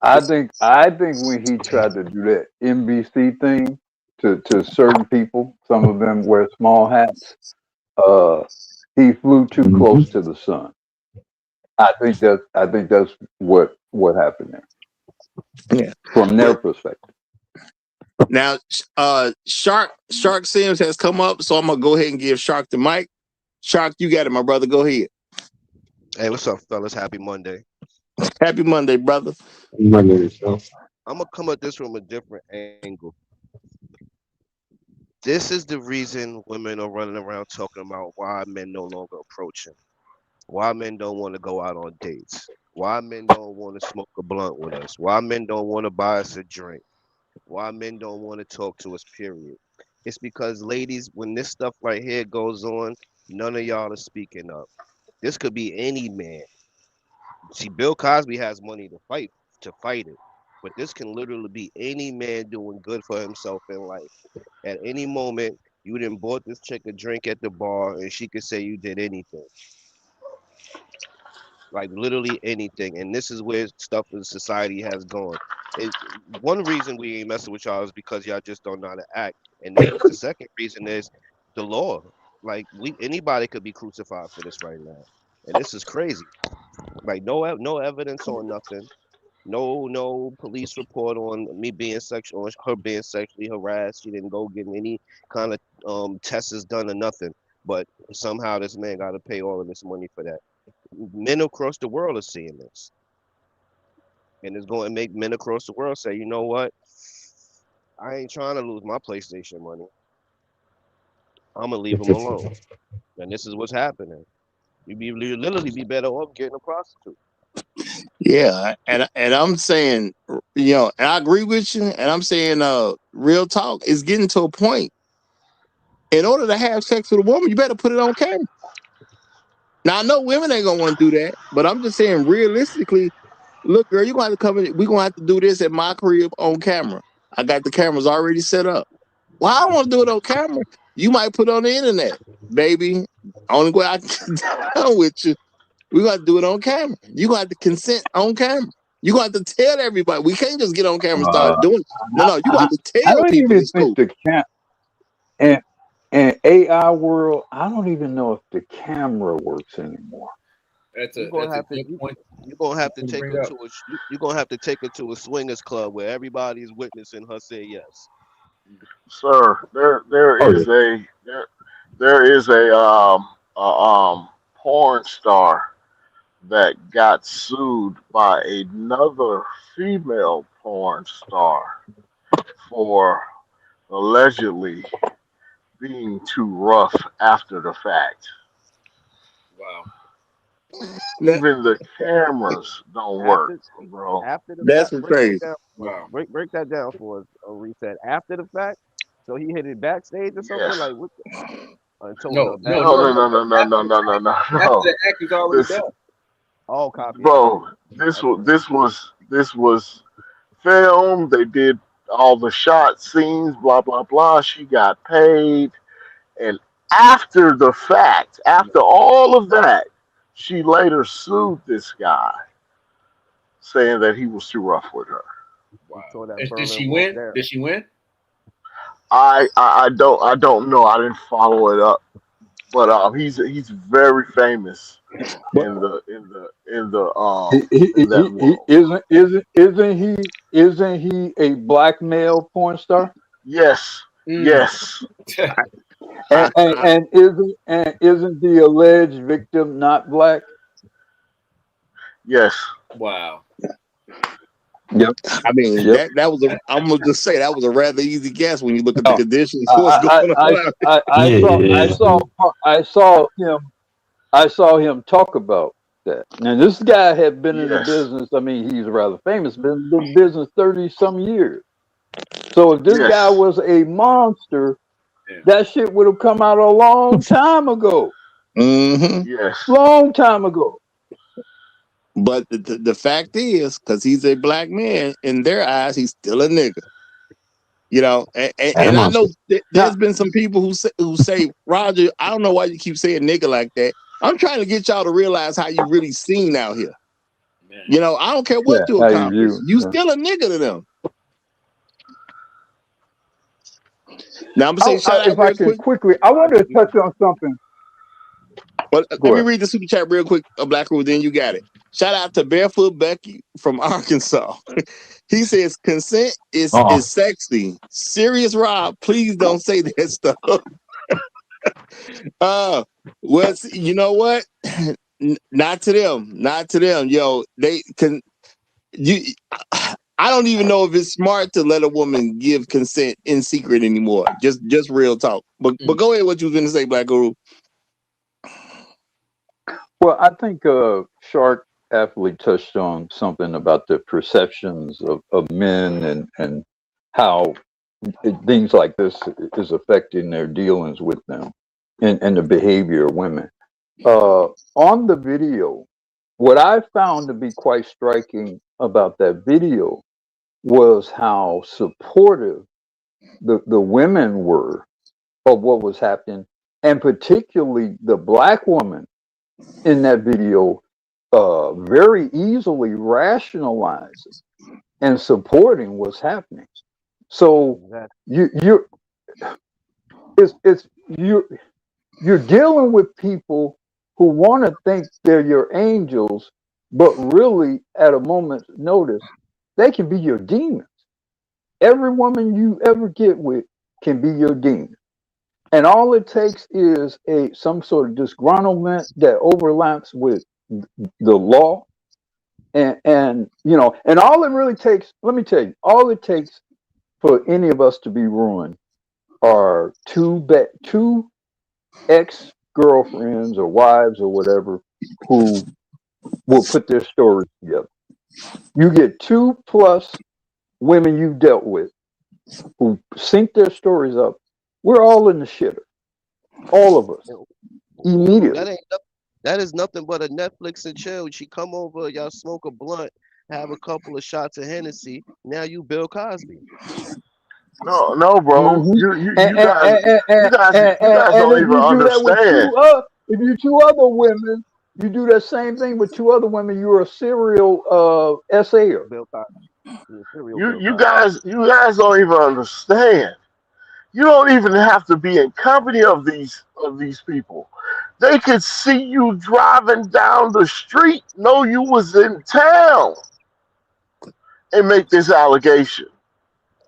I think when he tried to do that NBC thing to certain people, some of them wear small hats. He flew too close to the sun. I think that's what happened there. Yeah, from their perspective. Now, Shark Sims has come up, so I'm gonna go ahead and give Shark the mic. Shark, you got it, my brother. Go ahead. Hey, what's up, fellas? Happy Monday. Happy Monday, brother. Monday, so. I'm gonna come at this from a different angle. This is the reason women are running around talking about why men no longer approach him. Why men don't want to go out on dates? Why men don't want to smoke a blunt with us? Why men don't want to buy us a drink? Why men don't want to talk to us, period. It's because, ladies, when this stuff right here goes on, none of y'all are speaking up. This could be any man. See, Bill Cosby has money to fight it. But this can literally be any man doing good for himself in life. At any moment, you done bought this chick a drink at the bar and she could say you did anything. Like literally anything. And this is where stuff in society has gone. One reason we ain't messing with y'all is because y'all just don't know how to act. And the second reason is the law. Like anybody could be crucified for this right now. And this is crazy. Like no evidence on nothing. No police report on me being sexual, her being sexually harassed. She didn't go get any kind of tests done or nothing. But somehow this man got to pay all of this money for that. Men across the world are seeing this, and it's going to make men across the world say, you know what? I ain't trying to lose my PlayStation money. I'm gonna leave him alone. And this is what's happening. You literally be better off getting a prostitute. Yeah, and I'm saying, and I agree with you, and I'm saying, real talk is getting to a point. In order to have sex with a woman, you better put it on camera. Now I know women ain't gonna want to do that, but I'm just saying, realistically, look, girl, you're gonna have to come in. We're gonna have to do this at my crib on camera. I got the cameras already set up. Well, I don't want to do it on camera. You might put it on the internet, baby. Only way I can down with you. We're gonna have to do it on camera. You're gonna have to consent on camera. You're gonna have to tell everybody. We can't just get on camera and start doing it. No, you got to I tell don't people even it's think cool. in AI world, I don't even know if the camera works anymore. You're gonna have to take her to you're gonna have to take her to a swingers club where everybody is witnessing her say yes. Sir, there is a porn star that got sued by another female porn star for allegedly being too rough after the fact. Wow. Even the cameras don't work, bro. After the That's fact, what's crazy. Wow. break that down for us. Reset. After the fact, so he hit it backstage or something Yes. like what? Told No, her no, back. no, No, no. no, no, no, no, no, no, no, After no. the act is already This, done. All copy. bro, this was filmed. They did all the shot scenes, blah blah blah. She got paid, and after the fact, after all of that, she later sued this guy, saying that he was too rough with her. Wow. Tore that Did Berlin she Wall win? down. Did she win? I don't know. I didn't follow it up, but he's very famous But in that world. Isn't he a black male porn star? Yes, yes, I, I, Isn't the alleged victim not black? yes. Wow. Yep. I mean Yep. that was a. I'm gonna just say that was a rather easy guess when you look at the No, conditions. What's going on out there? I saw him talk about that. Now this guy had been in the Yes, business. I mean, he's rather famous. Been in the business 30 some years. So if this guy yes, was a monster, Yeah. that shit would have come out a long time ago. Mm-hmm. yes. Long time ago. But the fact is, because he's a black man, in their eyes, he's still a nigga. And I know Now, there's been some people who say, Roger, I don't know why you keep saying nigga like that. I'm trying to get y'all to realize how you really seen out here. Man. I don't care what yeah, you how you accomplish. view. You still a nigga to them. Now I'm gonna say shout out If I real can quick. quickly, I wanted to touch on something. But Go let me ahead. read the super chat real quick, Black Rule, then you got it. Shout out to Barefoot Becky from Arkansas. He says consent is sexy. Serious Rob, please don't say that stuff. You know what? Not to them. Not to them. Yo, they can you I don't even know if it's smart to let a woman give consent in secret anymore. Just real talk. But go ahead, what you was gonna say, Black Guru. Well, I think Shark aptly touched on something about the perceptions of men and how things like this is affecting their dealings with them and the behavior of women. On the video, what I found to be quite striking about that video was how supportive the women were of what was happening, and particularly the black woman in that video very easily rationalizing and supporting what's happening. So Exactly. you it's you're dealing with people who want to think they're your angels, but really at a moment's notice, they can be your demons. Every woman you ever get with can be your demon. And all it takes is a some sort of disgruntlement that overlaps with the law. And you know, and all it really takes, let me tell you, all it takes for any of us to be ruined are two ex girlfriends or wives or whatever who will put their stories together. You get two plus women you've dealt with who sync their stories up. We're all in the shitter, all of us, Ooh, immediately. that is nothing but a Netflix and chill. She come over, y'all smoke a blunt, have a couple of shots of Hennessy. Now you Bill Cosby. No, no, bro. Mm-hmm. You guys And don't if even you do that with understand. if you two other women, you do that same thing with two other women. You're a serial SAer. Bill Cosby. Yeah, serial You Bill you Cosby. guys you guys don't even understand. You don't even have to be in company of these people. They could see you driving down the street, know you was in town, and make this allegation.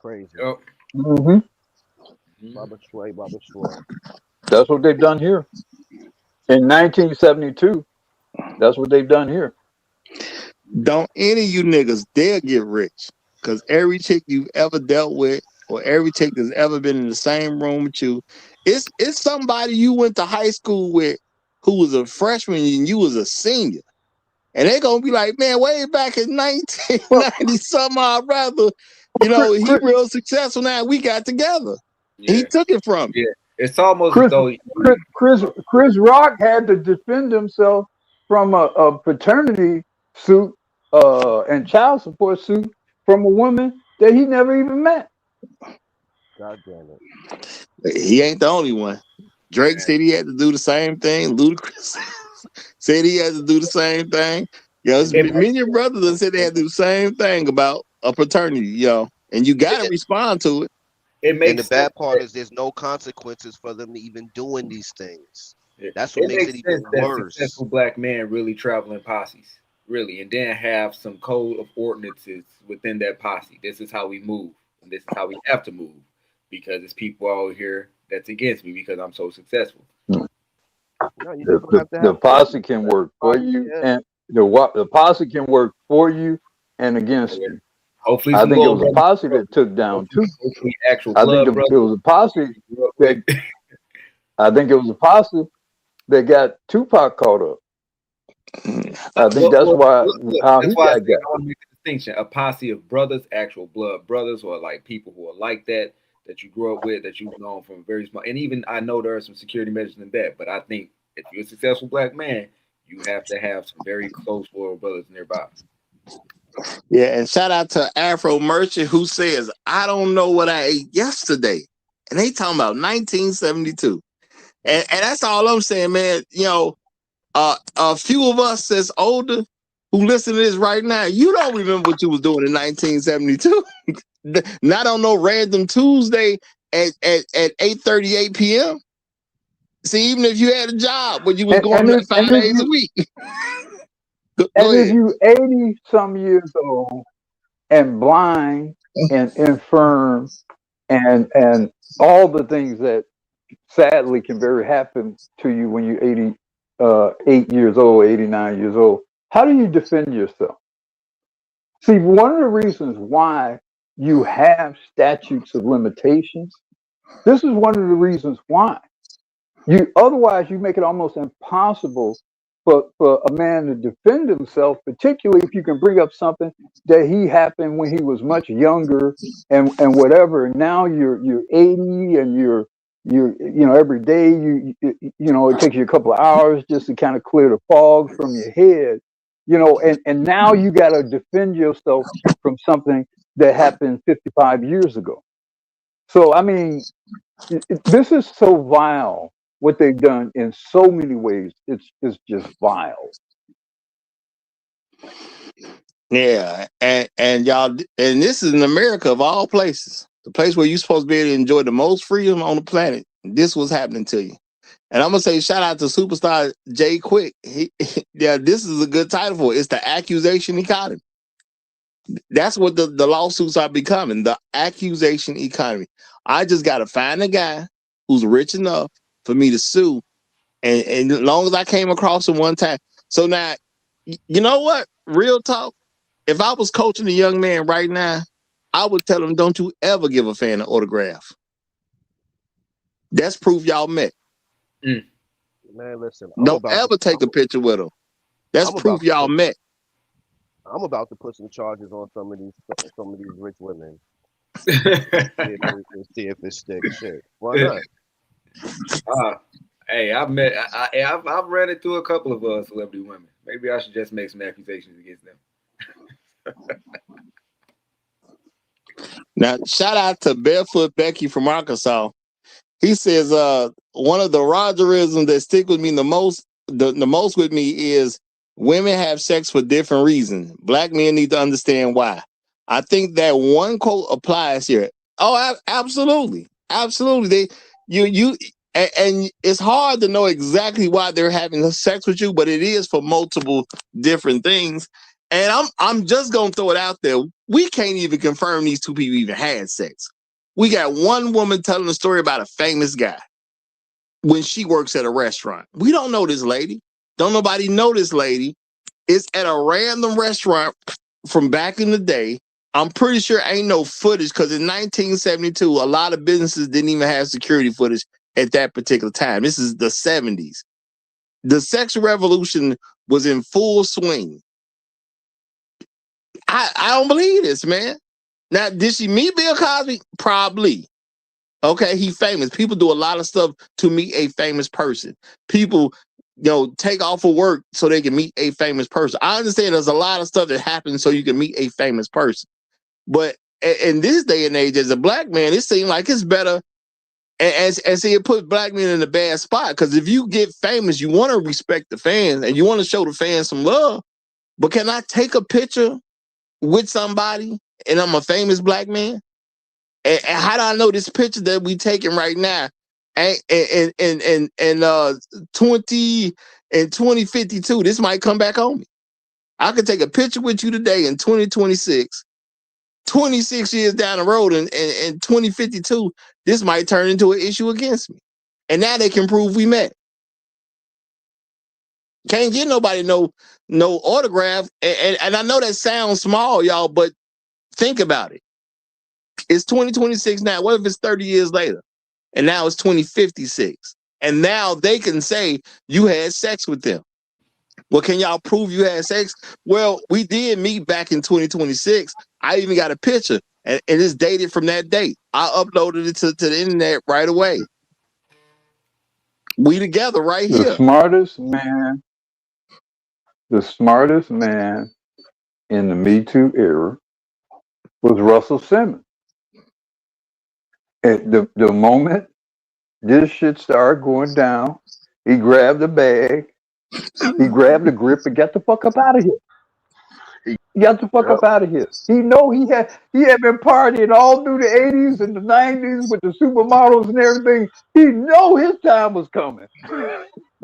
Crazy. Yep. Mm-hmm. Mhm. Baba Shway, Baba Shway. That's what they've done here in 1972. That's what they've done here. Don't any of you niggas dare get rich. Because every chick you've ever dealt with, or every chick that's ever been in the same room with you, it's somebody you went to high school with who was a freshman and you was a senior. And they're gonna be like, man, way back in 1990, some odd rather, you know, he Chris, real successful now. We got together. He Yeah. took it from Yeah. It's almost as Chris, though Chris Rock had to defend himself from a paternity suit and child support suit from a woman that he never even met. God damn it. you. He ain't the only one. Drake said he had to do the same thing. Ludacris said he had to do the same thing. You know, it me and your brothers that said they had to do the same thing about a paternity, and you got to respond to it. it And the makes sense bad part that is there's no consequences for them even doing these things. That's what it makes it makes sense even that worse. successful black men really travel in posses, really, and then have some code of ordinances within that posse. This is how we move, and this is how we have to move, because it's people out here that's against me because I'm so successful. No, you The, just don't the, have to the have posse ordinance. can Let work for everybody, you, yeah. and the posse can work for you and against you. Hopefully, I some think it gold was a brothers. posse that took down two. Hopefully, actual I think blood it brothers was a posse you grew up with. that I think it was a posse that got Tupac caught up. I think that's why Look, how that's he why I got said got. I want to make the distinction: a posse of brothers, actual blood brothers, or like people who are like that that you grew up with, that you've known from very small. And even I know there are some security measures in that, but I think if you're a successful black man, you have to have some very close loyal brothers nearby. Yeah, and shout out to Afro Merchant who says, I don't know what I ate yesterday. And they talking about 1972. And that's all I'm saying, man. A few of us that's older who listen to this right now, you don't remember what you was doing in 1972. Not on no random Tuesday at 8:38 p.m. See, even if you had a job where you was going And to if, and 5 days a week. Go if ahead. you 80 some years old and blind and infirm and all the things that sadly can very happen to you when you're 88 years old, 89 years old, how do you defend yourself? See, one of the reasons why you have statutes of limitations, this is one of the reasons why. Otherwise you make it almost impossible for a man to defend himself, particularly if you can bring up something that he happened when he was much younger and whatever. And now you're 80 and you're every day it takes you a couple of hours just to kind of clear the fog from your head, and now you got to defend yourself from something that happened 55 years ago. So I mean, this is so vile what they've done in so many ways. It's just vile. Yeah, and y'all, and this is in America of all places, the place where you're supposed to be able to enjoy the most freedom on the planet. This was happening to you, and I'm gonna say shout out to superstar Jay Quick. Yeah, this is a good title for it. It's the accusation economy. That's what the lawsuits are becoming. The accusation economy. I just gotta find a guy who's rich enough for me to sue, and as long as I came across him one time. So now, you know what? Real talk. If I was coaching a young man right now, I would tell him, don't you ever give a fan an autograph. That's proof y'all met. Man, listen. Don't ever take a picture with him. That's proof y'all met. I'm about to put some charges on some of these rich women. See if it sticks. Shit. Why not? Hey, I've ran into a couple of celebrity women. Maybe I should just make some accusations against them. Now, shout out to Barefoot Becky from Arkansas. He says, one of the Rogerisms that stick with me the most with me is women have sex for different reasons. Black men need to understand why. I think that one quote applies here. Oh, absolutely. Absolutely. And it's hard to know exactly why they're having sex with you, but it is for multiple different things. And I'm just gonna throw it out there. We can't even confirm these two people even had sex. We got one woman telling a story about a famous guy when she works at a restaurant. We don't know this lady. Don't nobody know this lady. It's at a random restaurant from back in the day. I'm pretty sure ain't no footage because in 1972, a lot of businesses didn't even have security footage at that particular time. This is the 70s. The sex revolution was in full swing. I don't believe this, man. Now, did she meet Bill Cosby? Probably. Okay, he's famous. People do a lot of stuff to meet a famous person. People, take off of work so they can meet a famous person. I understand there's a lot of stuff that happens so you can meet a famous person. But in this day and age, as a black man, it seems like it's better. And see, it puts black men in a bad spot because if you get famous, you want to respect the fans and you want to show the fans some love. But can I take a picture with somebody and I'm a famous black man? And how do I know this picture that we taking right now in 2052, this might come back on me. I could take a picture with you today in 2026, 26 years down the road, and in 2052, this might turn into an issue against me. And now they can prove we met. Can't get nobody no autograph. And I know that sounds small, y'all, but think about it. It's 2026 now. What if it's 30 years later? And now it's 2056. And now they can say you had sex with them. Well, can y'all prove you had sex? Well, we did meet back in 2026. I even got a picture, and it's dated from that date. I uploaded it to the internet right away. We together right here. The smartest man in the Me Too era was Russell Simmons. At the moment this shit started going down, he grabbed the bag, he grabbed the grip, and got the fuck up out of here. He got the fuck up out of here. He know he had been partying all through the 80s and the 90s with the supermodels and everything. He know his time was coming.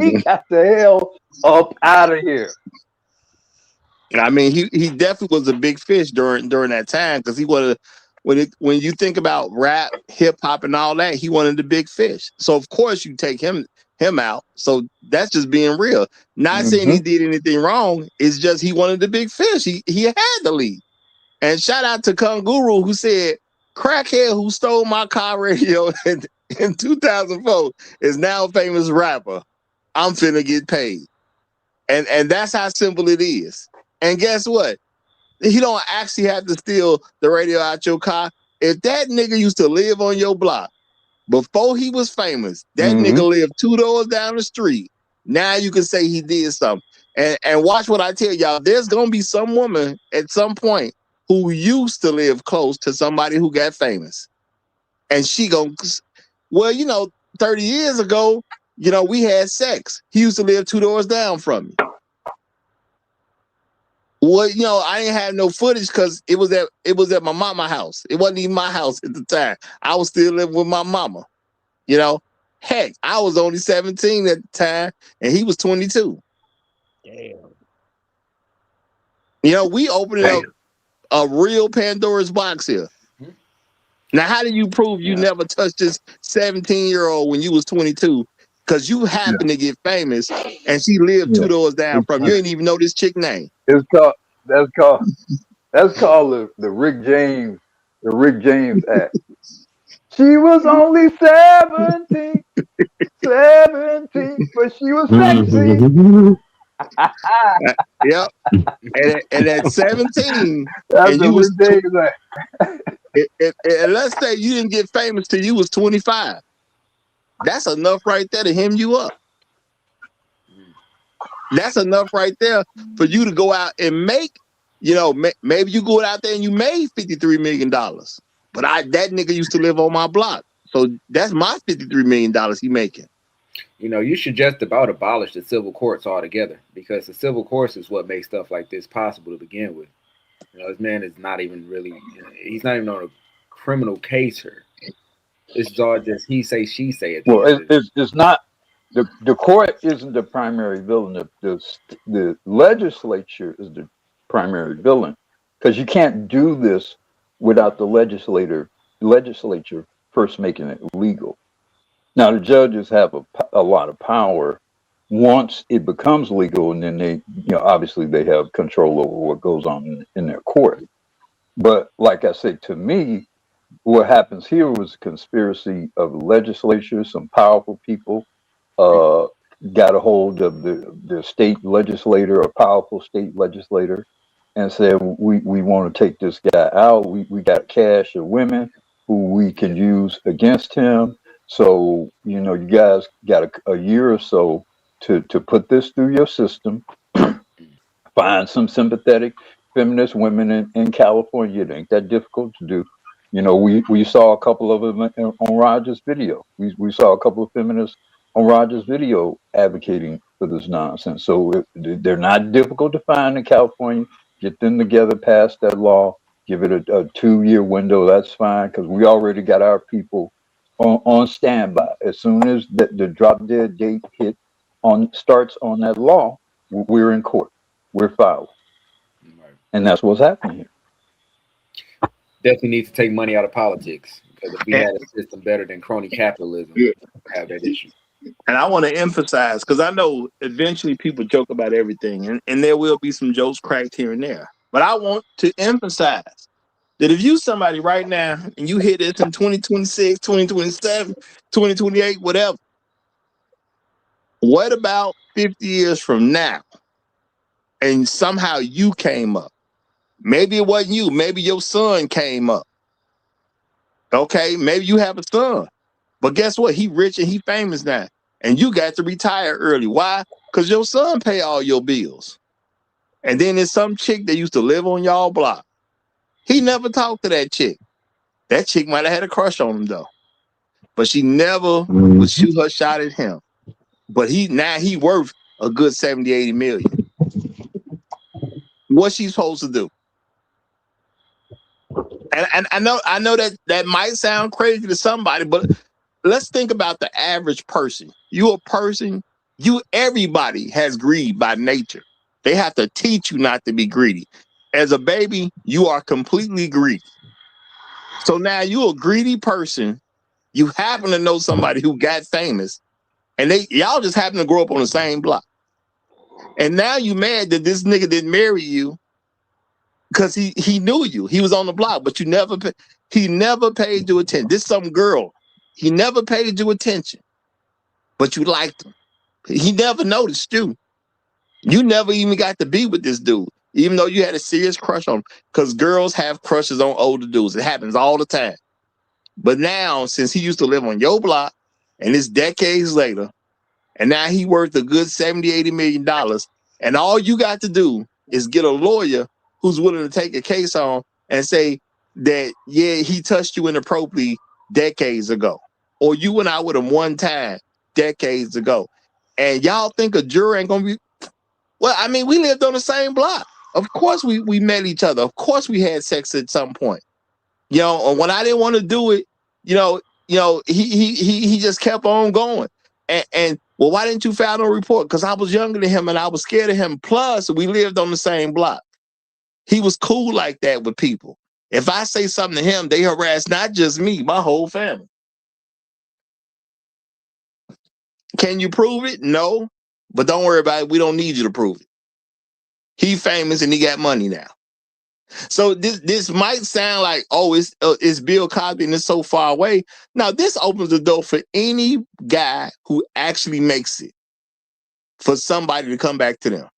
He got the hell up out of here. I mean, he definitely was a big fish during that time because he wanted when you think about rap, hip hop, and all that, he wanted the big fish. So of course you take him out. So that's just being real. Not saying he did anything wrong. It's just he wanted the big fish. He had to leave. And shout out to Kunguru who said, "Crackhead who stole my car radio in 2004 is now a famous rapper. I'm finna get paid." And that's how simple it is. And guess what? He don't actually have to steal the radio out your car. If that nigga used to live on your block before he was famous, that nigga lived 2 doors down the street. Now you can say he did something. And watch what I tell y'all. There's gonna be some woman at some point who used to live close to somebody who got famous. And she gonna, well, 30 years ago, we had sex. He used to live 2 doors down from me. Well, I didn't have no footage because it was at my mama's house. It wasn't even my house at the time. I was still living with my mama. Heck, I was only 17 at the time, and he was 22. Damn. We opening up a real Pandora's box here. Now, how do you prove you never touched this 17-year-old when you was 22? Because you happened to get famous, and she lived 2 doors down from you. You didn't even know this chick name. That's called the Rick James Act. She was only 17, but she was sexy. Yep. And at 17, that's and the you was Rick James Act. and let's say you didn't get famous till you was 25. That's enough right there to hem you up. That's enough right there for you to go out and make, maybe you go out there and you made $53 million. But that nigga used to live on my block. So that's my $53 million he making. You should just about abolish the civil courts altogether, because the civil courts is what makes stuff like this possible to begin with. This man is not even really, he's not even on a criminal case here. It's all just he say, she say. Well, it's not, the court isn't the primary villain. The legislature is the primary villain, because you can't do this without the legislature first making it legal. Now, the judges have a lot of power once it becomes legal, and then they, obviously they have control over what goes on in their court. But like I said, to me, what happens here was a conspiracy of the legislature. Some powerful people got a hold of the state legislator, a powerful state legislator, and said, we want to take this guy out. We got cash of women who we can use against him. So, you guys got a year or so to put this through your system, find some sympathetic feminist women in California. It ain't that difficult to do. We saw a couple of them on Roger's video. We saw a couple of feminists on Roger's video advocating for this nonsense. So they're not difficult to find in California. Get them together, pass that law, give it a 2-year window. That's fine, because we already got our people on standby. As soon as the drop dead date starts on that law, we're in court. We're filing. Right. And that's what's happening here. Definitely needs to take money out of politics, because if we had a system better than crony capitalism, we would have that issue. And I want to emphasize, because I know eventually people joke about everything, and there will be some jokes cracked here and there. But I want to emphasize that if you somebody right now and you hit this in 2026, 2027, 2028, whatever, what about 50 years from now? And somehow you came up. Maybe it wasn't you. Maybe your son came up. Okay, maybe you have a son. But guess what? He rich and he famous now. And you got to retire early. Why? Because your son pay all your bills. And then there's some chick that used to live on y'all block. He never talked to that chick. That chick might have had a crush on him, though. But she never would shoot her shot at him. But he worth a good 70, 80 million. What's she supposed to do? And I know that might sound crazy to somebody, but let's think about the average person. Everybody has greed by nature. They have to teach you not to be greedy. As a baby, you are completely greedy. So now you're a greedy person. You happen to know somebody who got famous, and y'all just happen to grow up on the same block. And now you mad that this nigga didn't marry you because he knew you. He was on the block, but he never paid you attention. This some girl. He never paid you attention, but you liked him. He never noticed you. You never even got to be with this dude, even though you had a serious crush on him. Because girls have crushes on older dudes. It happens all the time. But now, since he used to live on your block, and it's decades later, and now he worth a good $70-80 million, and all you got to do is get a lawyer who's willing to take a case on and say that, yeah, he touched you inappropriately decades ago, or you went out with him one time decades ago, and y'all think a jury ain't gonna be? Well, I mean, we lived on the same block. Of course, we met each other. Of course, we had sex at some point. You know, or when I didn't want to do it, he just kept on going. And well, why didn't you file no report? Because I was younger than him and I was scared of him. Plus, we lived on the same block. He was cool like that with people. If I say something to him, they harass not just me, my whole family. Can you prove it? No. But don't worry about it. We don't need you to prove it. He famous and he got money now. So this might sound like, oh, it's Bill Cosby and it's so far away. Now, this opens the door for any guy who actually makes it, for somebody to come back to them.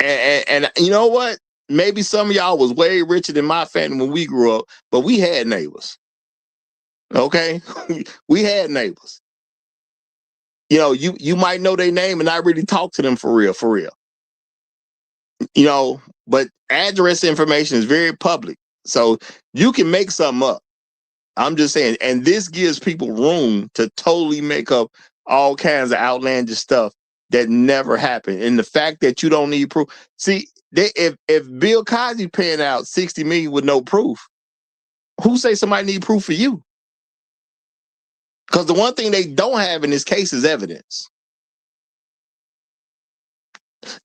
And you know what? Maybe some of y'all was way richer than my family when we grew up, but we had neighbors. Okay? We had neighbors. You know, you might know their name and not really talk to them for real. You know, but address information is very public. So you can make something up. I'm just saying, and this gives people room to totally make up all kinds of outlandish stuff that never happened. And the fact that you don't need proof. See, if Bill Cosby paying out $60 million with no proof, who say somebody need proof for you? Because the one thing they don't have in this case is evidence.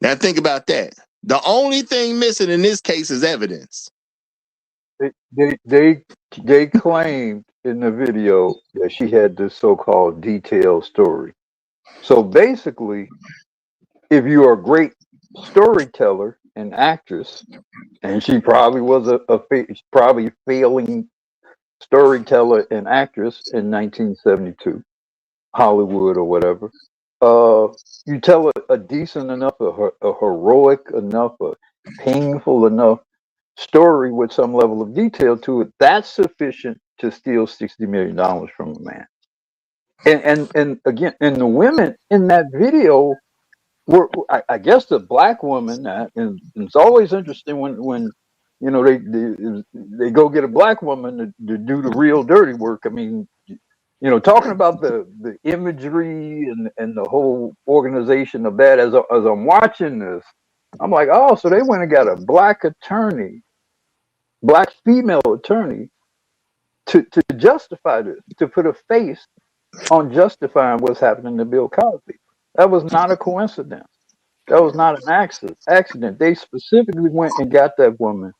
Now think about that. The only thing missing in this case is evidence. They claimed in the video that she had this so-called detailed story. So basically, if you are a great storyteller and actress, and she probably was probably failing storyteller and actress in 1972, Hollywood or whatever. You tell a decent enough, a heroic enough, a painful enough story with some level of detail to it, that's sufficient to steal $60 million from a man. And again, and the women in that video were, I guess, the black woman. And it's always interesting when you know they go get a black woman to do the real dirty work. I mean, you know, talking about the imagery and the whole organization of that. As I'm watching this, I'm like, oh, so they went and got a black attorney, black female attorney, to justify this, to put a face on justifying what's happening to Bill Cosby. That was not a coincidence. That was not an accident. They specifically went and got that woman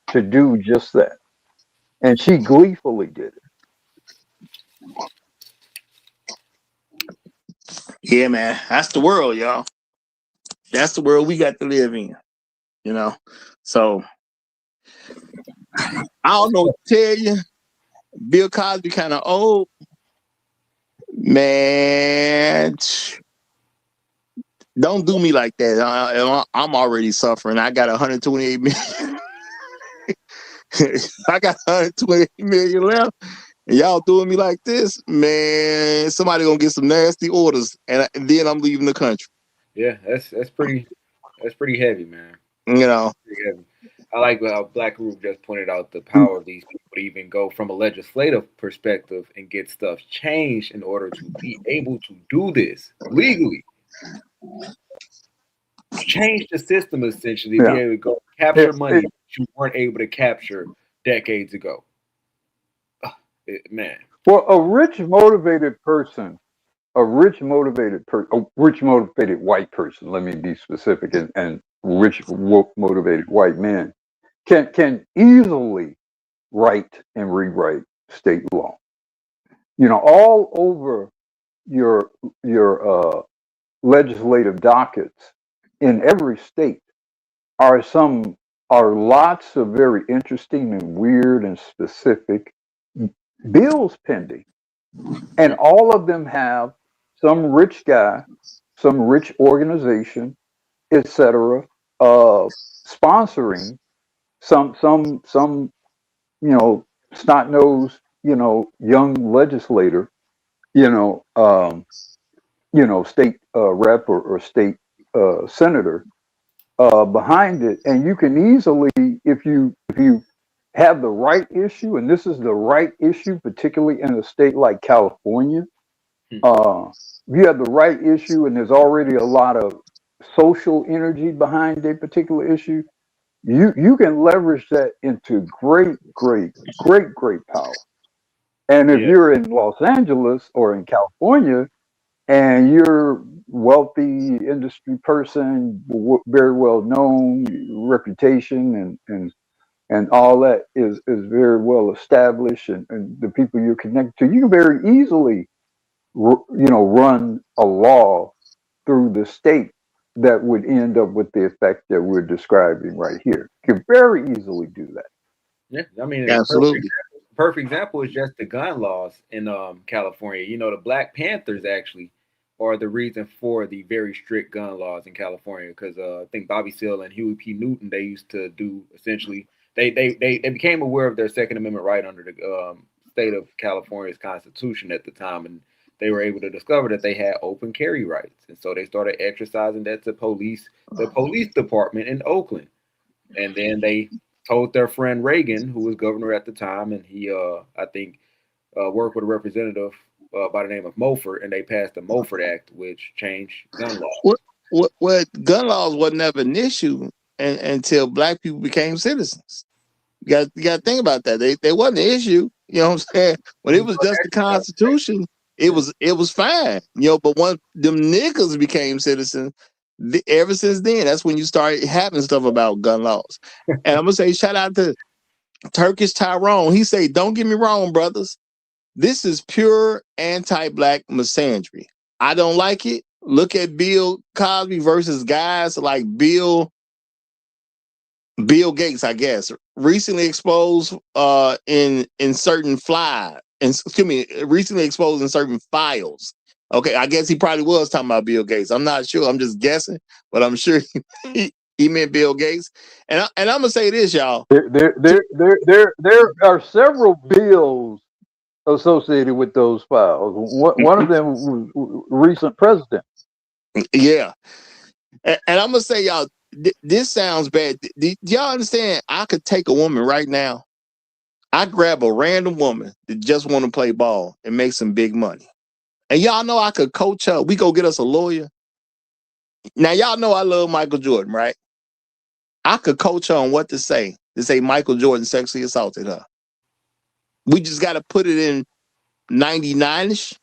to do just that. And she gleefully did it. Yeah, man. That's the world, y'all. That's the world we got to live in. You know? So I don't know what to tell you. Bill Cosby kind of old. Man, don't do me like that. I'm already suffering. I got 128 million. I got 128 million left. And y'all doing me like this, man. Somebody gonna get some nasty orders, and then I'm leaving the country. Yeah, that's pretty heavy, man. You know, Pretty heavy. I like how Black Group just pointed out the power of these people to even go from a legislative perspective and get stuff changed in order to be able to do this legally. Change the system essentially, be able to go capture money that you weren't able to capture decades ago. Man. Well, a rich motivated white person, let me be specific, and rich motivated white men can easily write and rewrite state law. You know, all over your legislative dockets in every state are lots of very interesting and weird and specific bills pending, and all of them have some rich guy, some rich organization, etc., sponsoring some snot nosed young legislator, you know um, state rep or state senator behind it, and you can easily, if you have the right issue, and this is the right issue, particularly in a state like California, if you have the right issue, and there's already a lot of social energy behind a particular issue, you can leverage that into great power. And if Yeah. you're in Los Angeles or in California, and you're wealthy industry person, very well known, reputation and all that is very well established, and the people you're connected to, you can very easily run a law through the state that would end up with the effect that we're describing right here. You can very easily do that. Yeah, I mean, a Absolutely. perfect example is just the gun laws in California. You know, the Black Panthers actually are the reason for the very strict gun laws in California because I think Bobby Seale and Huey P. Newton, they used to do essentially they became aware of their Second Amendment right under the state of California's Constitution at the time, and they were able to discover that they had open carry rights, and so they started exercising that to police the police department in Oakland, and then they told their friend Reagan, who was governor at the time, and he, I think, worked with a representative by the name of Mulford, and they passed the Mulford Act, which changed gun laws. What gun laws wasn't ever an issue until black people became citizens. You got to think about that. They wasn't an issue. You know what I'm saying? When it was just the Constitution, it was fine. But once them niggas became citizens, ever since then, that's when you started having stuff about gun laws. And I'm gonna say shout out to Turkish Tyrone. He say, "Don't get me wrong, brothers. This is pure anti-black misandry. I don't like it. Look at Bill Cosby versus guys like Bill Gates, I guess, recently exposed in certain recently exposed in certain files. Okay, I guess he probably was talking about Bill Gates. I'm not sure. I'm just guessing, but I'm sure he meant Bill Gates. And I'm gonna say this, y'all. There are several bills associated with those files. One of them was recent president. Yeah, and I'm gonna say, y'all, this sounds bad. Do y'all understand? I could take a woman right now. I grab a random woman that just want to play ball and make some big money. And y'all know I could coach her. We go get us a lawyer. Now, y'all know I love Michael Jordan, right? I could coach her on what to say Michael Jordan sexually assaulted her. We just got to put it in 99-ish.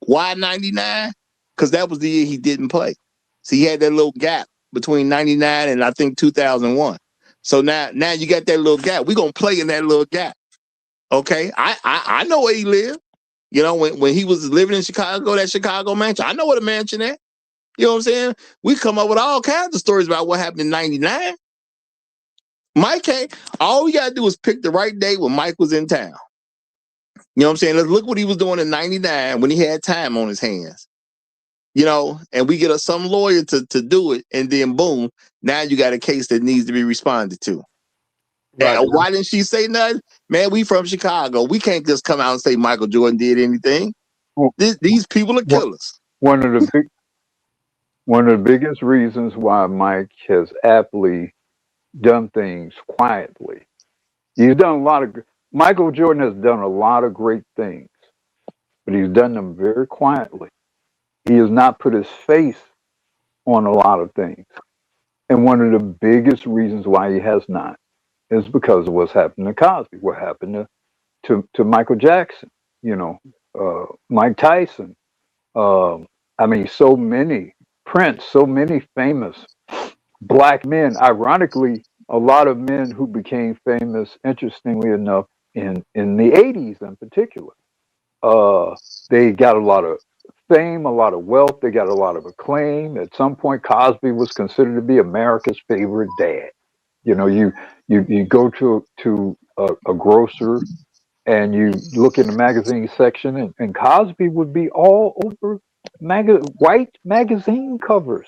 Why 99? Because that was the year he didn't play. So he had that little gap between 99 and I think 2001. So now you got that little gap. We're going to play in that little gap. Okay? I know where he lived. When he was living in Chicago, that Chicago mansion. I know what a mansion is. You know what I'm saying? We come up with all kinds of stories about what happened in 99. Mike came. All we got to do is pick the right day when Mike was in town. You know what I'm saying? Let's look what he was doing in 99 when he had time on his hands. And we get some lawyer to do it, and then boom, now you got a case that needs to be responded to. Right. Why didn't she say nothing? Man, we from Chicago. We can't just come out and say Michael Jordan did anything. These people are killers. One of the biggest reasons why Mike has aptly done things quietly. Michael Jordan has done a lot of great things, but he's done them very quietly. He has not put his face on a lot of things. And one of the biggest reasons why he has not is because of what's happened to Cosby, what happened to Michael Jackson, Mike Tyson. So many, Prince, so many famous black men. Ironically, a lot of men who became famous, interestingly enough, in the 80s in particular. They got a lot of fame, a lot of wealth. They got a lot of acclaim. At some point, Cosby was considered to be America's favorite dad. You go to a grocer and you look in the magazine section, and Cosby would be all over white magazine covers.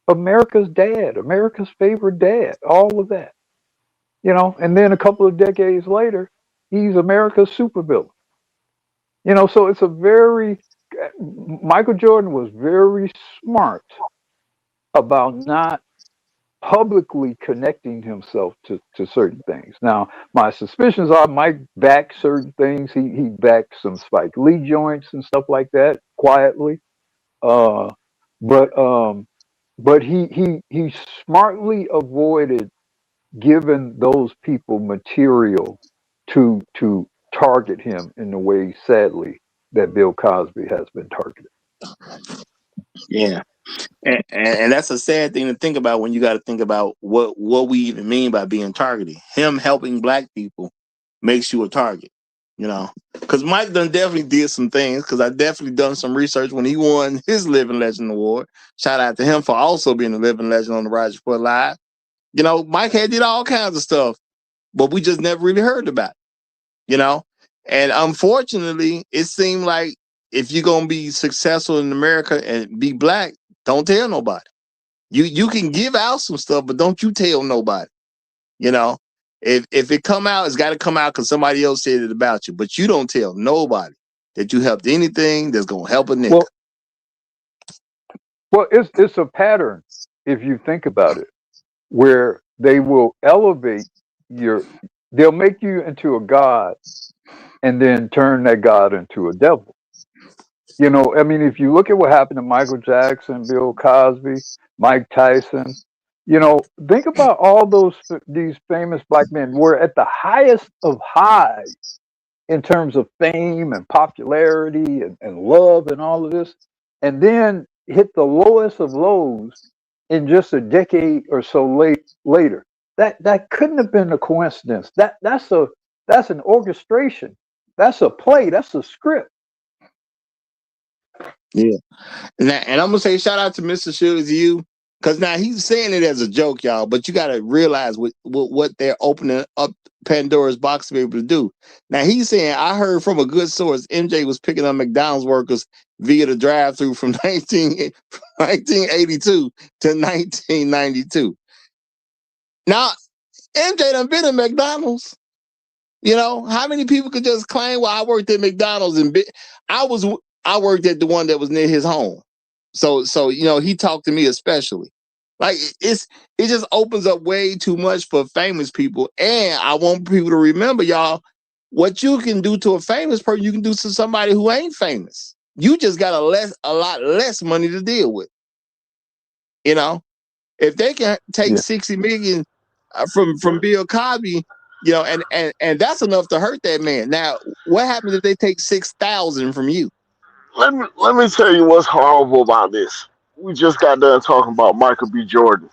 America's dad, America's favorite dad, all of that. And then a couple of decades later, he's America's supervillain. So it's a very Michael Jordan was very smart about not publicly connecting himself to certain things. Now, my suspicions are Mike backed certain things. He backed some Spike Lee joints and stuff like that quietly. Uh, but he smartly avoided giving those people material to target him in the way, sadly, that Bill Cosby has been targeted. Yeah. And that's a sad thing to think about when you got to think about what we even mean by being targeted. Him helping black people makes you a target, because Mike done definitely did some things, because I definitely done some research when he won his Living Legend Award. Shout out to him for also being a living legend on the Roger Report Live. Mike had did all kinds of stuff, but we just never really heard about it, and unfortunately it seemed like if you're going to be successful in America and be black, don't tell nobody. You can give out some stuff, but don't you tell nobody. If it come out, it's got to come out because somebody else said it about you. But you don't tell nobody that you helped anything that's gonna help a nigga. Well, it's a pattern if you think about it, where they will elevate they'll make you into a god, and then turn that god into a devil. If you look at what happened to Michael Jackson, Bill Cosby, Mike Tyson, think about all these famous black men were at the highest of highs in terms of fame and popularity and love and all of this, and then hit the lowest of lows in just a decade or so later. That couldn't have been a coincidence. That's an orchestration. That's a play. That's a script. Yeah. And I'm gonna say shout out to Mr. Sugar's You, because now he's saying it as a joke, y'all, but you gotta realize what they're opening up Pandora's box to be able to do. Now he's saying, I heard from a good source MJ was picking up McDonald's workers via the drive-through from 1982 to 1992. Now MJ done been at McDonald's. How many people could just claim, well, I worked at McDonald's and I worked at the one that was near his home. So he talked to me especially. Like it just opens up way too much for famous people. And I want people to remember, y'all, what you can do to a famous person, you can do to somebody who ain't famous. You just got a lot less money to deal with. If they can take 60 million from Bill Cosby, and that's enough to hurt that man. Now, what happens if they take 6,000 from you? Let me tell you what's horrible about this. We just got done talking about Michael B. Jordan.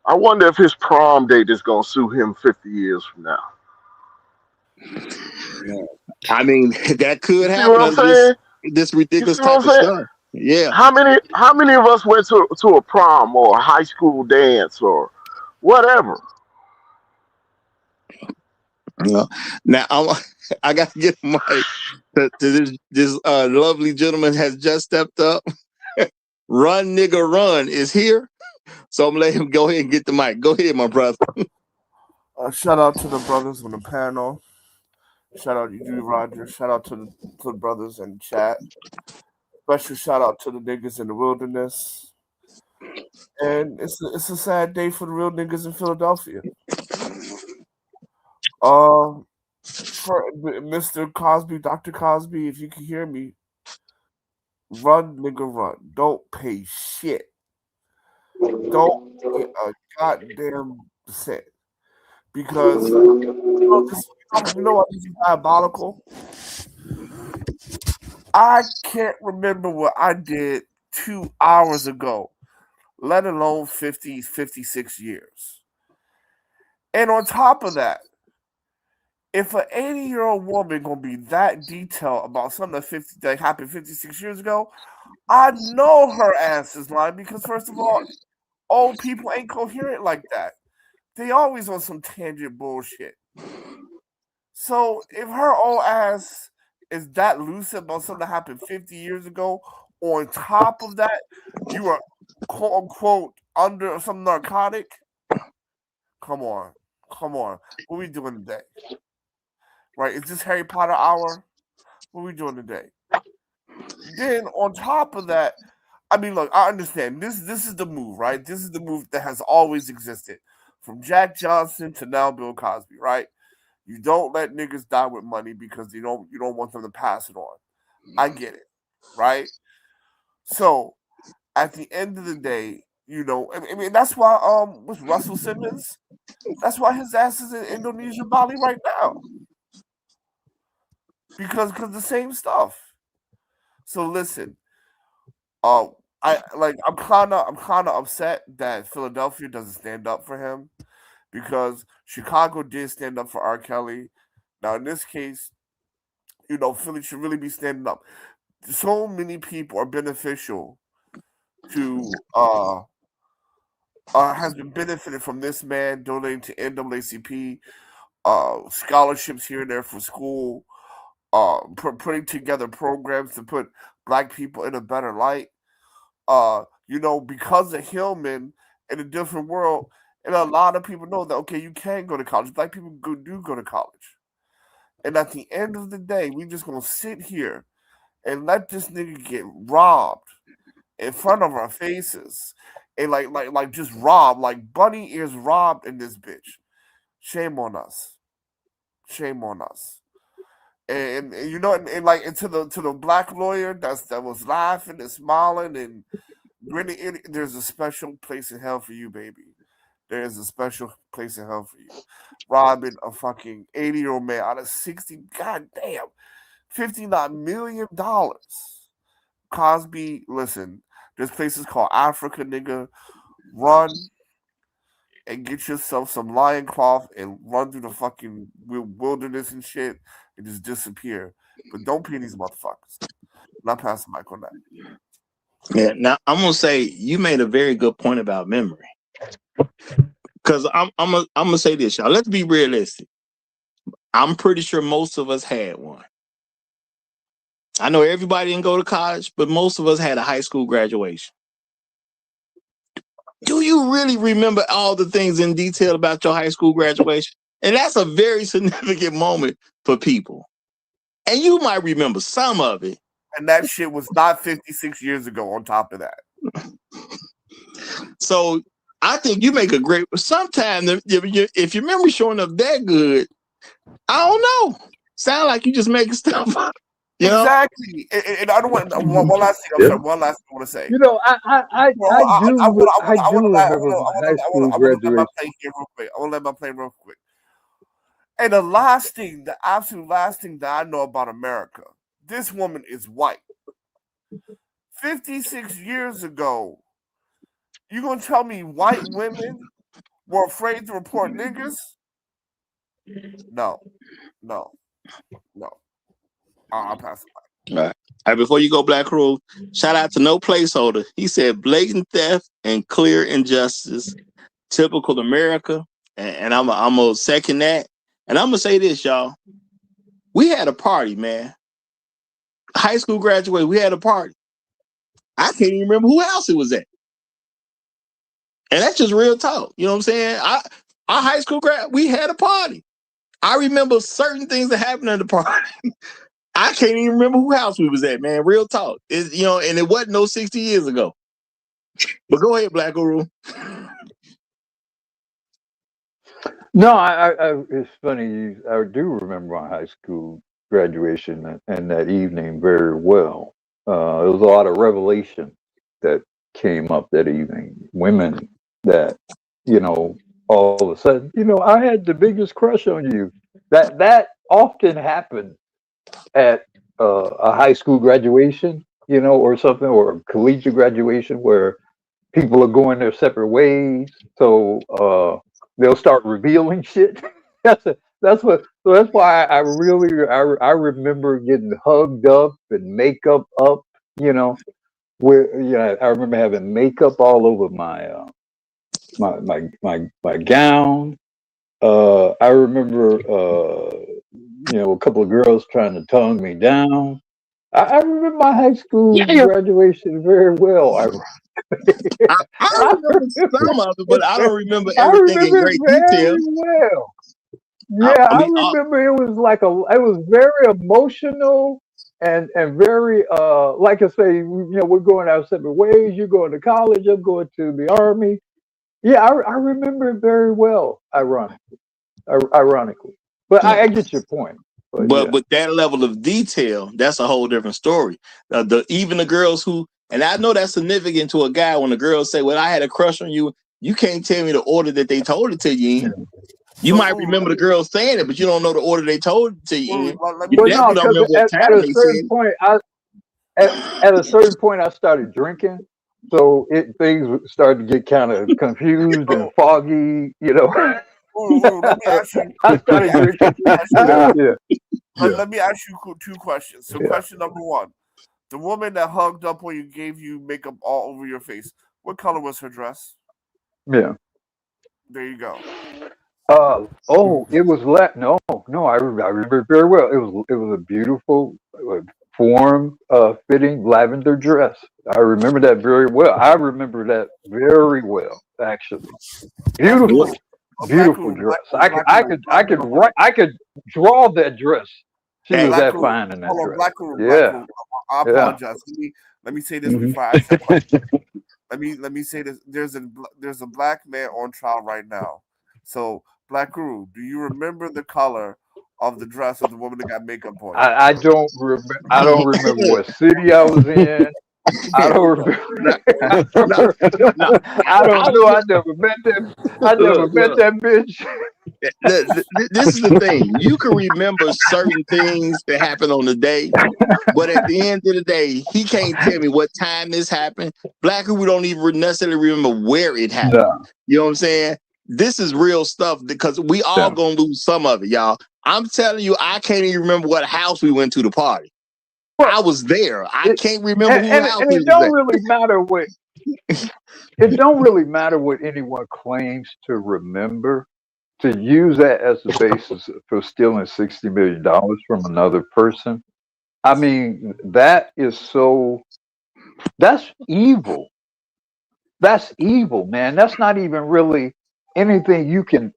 I wonder if his prom date is gonna sue him 50 years from now. I mean, that could happen. What I'm saying? This ridiculous type of stuff. Yeah. How many of us went to a prom or a high school dance or whatever? Now I got to get Mike to this lovely gentleman has just stepped up. Run, nigga, run is here. So I'm gonna let him go ahead and get the mic. Go ahead, my brother. Shout out to the brothers on the panel. Shout out to you, Roger. Shout out to the brothers in the chat. Special shout out to the niggas in the wilderness. And it's a sad day for the real niggas in Philadelphia. For Mr. Cosby, Dr. Cosby, if you can hear me, run, nigga, run. Don't pay shit. Don't pay a goddamn cent. Because you know what is diabolical? I can't remember what I did 2 hours ago, let alone 50, 56 years. And on top of that, if an 80-year-old woman gonna be that detailed about something that happened 56 years ago, I know her ass is lying because, first of all, old people ain't coherent like that. They always on some tangent bullshit. So if her old ass is that lucid about something that happened 50 years ago on top of that, you are quote unquote under some narcotic. Come on. What are we doing today? Right? Is this Harry Potter hour? What are we doing today? Then on top of that, I mean, look, I understand this is the move, right? This is the move that has always existed. From Jack Johnson to now Bill Cosby, right? You don't let niggas die with money because you don't want them to pass it on. I get it, right? So at the end of the day, I mean that's why with Russell Simmons, that's why his ass is in Indonesia, Bali right now. Because the same stuff. So listen, I'm kind of upset that Philadelphia doesn't stand up for him because Chicago did stand up for R. Kelly. Now in this case, Philly should really be standing up. So many people are beneficial to has been benefited from this man donating to NAACP, scholarships here and there for school, putting together programs to put black people in a better light. Because of Hillman in a different world, and a lot of people know that okay, you can go to college. Black people do go to college, and at the end of the day, we just gonna sit here and let this nigga get robbed in front of our faces, and like just robbed, like bunny ears robbed in this bitch. Shame on us. Shame on us. And to the black lawyer that was laughing and smiling and grinning, there's a special place in hell for you, baby. There is a special place in hell for you. Robbing a fucking 80-year-old man out of 60, goddamn, $59 million. Cosby, listen, there's places called Africa, nigga. Run and get yourself some lion cloth and run through the fucking wilderness and shit and just disappear. But don't pay these motherfuckers. Not pass the mic on that. Yeah, now I'm gonna say you made a very good point about memory. Because I'm gonna say this, y'all. Let's be realistic. I'm pretty sure most of us had one. I know everybody didn't go to college, but most of us had a high school graduation. Do you really remember all the things in detail about your high school graduation? And that's a very significant moment for people. And you might remember some of it. And that shit was not 56 years ago on top of that. So I think you make a great. Sometimes if your memory's showing up that good, I don't know. Sound like you just making stuff up. Exactly. And I don't want one last thing. I'm sorry. One last thing I want to say. I do remember my high school graduation. I want to let my plane real quick. And the absolute last thing that I know about America, this woman is white. 56 years ago, you gonna tell me white women were afraid to report niggas? No. I'll pass it by. All right. Before you go, Black Rule, shout out to No Placeholder. He said blatant theft and clear injustice, typical America. And I'm gonna second that. And I'm gonna say this, y'all. We had a party, man. High school graduate, we had a party. I can't even remember who else it was at. And that's just real talk. You know what I'm saying? Our high school grad, we had a party. I remember certain things that happened at the party. I can't even remember who house we was at, man. Real talk. And it wasn't no 60 years ago. But go ahead, Black Guru. No, it's funny. I do remember my high school graduation and that evening very well. There was a lot of revelation that came up that evening. Women that, all of a sudden, I had the biggest crush on you. That often happened at a high school graduation, or something, or a collegiate graduation where people are going their separate ways. So they'll start revealing shit. that's why I remember getting hugged up and makeup up, where I remember having makeup all over my my gown. I remember a couple of girls trying to tongue me down. I remember my high school graduation very well. I remember some of it, but I don't remember I everything in remember it great detail. very well. I, Yeah, I I mean, remember it was it was very emotional and very like I say, we're going our separate ways. You're going to college, I'm going to the army. Yeah, I remember it very well, ironically. But yeah. I get your point. But But yeah. with that level of detail, that's a whole different story. Even the girls who, and I know that's significant to a guy when the girls say, "Well, I had a crush on you." You can't tell me the order that they told it to you in. You So, might remember the girls saying it, but you don't know the order they told it to you in. let You me Well, no, definitely don't because remember what at time a they certain said point, at a certain point, I started drinking, so things started to get kind of confused and so, foggy. let me ask you. I Let me started ask you drinking. two questions. Yeah. Let me ask you two questions. So, Yeah. question number one: the woman that hugged up when you gave you makeup all over your face. What color was her dress? Yeah. There you go. It was no. I remember it very well. It was a beautiful, form, fitting lavender dress. I remember that very well. Actually. Black Beautiful, Guru, Black beautiful Guru, dress. Black Guru, I could draw that dress. She was that. Black that Guru. fine in that Hold on, dress. Black Yeah, Guru. I yeah. apologize. Let me say this Mhm. before I ask that question. Let me say this. There's a black man on trial right now. So, Black Guru, do you remember the color of the dress of the woman that got makeup on you? I don't remember. I don't remember what city I was in. I don't remember. No, no. I don't I know. was I never met them. I never met look. that bitch. This is the thing. You can remember certain things that happened on the day, but at the end of the day, he can't tell me what time this happened. Black people don't even necessarily remember where it happened. No. You know what I'm saying? This is real stuff because we all Yeah. gonna lose some of it, y'all. I'm telling you, I can't even remember what house we went to the party. Well, I was there. I it, can't remember whose house and we it was don't at. really matter what it don't really matter what anyone claims to remember. To use that as the basis for stealing $60 million from another person, I mean, that's evil. That's evil, man. That's not even really anything you can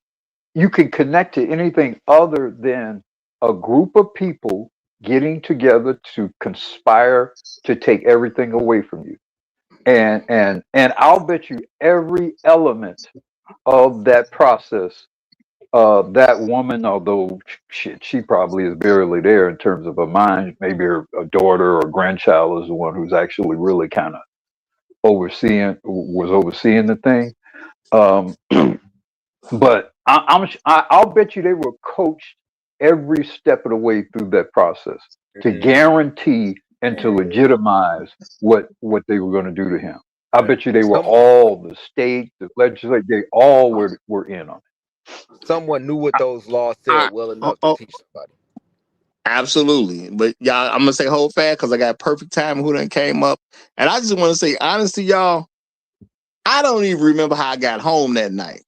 connect to anything other than a group of people getting together to conspire to take everything away from you. And I'll bet you every element of that process, that woman, although she probably is barely there in terms of her mind, maybe her a daughter or grandchild is the one who's actually really kind of overseeing the thing. Um, but I'll bet you they were coached every step of the way through that process to guarantee and to legitimize what they were going to do to him. I bet you they were all the state, the legislature, they all were in on it. Someone knew what those laws said I, well oh, enough to oh, teach somebody. absolutely. But y'all, I'm gonna say hold fast because I got perfect time who done came up. And I just want to say honestly, y'all, I don't even remember how I got home that night.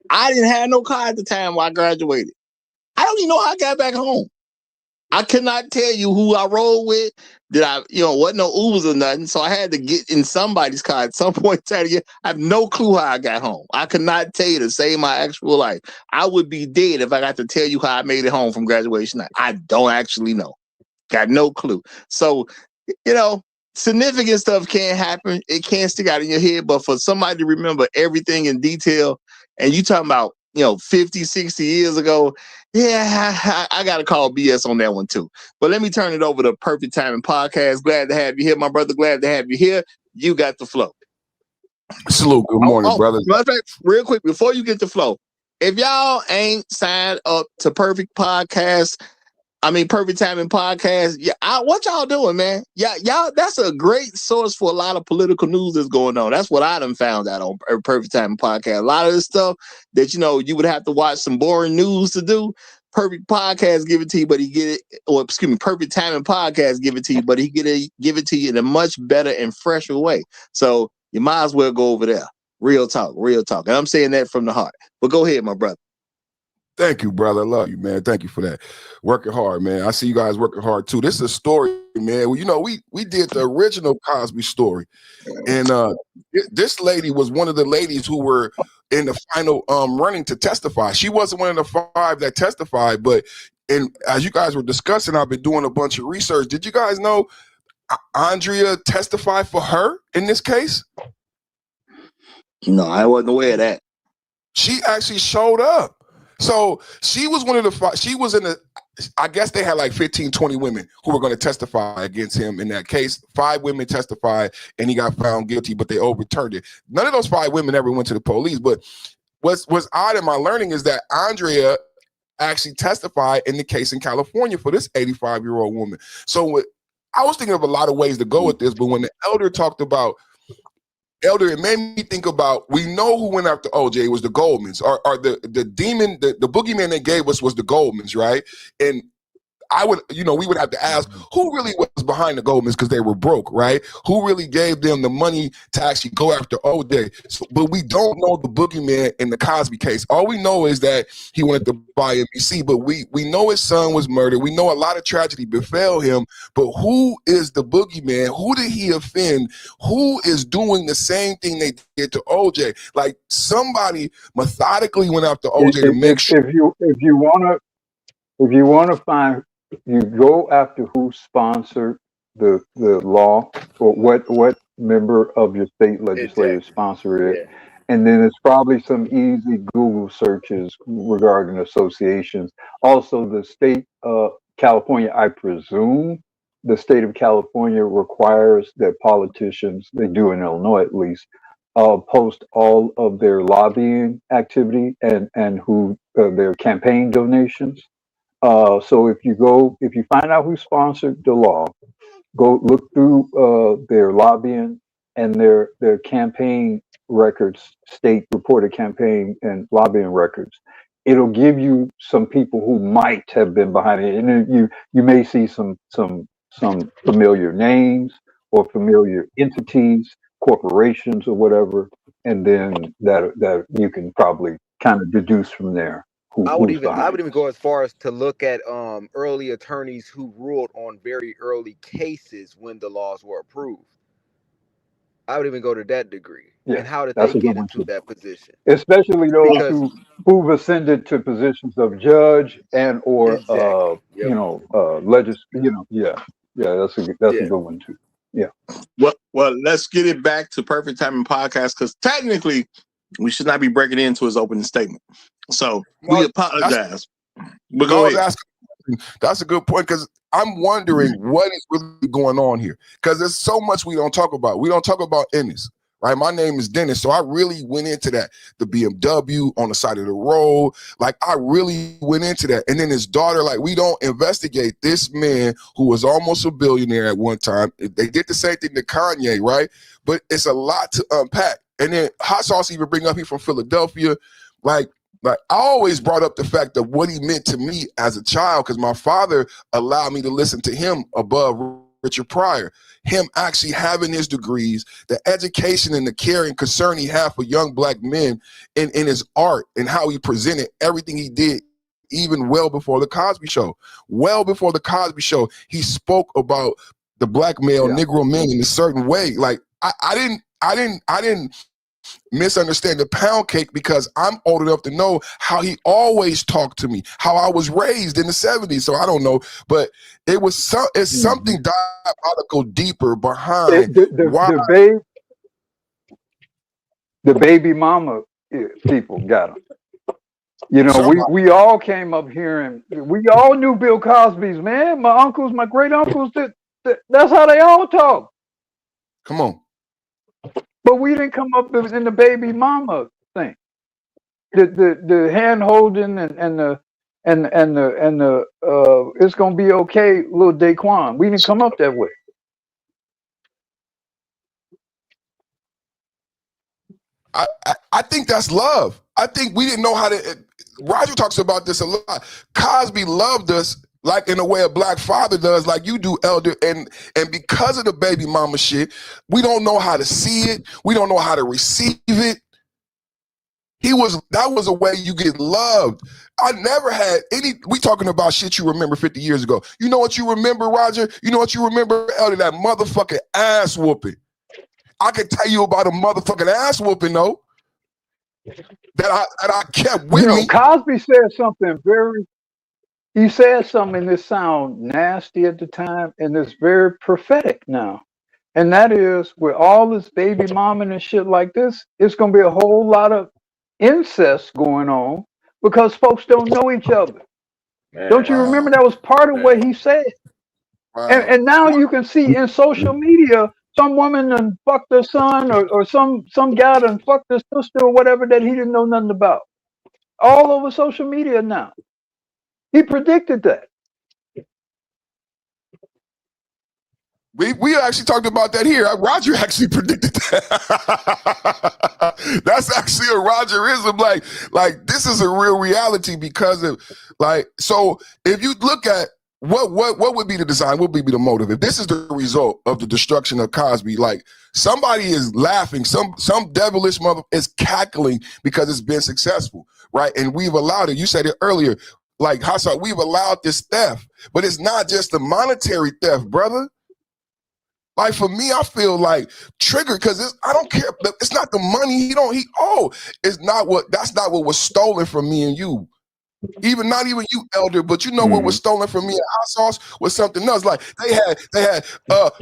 I didn't have no car at the time while I graduated. I don't even know how I got back home. I cannot tell you who I rode with. Did I, wasn't no Ubers or nothing. So I had to get in somebody's car at some point in time. I have no clue how I got home. I could not tell you to save my actual life. I would be dead if I got to tell you how I made it home from graduation night. I don't actually know. Got no clue. So, significant stuff can happen. It can stick out in your head, but for somebody to remember everything in detail, and you talking about, 50, 60 years ago, yeah, I got to call BS on that one too. But let me turn it over to Perfect Timing Podcast. Glad to have you here, my brother. Glad to have you here. You got the flow. Salute. Good morning, brothers. Matter of fact, real quick, before you get the flow, if y'all ain't signed up to Perfect Timing Podcast. Yeah, what y'all doing, man? Yeah, y'all. That's a great source for a lot of political news that's going on. That's what I done found out on Perfect Timing Podcast. A lot of this stuff that you would have to watch some boring news to do. Perfect Podcast give it to you, but he get it. Or excuse me, Perfect Timing Podcast give it to you, but he give it to you in a much better and fresher way. So you might as well go over there. Real talk, real talk. And I'm saying that from the heart. But go ahead, my brother. Thank you, brother. I love you, man. Thank you for that. Working hard, man. I see you guys working hard too. This is a story man. Well, you know, we did the original Cosby story, and this lady was one of the ladies who were in the final running to testify. She wasn't one of the 5 that testified, but and as you guys were discussing, I've been doing a bunch of research. Did you guys know Andrea testified for her in this case? No, I wasn't aware of that. She actually showed up. So she was one of the 5. She was in the, I guess they had like 15, 20 women who were going to testify against him in that case. 5 women testified and he got found guilty, but they overturned it. None of those 5 women ever went to the police. But what's odd in my learning is that Andrea actually testified in the case in California for this 85-year-old woman. So I was thinking of a lot of ways to go with this, but when the elder talked about it made me think about, we know who went after OJ was the Goldmans, or the demon, the boogeyman they gave us was the Goldmans, right? And I would, we would have to ask who really was behind the Goldmans because they were broke, right? Who really gave them the money to actually go after OJ? So, but we don't know the boogeyman in the Cosby case. All we know is that he wanted to buy NBC, but we know his son was murdered. We know a lot of tragedy befell him, but who is the boogeyman? Who did he offend? Who is doing the same thing they did to OJ? Like somebody methodically went after OJ to make sure. If you want to find, you go after who sponsored the law, or what member of your state legislature sponsored it, and then it's probably some easy Google searches regarding associations. Also, the state of California, I presume, the state of California requires that politicians, they do in Illinois at least, post all of their lobbying activity and who their campaign donations. So if you find out who sponsored the law, go look through their lobbying and their campaign records, state reported campaign and lobbying records. It'll give you some people who might have been behind it, and then you may see some familiar names or familiar entities, corporations or whatever, and then that you can probably kind of deduce from there. I would even go as far as to look at early attorneys who ruled on very early cases when the laws were approved. I would even go to that degree. Yeah, and how did that's they a good get one into too. that position? Especially those Because who've ascended to positions of judge and or exactly. Yep. yeah, that's a good one too. Yeah. Well, let's get it back to Perfect Timing Podcast, because technically we should not be breaking into his opening statement. So we apologize. But go ahead. That's a good point, because I'm wondering what is really going on here, because there's so much we don't talk about. We don't talk about Ennis, right? My name is Dennis, so I really went into that. The BMW on the side of the road, like I really went into that. And then his daughter, like we don't investigate this man who was almost a billionaire at one time. They did the same thing to Kanye, right? But it's a lot to unpack. And then Hot Sauce even bring up, he from Philadelphia, like I always brought up the fact of what he meant to me as a child, because my father allowed me to listen to him above Richard Pryor. Him actually having his degrees, the education and the care and concern he had for young black men in his art and how he presented everything he did, even well before the Cosby Show. Well before the Cosby Show, he spoke about the black male Negro men in a certain way. Like I didn't misunderstand the pound cake, because I'm old enough to know how he always talked to me, how I was raised in the 70s. So I don't know, but it's something diabolical deeper behind why the baby mama people got him. You know, we all came up hearing, we all knew Bill Cosby's, man. My uncles, my great uncles, that's how they all talk. Come on. But we didn't come up in the baby mama thing. The hand holding and the it's gonna be okay, little Daquan. We didn't come up that way. I think that's love. I think we didn't know how to. Roger talks about this a lot. Cosby loved us like in a way a black father does, like you do, Elder. And because of the baby mama shit, we don't know how to see it. We don't know how to receive it. That was a way you get loved. I never had any. We talking about shit you remember 50 years ago. You know what you remember, Roger? You know what you remember, Elder? That motherfucking ass whooping. I can tell you about a motherfucking ass whooping though that I kept with me. Cosby said something very. He said something that sound nasty at the time, and it's very prophetic now. And that is, with all this baby mama and shit like this, it's gonna be a whole lot of incest going on because folks don't know each other. Man, Don't you remember that was part of what he said? Wow. And now you can see in social media some woman done fucked her son or some guy done fucked his sister or whatever that he didn't know nothing about. All over social media now. He predicted that. We actually talked about that here. Roger actually predicted that. That's actually a Rogerism. Like this is a real reality because of so if you look at what would be the design, what would be the motive? If this is the result of the destruction of Cosby, like somebody is laughing, some devilish mother is cackling because it's been successful, right? And we've allowed it. You said it earlier, like Hassan, we've allowed this theft, but it's not just the monetary theft, brother. Like for me, I feel like triggered because I don't care. It's not the money that's not what was stolen from me and you. Not even you, Elder, but you know what was stolen from me and Hot Sauce was something else. Like they had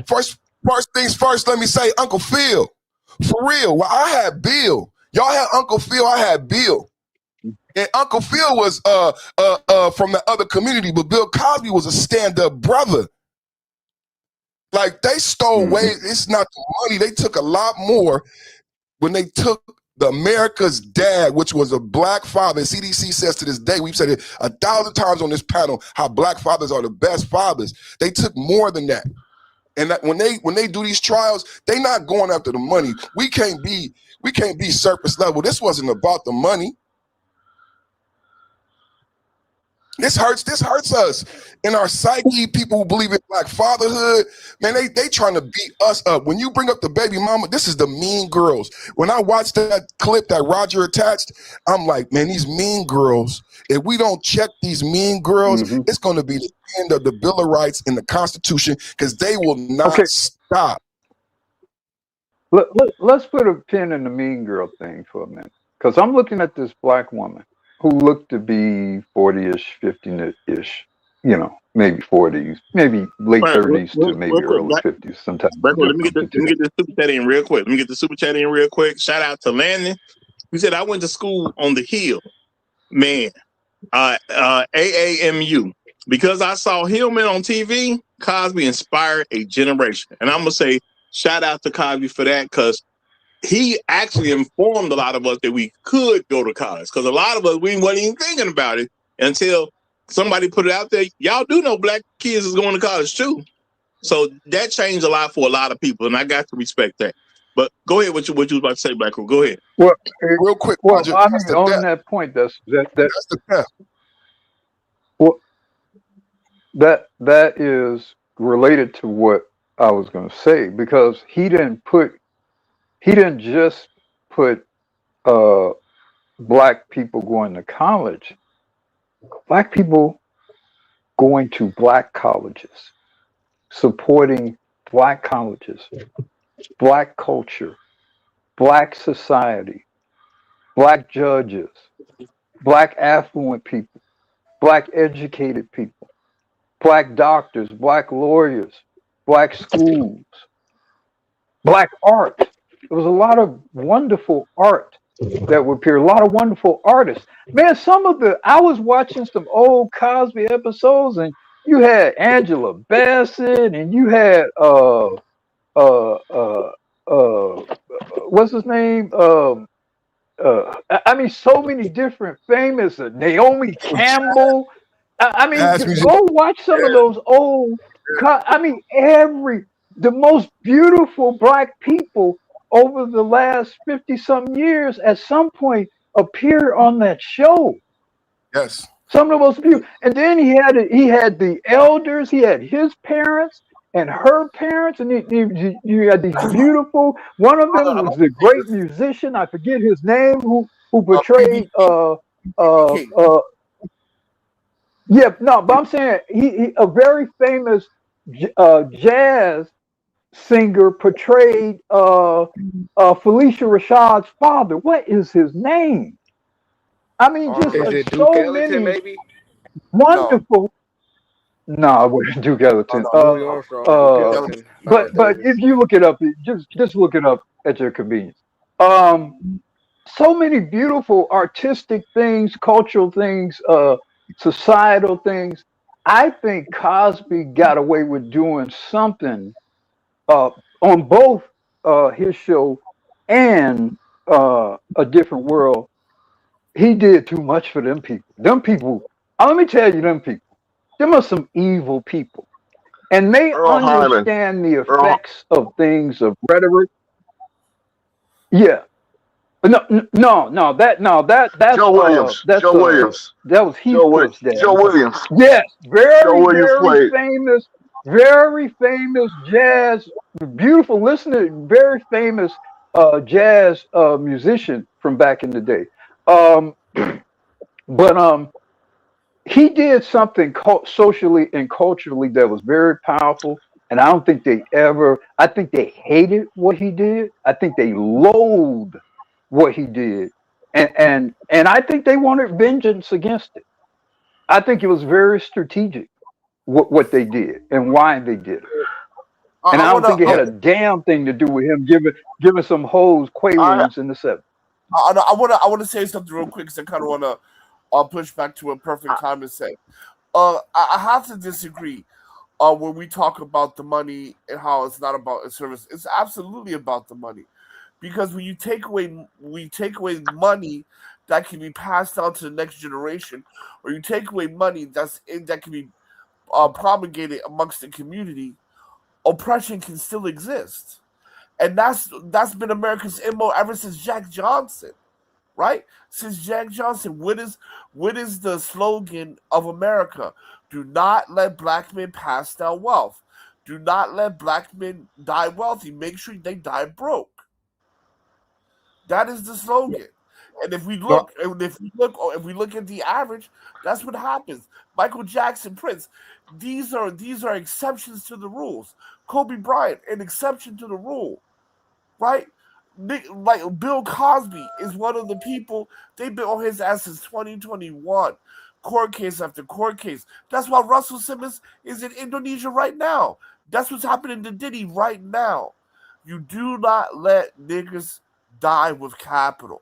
first things first, let me say Uncle Phil. For real. Well, I had Bill. Y'all had Uncle Phil, I had Bill. And Uncle Phil was from the other community, but Bill Cosby was a stand-up brother. Like they stole way, it's not the money. They took a lot more when they took the America's dad, which was a black father. CDC says to this day, we've said it 1,000 times on this panel, how black fathers are the best fathers. They took more than that. And that when they do these trials, they not going after the money. We can't be surface level. This wasn't about the money. This hurts us in our psyche. People who believe in black fatherhood, man, they trying to beat us up. When you bring up the baby mama, this is the Mean Girls. When I watched that clip that Roger attached, I'm like, man, these Mean Girls, if we don't check these Mean Girls, it's going to be the end of the Bill of Rights and the Constitution because they will not stop. Let's put a pin in the Mean Girl thing for a minute because I'm looking at this black woman who looked to be 40-ish, 50-ish, maybe 40s, maybe late 30s to maybe early 50s sometimes. Let me get the super chat in real quick. Shout out to Landon. He said, I went to school on the Hill. Man, AAMU. Because I saw Hillman on TV, Cosby inspired a generation. And I'm going to say shout out to Cosby for that because he actually informed a lot of us that we could go to college because a lot of us, we weren't even thinking about it until somebody put it out there. Y'all do know black kids is going to college too. So that changed a lot for a lot of people, and I got to respect that. But go ahead, what you was about to say, Black Room. Go ahead. Well, real quick. Well, I mean, on that point, that's the death. Well, that is related to what I was going to say because he didn't just put black people going to college. Black people going to black colleges, supporting black colleges, black culture, black society, black judges, black affluent people, black educated people, black doctors, black lawyers, black schools, black art. There was a lot of wonderful art that would appear, a lot of wonderful artists. Man, I was watching some old Cosby episodes and you had Angela Bassett and you had what's his name? I mean, so many different famous Naomi Campbell. I mean, go watch some of those old. I mean, the most beautiful black people over the last 50-some years at some point appear on that show. Yes. Some of the most beautiful. And then he had the elders, he had his parents and her parents, and you had these beautiful, one of them was the great musician, I forget his name, who who portrayed King. yeah, no, but I'm saying he a very famous jazz singer portrayed Felicia Rashad's father. What is his name? I mean, just Is it Duke so Ellington? many Maybe. No, wonderful. No, it wasn't Duke oh Ellington. no, Louis Armstrong, Duke that was Ellington, But Miles but Davis. if you look it up, just look it up at your convenience. Um, so many beautiful artistic things, cultural things, societal things. I think Cosby got away with doing something uh, on both his show and A Different World. He did too much for them people. Them people, let me tell you, them people, them are some evil people. And they Earl Hyman. understand the Earl, effects of things, of rhetoric. Yeah. Joe Williams. Joe Williams. That was Heathcliff's dad. Joe Williams. Yes, Joe very, Williams played. very famous jazz, beautiful listener, very famous jazz musician from back in the day. Um, but he did something socially and culturally that was very powerful. And I don't think I think they hated what he did. I think they loathed what he did. And I think they wanted vengeance against it. I think it was very strategic what they did and why they did it. And I don't think it had a damn thing to do with him giving some hoes Quaaludes in the 70s. I want to say something real quick because I kind of want to push back to a perfect time to say. I have to disagree. When we talk about the money and how it's not about a service, it's absolutely about the money, because when you take away money that can be passed down to the next generation, or you take away money that can be propagated amongst the community, oppression can still exist, and that's been America's MO ever since Jack Johnson, right? Since Jack Johnson, what is the slogan of America? Do not let black men pass down wealth. Do not let black men die wealthy. Make sure they die broke. That is the slogan. And if we look at the average, that's what happens. Michael Jackson, Prince, these are exceptions to the rules. Kobe Bryant, an exception to the rule, right? Like Bill Cosby is one of the people, they've been on his ass since 2021. Court case after court case. That's why Russell Simmons is in Indonesia right now. That's what's happening to Diddy right now. You do not let niggas die with capital.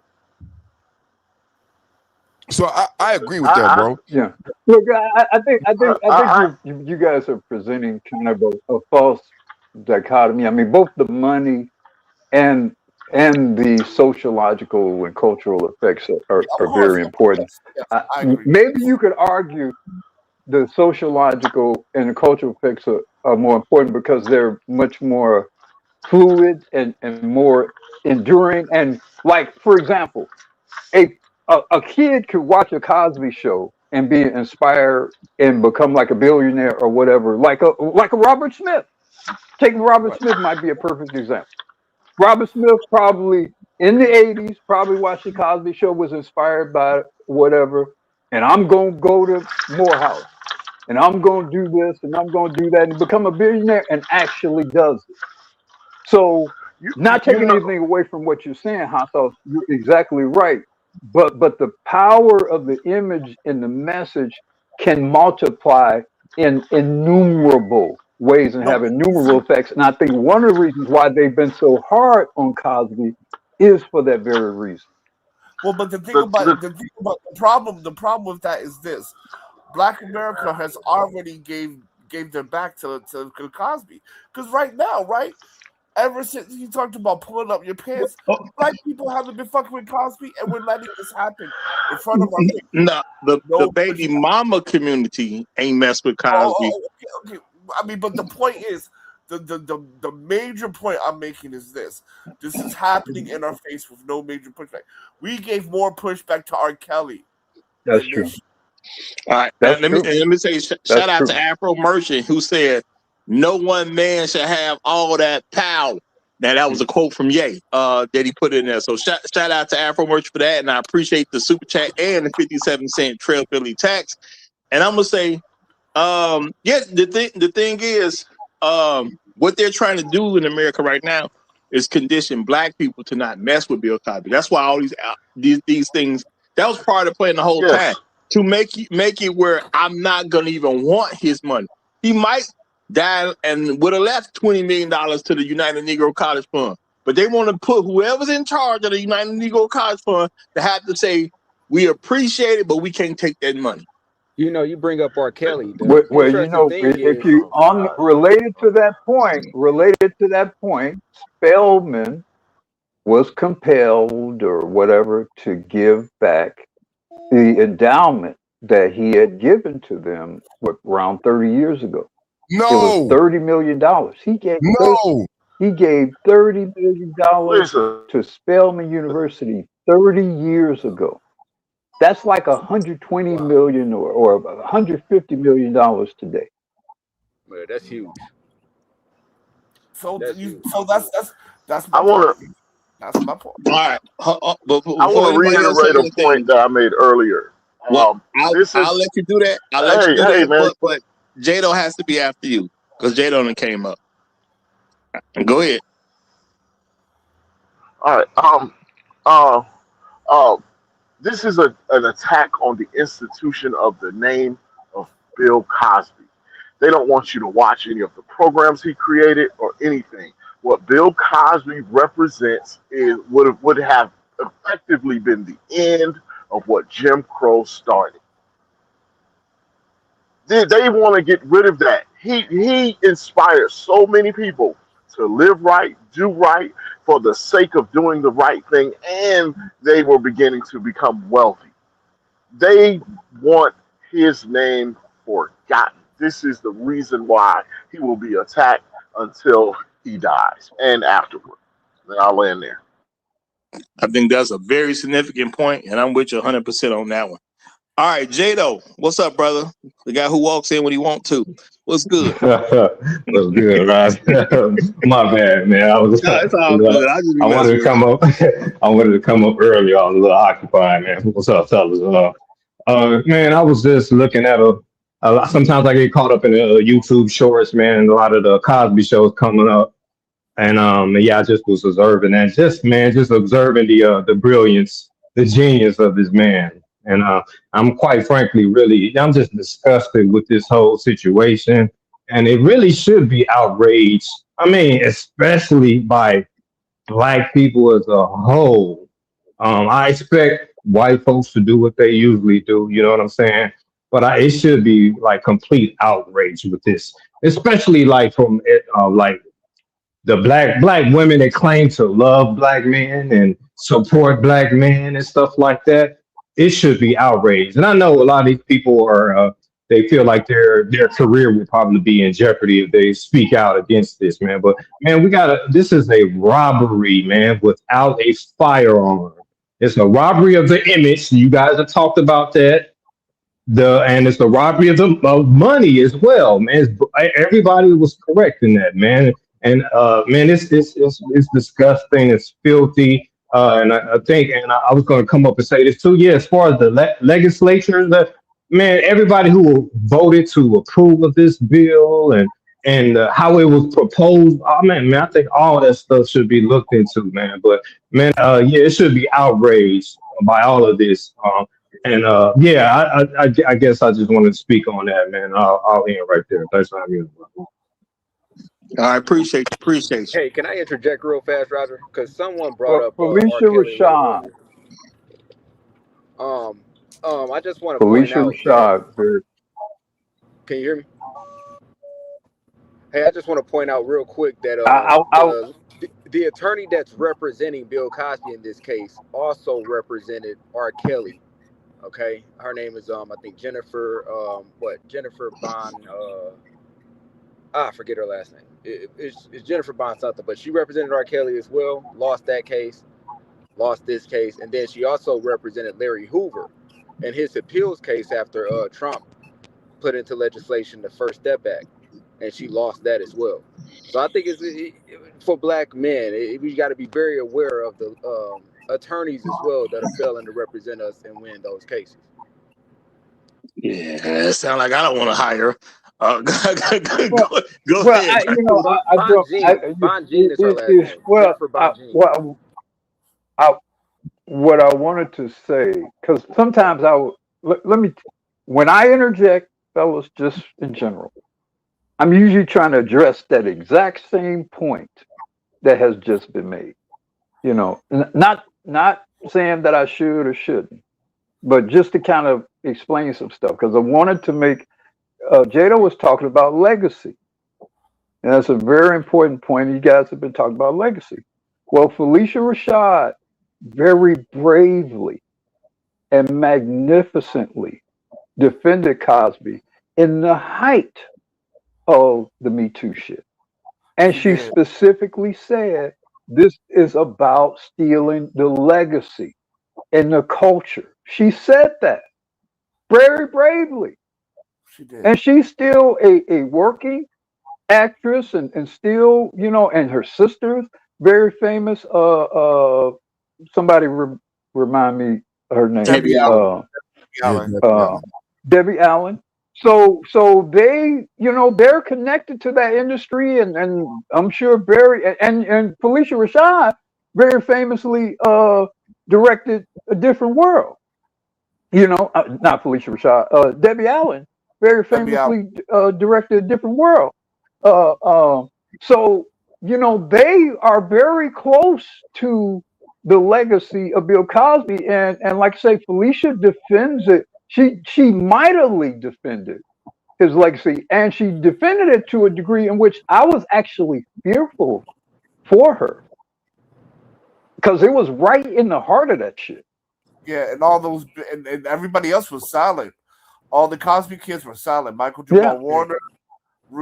So I agree with that, bro. Yeah. Look, I think you guys are presenting kind of a false dichotomy. I mean, both the money and the sociological and cultural effects are very important. Yes, I agree. Maybe you could argue the sociological and the cultural effects are more important because they're much more fluid and more enduring. And like, for example, a kid could watch a Cosby show and be inspired and become like a billionaire or whatever, like a Robert Smith. Taking Robert Smith might be a perfect example. Robert Smith probably in the 80s probably watched the Cosby show, was inspired by whatever, and I'm gonna go to Morehouse and I'm gonna do this and I'm gonna do that and become a billionaire, and actually does it. So not taking anything away from what you're saying, Hassel, you're exactly right. But the power of the image and the message can multiply in innumerable ways and have innumerable effects. And I think one of the reasons why they've been so hard on Cosby is for that very reason. Well, but the problem with that is this: Black America has already gave their back to Cosby, because right now, right, ever since he talked about pulling up your pants, black people haven't been fucking with Cosby, and we're letting this happen in front of our face. No, the baby mama community ain't messed with Cosby. Okay. I mean, but the point is, the major point I'm making is this: this is happening in our face with no major pushback. We gave more pushback to R. Kelly. That's true. All right, let me say shout out to Afro Merchant, who said, "No one man should have all that power." Now that was a quote from Ye that he put in there. So shout out to Afro Merch for that, and I appreciate the super chat and the 57-cent Trail Philly tax. And I'm gonna say, the thing is, what they're trying to do in America right now is condition Black people to not mess with Bill Cosby. That's why all these things, that was part of the plan the whole time, to make it where I'm not gonna even want his money. He might die and would have left $20 million to the United Negro College Fund, but they want to put whoever's in charge of the United Negro College Fund to have to say, we appreciate it, but we can't take that money. You know, you bring up R. Kelly. The Well, you interesting know, thing if is, you related to that point, Spelman was compelled or whatever to give back the endowment that he had given to them around 30 years ago. No, it was $30 million. He gave $30 million to Spelman University 30 years ago. That's like $120 million or $150 million today. Well, that's huge. So That's that's I my want point. That's my point. All right, but I want to reiterate a point that I made earlier. Well, I'll let you do that. I'll let you do that. Man. But Jado has to be after you because Jado came up. Go ahead. All right. This is an attack on the institution of the name of Bill Cosby. They don't want you to watch any of the programs he created or anything. What Bill Cosby represents would have effectively been the end of what Jim Crow started. They want to get rid of that. He inspired so many people to live right, do right, for the sake of doing the right thing, and they were beginning to become wealthy. They want his name forgotten. This is the reason why he will be attacked until he dies and afterward. And I'll land there. I think that's a very significant point, and I'm with you 100% on that one. All right, Jado, what's up, brother? The guy who walks in when he wants to. What's good? What's good, Ross? My bad, man. It's all good. I wanted to come up. I wanted to come up early. I was a little occupied, man. What's up, fellas? Man, I was just looking at sometimes I get caught up in the YouTube shorts, man. A lot of the Cosby shows coming up, and I just was observing that. Just observing the brilliance, the genius of this man. And I'm quite frankly, I'm just disgusted with this whole situation. And it really should be outraged. I mean, especially by Black people as a whole. I expect white folks to do what they usually do. You know what I'm saying? But it should be like complete outrage with this, especially like from like the black women that claim to love Black men and support Black men and stuff like that. It should be outraged. And I know a lot of these people they feel like their career will probably be in jeopardy if they speak out against this, man. But man, this is a robbery, man, without a firearm. It's a robbery of the image. You guys have talked about that. And it's the robbery of money as well, man. Everybody was correct in that, man. And man, it's disgusting. It's filthy. And I think, and I was going to come up and say this too. Yeah, as far as the legislature, man, everybody who voted to approve of this bill and how it was proposed, man, I think all that stuff should be looked into, man. But man, it should be outraged by all of this. I guess I just wanted to speak on that, man. I'll end right there. Thanks for having me. I appreciate you. Hey, can I interject real fast, Roger? Because someone brought up Felicia Rashad. I just want to point out. Rashad. Can you hear me? Hey, I just want to point out real quick that the attorney that's representing Bill Cosby in this case also represented R. Kelly. Okay, her name is I think Jennifer Bond. I forget her last name. It's Jennifer Bond something, but she represented R. Kelly as well. Lost that case, lost this case, and then she also represented Larry Hoover in his appeals case after Trump put into legislation the First Step Act, and she lost that as well. So I think for black men. We got to be very aware of the attorneys as well that are failing to represent us and win those cases. Yeah, it sounds like I don't want to hire. Go Well, ahead. Bonjean is her last name. Jennifer Bonjean. What I wanted to say, because sometimes when I interject, fellas, just in general, I'm usually trying to address that exact same point that has just been made. You know, not saying that I should or shouldn't, but just to kind of explain some stuff, because I wanted to make. Jada was talking about legacy, and that's a very important point. You guys have been talking about legacy. Well, Felicia Rashad very bravely and magnificently defended Cosby in the height of the Me Too shit. And she specifically said, this is about stealing the legacy and the culture. She said that very bravely. She did. And she's still a working actress and still, you know, and her sister's very famous. Somebody remind me her name. Debbie Allen. Debbie Allen. So they, you know, they're connected to that industry, and I'm sure and Felicia Rashad very famously directed A Different World. You know, not Felicia Rashad. Debbie Allen very famously directed A Different World. So you know, they are very close to the legacy of Bill Cosby, and like I say, Felicia defends it. She mightily defended his legacy, and she defended it to a degree in which I was actually fearful for her, because it was right in the heart of that shit. Yeah, and all those, and everybody else was silent. All the Cosby kids were silent. Michael Jamal Warner.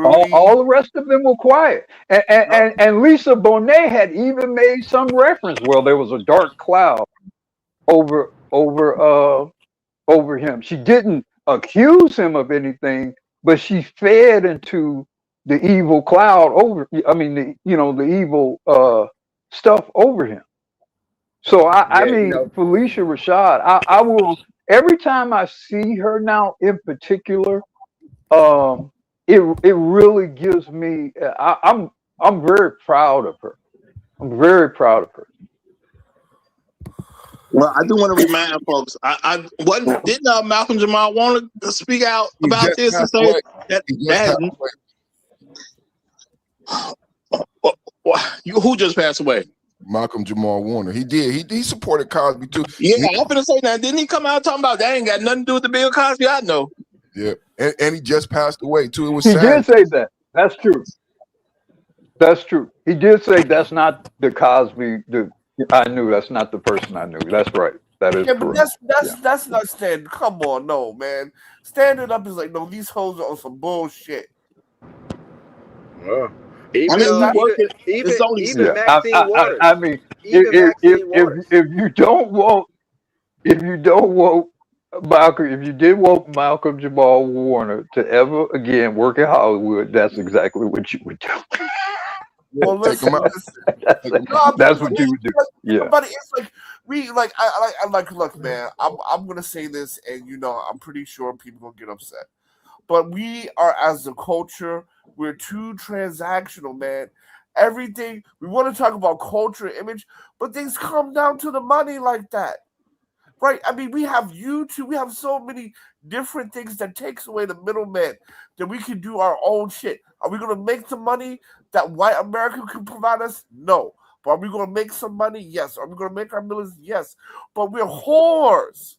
All the rest of them were quiet, and Lisa Bonet had even made some reference. Well, there was a dark cloud over him. She didn't accuse him of anything, but she fed into the evil cloud over. I mean, the evil stuff over him. So I mean, you know, Felicia Rashad. I will, every time I see her now, in particular. It really gives me. I'm very proud of her. I'm very proud of her. Well, I do want to remind folks. Didn't Malcolm Jamal want to speak out about this and say that who just passed away? Malcolm Jamal Warner. He did. He supported Cosby too. Yeah, I'm gonna say that. Didn't he come out talking about that ain't got nothing to do with the Bill Cosby? I know. Yeah, and he just passed away too. It was. He did say that. That's true. That's true. He did say that's not the Cosby. I knew that's not the person I knew. That's right. That is correct. But that's not standing. Come on, no man. Standing up is like, no, these hoes are on some bullshit. Even Maxine Waters. I mean, if you don't want Malcolm, if you did want Malcolm Jamal Warner to ever again work in Hollywood, that's exactly what you would do. Well, listen, that's what you would do. Yeah, but it's like look, man. I'm gonna say this, and you know, I'm pretty sure people gonna get upset. But we are, as a culture, we're too transactional, man. Everything we want to talk about culture, image, but things come down to the money like that. Right, I mean, we have YouTube. We have so many different things that takes away the middleman that we can do our own shit. Are we going to make the money that white America can provide us? No. But are we going to make some money? Yes. Are we going to make our millions? Yes. But we're whores.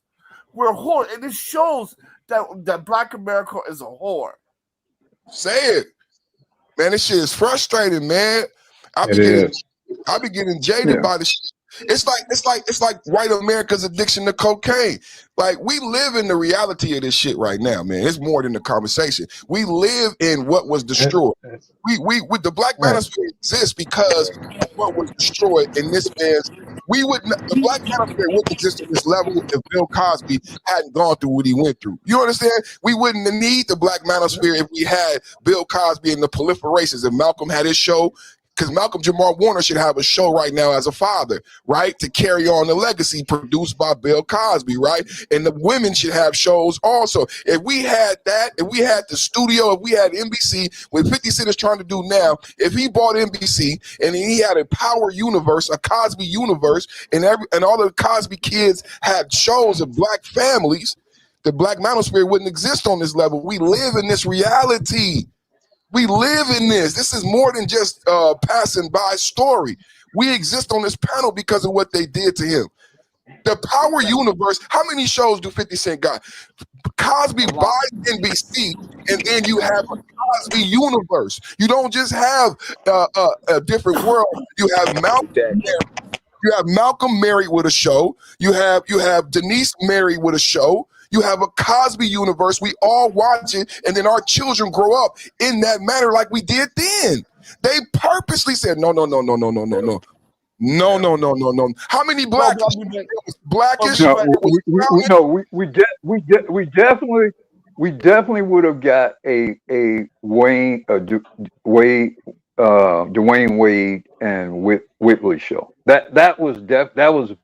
We're whores, and it shows that Black America is a whore. Say it, man. This shit is frustrating, man. I be getting jaded by the shit. It's like white America's addiction to cocaine. Like, we live in the reality of this shit right now, man. It's more than the conversation. We live in what was destroyed. We with the Black Manosphere exists because of what was destroyed in this man's. The Black Manosphere wouldn't exist at this level if Bill Cosby hadn't gone through what he went through. You understand? We wouldn't need the Black Manosphere if we had Bill Cosby and the proliferations. If Malcolm had his show, because Malcolm Jamal Warner should have a show right now as a father, right, to carry on the legacy produced by Bill Cosby, right? And the women should have shows also. If we had that, if we had the studio, if we had NBC, what 50 Cent is trying to do now, if he bought NBC and he had a power universe, a Cosby universe, and all the Cosby kids had shows of black families, the black manosphere wouldn't exist on this level. We live in this reality. We live in this. This is more than just passing by story. We exist on this panel because of what they did to him. The power universe, how many shows do 50 Cent got? Cosby buys NBC, and then you have a Cosby universe. You don't just have a different world. You have Malcolm married with a show. You have Denise married with a show. You have a Cosby universe. We all watch it, and then our children grow up in that manner like we did then. They purposely said, no. How many blackish? We definitely would have got a Dwayne Wade and Whitley show. That was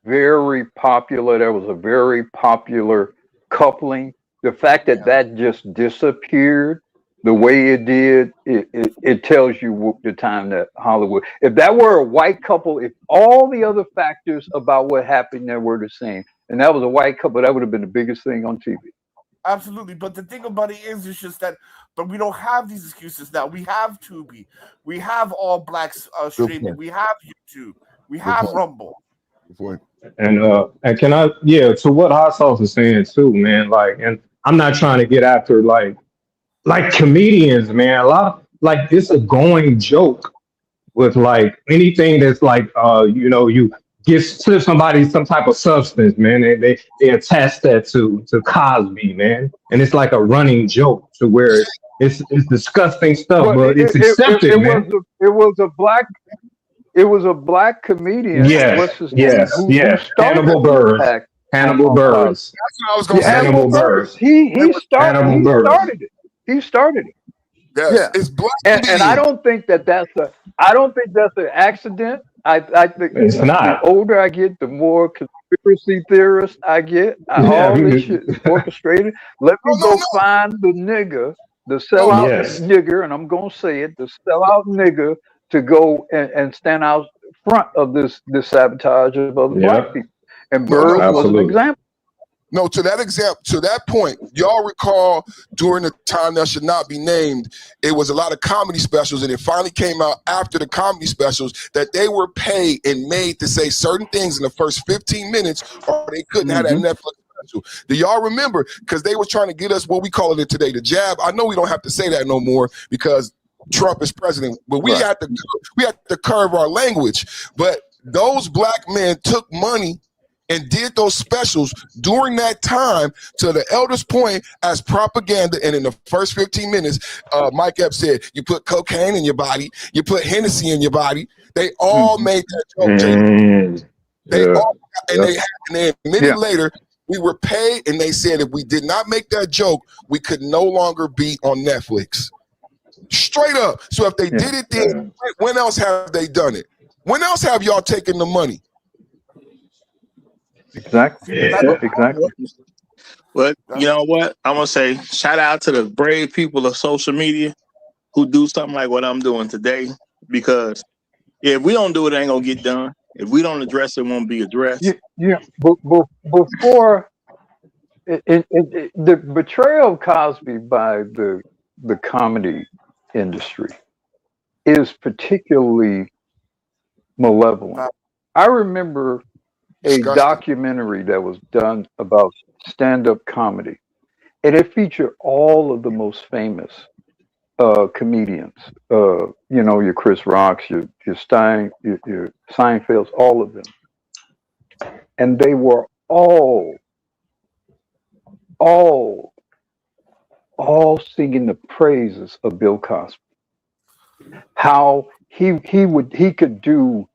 very popular. That was a very popular coupling. The fact that just disappeared the way it did, it tells you the time that Hollywood. If that were a white couple, if all the other factors about what happened there were the same, and that was a white couple, that would have been the biggest thing on TV. Absolutely, but the thing about it is, it's just that, but we don't have these excuses now. We have Tubi, we have all blacks streaming, we have YouTube, we have Rumble. And can I, to what Hot Sauce is saying too, man. Like, and I'm not trying to get after like comedians, man. A lot of, like, it's a going joke with like anything that's like you give to somebody some type of substance, man. They attach that to Cosby, man, and it's like a running joke to where it's disgusting stuff, but it's accepted, man. It was a black comedian. Yes, what's his name? Who Hannibal Buress. Hannibal Buress. That's what I was going to say. Hannibal Buress. He started it. He started it. Yes, it's black, and I don't think that's an accident. I think it's not. The older I get, the more conspiracy theorist I get. All this shit is orchestrated. Let me go find the nigger, the sellout nigger, and I'm gonna say it, the sellout nigger, to go and stand out front of this sabotage of other black people. And Burroughs was an example. No, to that point, y'all recall during the time that should not be named, it was a lot of comedy specials, and it finally came out after the comedy specials that they were paid and made to say certain things in the first 15 minutes, or they couldn't have that Netflix special. Do y'all remember? Because they were trying to get us what we call it today, the jab. I know we don't have to say that no more because Trump is president, but we have to curve our language. But those black men took money and did those specials during that time, to the eldest point, as propaganda. And in the first 15 minutes, Mike Epps said, you put cocaine in your body, you put Hennessy in your body. They all made that joke. They all, and they admitted later, we were paid, and they said if we did not make that joke, we could no longer be on Netflix. Straight up. So if they did it then, when else have they done it? When else have y'all taken the money? Exactly. But you know what? I'm gonna say shout out to the brave people of social media who do something like what I'm doing today, because if we don't do it, it ain't gonna get done. If we don't address it, it won't be addressed. Before the betrayal of Cosby by the comedy industry is particularly malevolent. I remember a documentary that was done about stand-up comedy, and it featured all of the most famous comedians. Your Chris Rocks, your Seinfelds, all of them, and they were all singing the praises of Bill Cosby. How he could do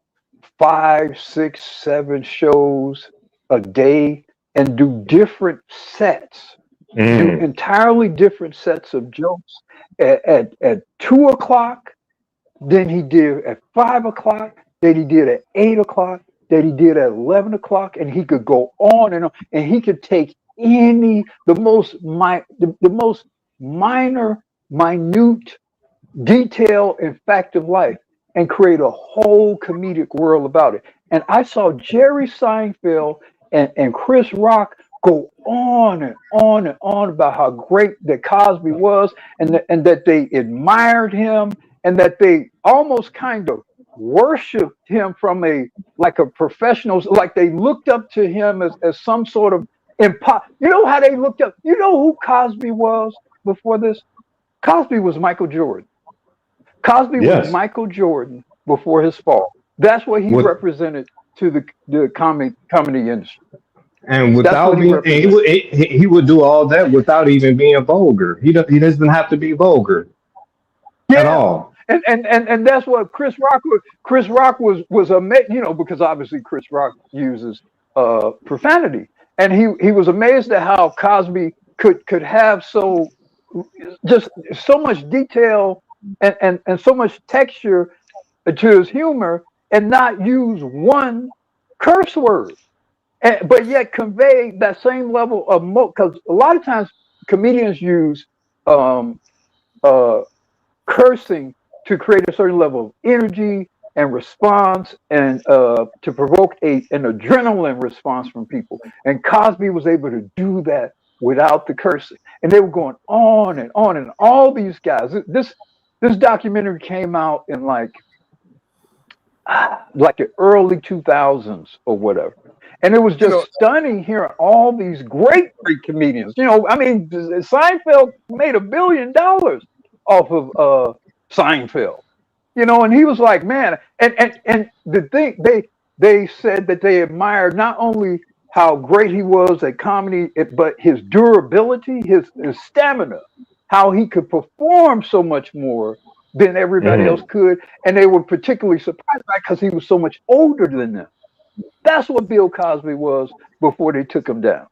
5, 6, 7 shows a day and do different sets, do entirely different sets of jokes at 2 o'clock, then he did at 5 o'clock, then he did at 8 o'clock, then he did at 11 o'clock, and he could go on, and he could take the most minor, minute detail and fact of life and create a whole comedic world about it. And I saw Jerry Seinfeld and Chris Rock go on and on and on about how great that Cosby was, and that they admired him, and that they almost kind of worshipped him from a professional, like they looked up to him as some sort of you know how they looked up, you know who Cosby was before this? Cosby was Michael Jordan. Cosby was Michael Jordan before his fall. That's what he represented to the comedy industry. And without being, he would do all that without even being vulgar. He doesn't have to be vulgar at all. And that's what Chris Rock was. Chris Rock was amazed, because obviously Chris Rock uses profanity, and he was amazed at how Cosby could have just so much detail and so much texture to his humor and not use one curse word, but yet convey that same level of because a lot of times comedians use cursing to create a certain level of energy and response and to provoke an adrenaline response from people. And Cosby was able to do that without the cursing. And they were going on and on. And all these guys, this documentary came out in like the early 2000s or whatever. And it was just stunning hearing all these great comedians. Seinfeld made $1 billion off of Seinfeld. And he was like, man, and the thing they said that they admired not only how great he was at comedy, but his durability, his stamina, how he could perform so much more than everybody else could. And they were particularly surprised by it because he was so much older than them. That's what Bill Cosby was before they took him down.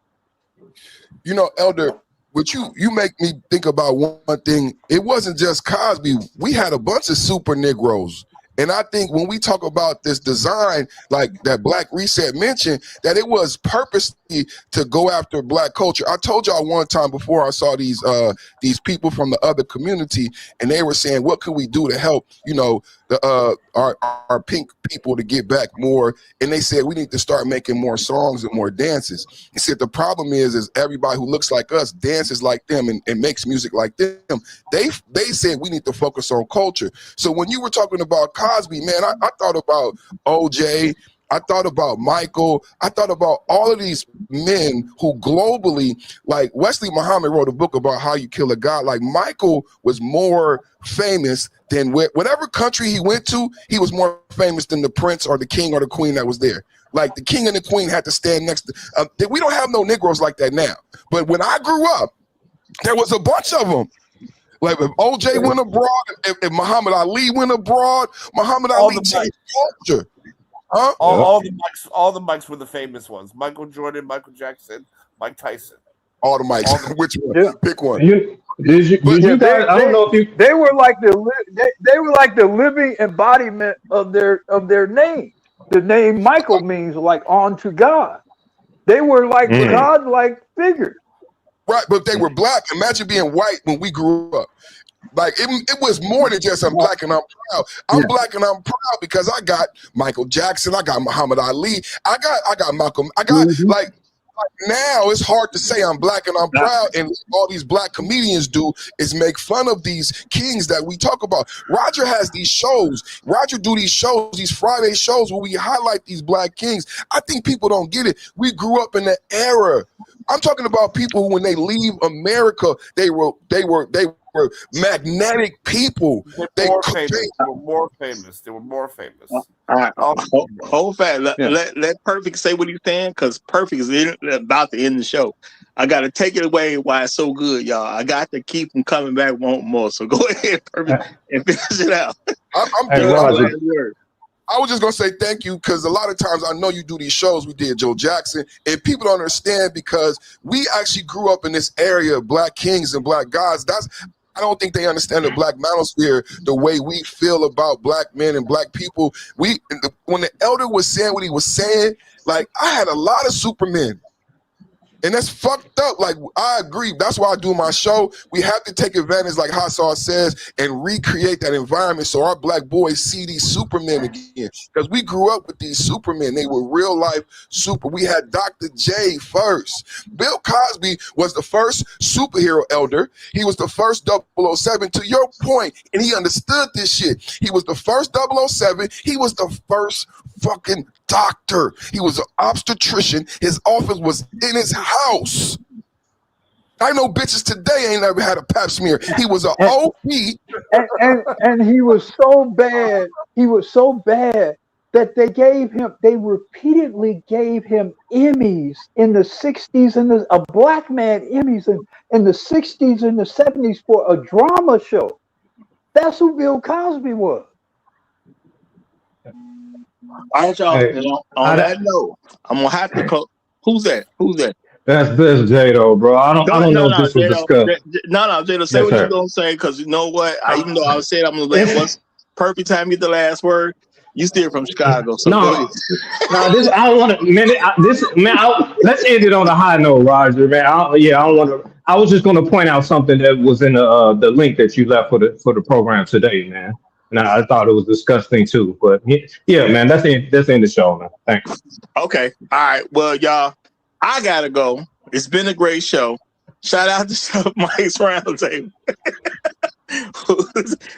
Elder, but you make me think about one thing. It wasn't just Cosby. We had a bunch of super Negroes. And I think when we talk about this design, like that Black Reset mentioned, that it was purposely to go after Black culture. I told y'all one time before I saw these people from the other community, and they were saying, what can we do to help, our pink people to get back more? And they said we need to start making more songs and more dances. He said the problem is everybody who looks like us dances like them and makes music like them. They said we need to focus on culture. So when you were talking about Cosby, man, I thought about OJ. I thought about Michael. I thought about all of these men who globally, like Wesley Muhammad wrote a book about how you kill a god. Like Michael was more famous than whatever country he went to, he was more famous than the prince or the king or the queen that was there. Like the king and the queen had to stand next to, we don't have no Negroes like that now. But when I grew up, there was a bunch of them. Like if OJ went abroad, if Muhammad Ali went abroad, Muhammad Ali changed culture. Huh? All the mics were the famous ones. Michael Jordan, Michael Jackson, Mike Tyson. All the mics. Which one? Yeah. Pick one. Did you guys? I don't know if you. They were like the living embodiment of their name. The name Michael means like on to God. They were like God-like figures. Right, but they were Black. Imagine being white when we grew up. Like it was more than just I'm Black and I'm proud. I'm Black and I'm proud because I got Michael Jackson, I got Muhammad Ali, I got Malcolm, I got like now it's hard to say I'm Black and I'm proud, and all these Black comedians do is make fun of these kings that we talk about. Roger has these shows. Roger do these shows, these Friday shows where we highlight these Black kings. I think people don't get it. We grew up in the era. I'm talking about people who, when they leave America, they were magnetic people. They were more famous. All right, hold fast. Let Perfect say what he's saying, because Perfect is about to end the show. I got to take it away why it's so good, y'all. I got to keep him coming back, want more. So go ahead, Perfect, and finish it out. I was just going to say thank you, because a lot of times I know you do these shows. We did Joe Jackson, and people don't understand because we actually grew up in this area of Black kings and Black gods. I don't think they understand the black manosphere the way we feel about black men and black people. When the elder was saying what he was saying, like, I had a lot of Supermen. And that's fucked up. Like, I agree. That's why I do my show. We have to take advantage, like Hot Sauce says, and recreate that environment so our black boys see these Supermen again. Because we grew up with these Supermen. They were real life super. We had Dr. J first. Bill Cosby was the first superhero elder. He was the first 007, to your point, and he understood this shit. He was the first 007. He was the first fucking doctor. He was an obstetrician. His office was in his house. I know bitches today ain't never had a pap smear. He was an OP. And he was so bad. He was so bad that they repeatedly gave him Emmys in the 60s and a black man Emmys in the 60s and the 70s for a drama show. That's who Bill Cosby was. All right, y'all. Hey, on that note, I'm gonna have to close. Who's that? That's Jado, bro. I don't know if this was discussed. No, Jado, say what you're gonna say, because you know what? Even though I said I'm gonna let once perfect time get the last word, you still from Chicago. So this I don't want to. Let's end it on a high note, Roger. Man, I don't want to. I was just gonna point out something that was in the link that you left for the program today, man. And I thought it was disgusting too, but yeah, man, that's the end of the show, man. Thanks. Okay, all right. Well, y'all, I gotta go. It's been a great show. Shout out to Chef Mike's Roundtable.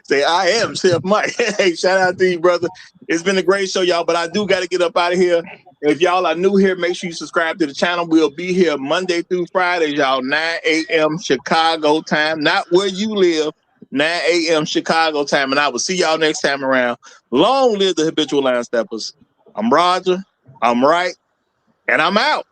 Say I am Chef Mike. Hey, shout out to you, brother. It's been a great show, y'all. But I do got to get up out of here. And if y'all are new here, make sure you subscribe to the channel. We'll be here Monday through Friday, y'all, 9 a.m. Chicago time. Not where you live. 9 a.m. Chicago time, and I will see y'all next time around. Long live the Habitual Line Steppers. I'm Roger. I'm right, and I'm out.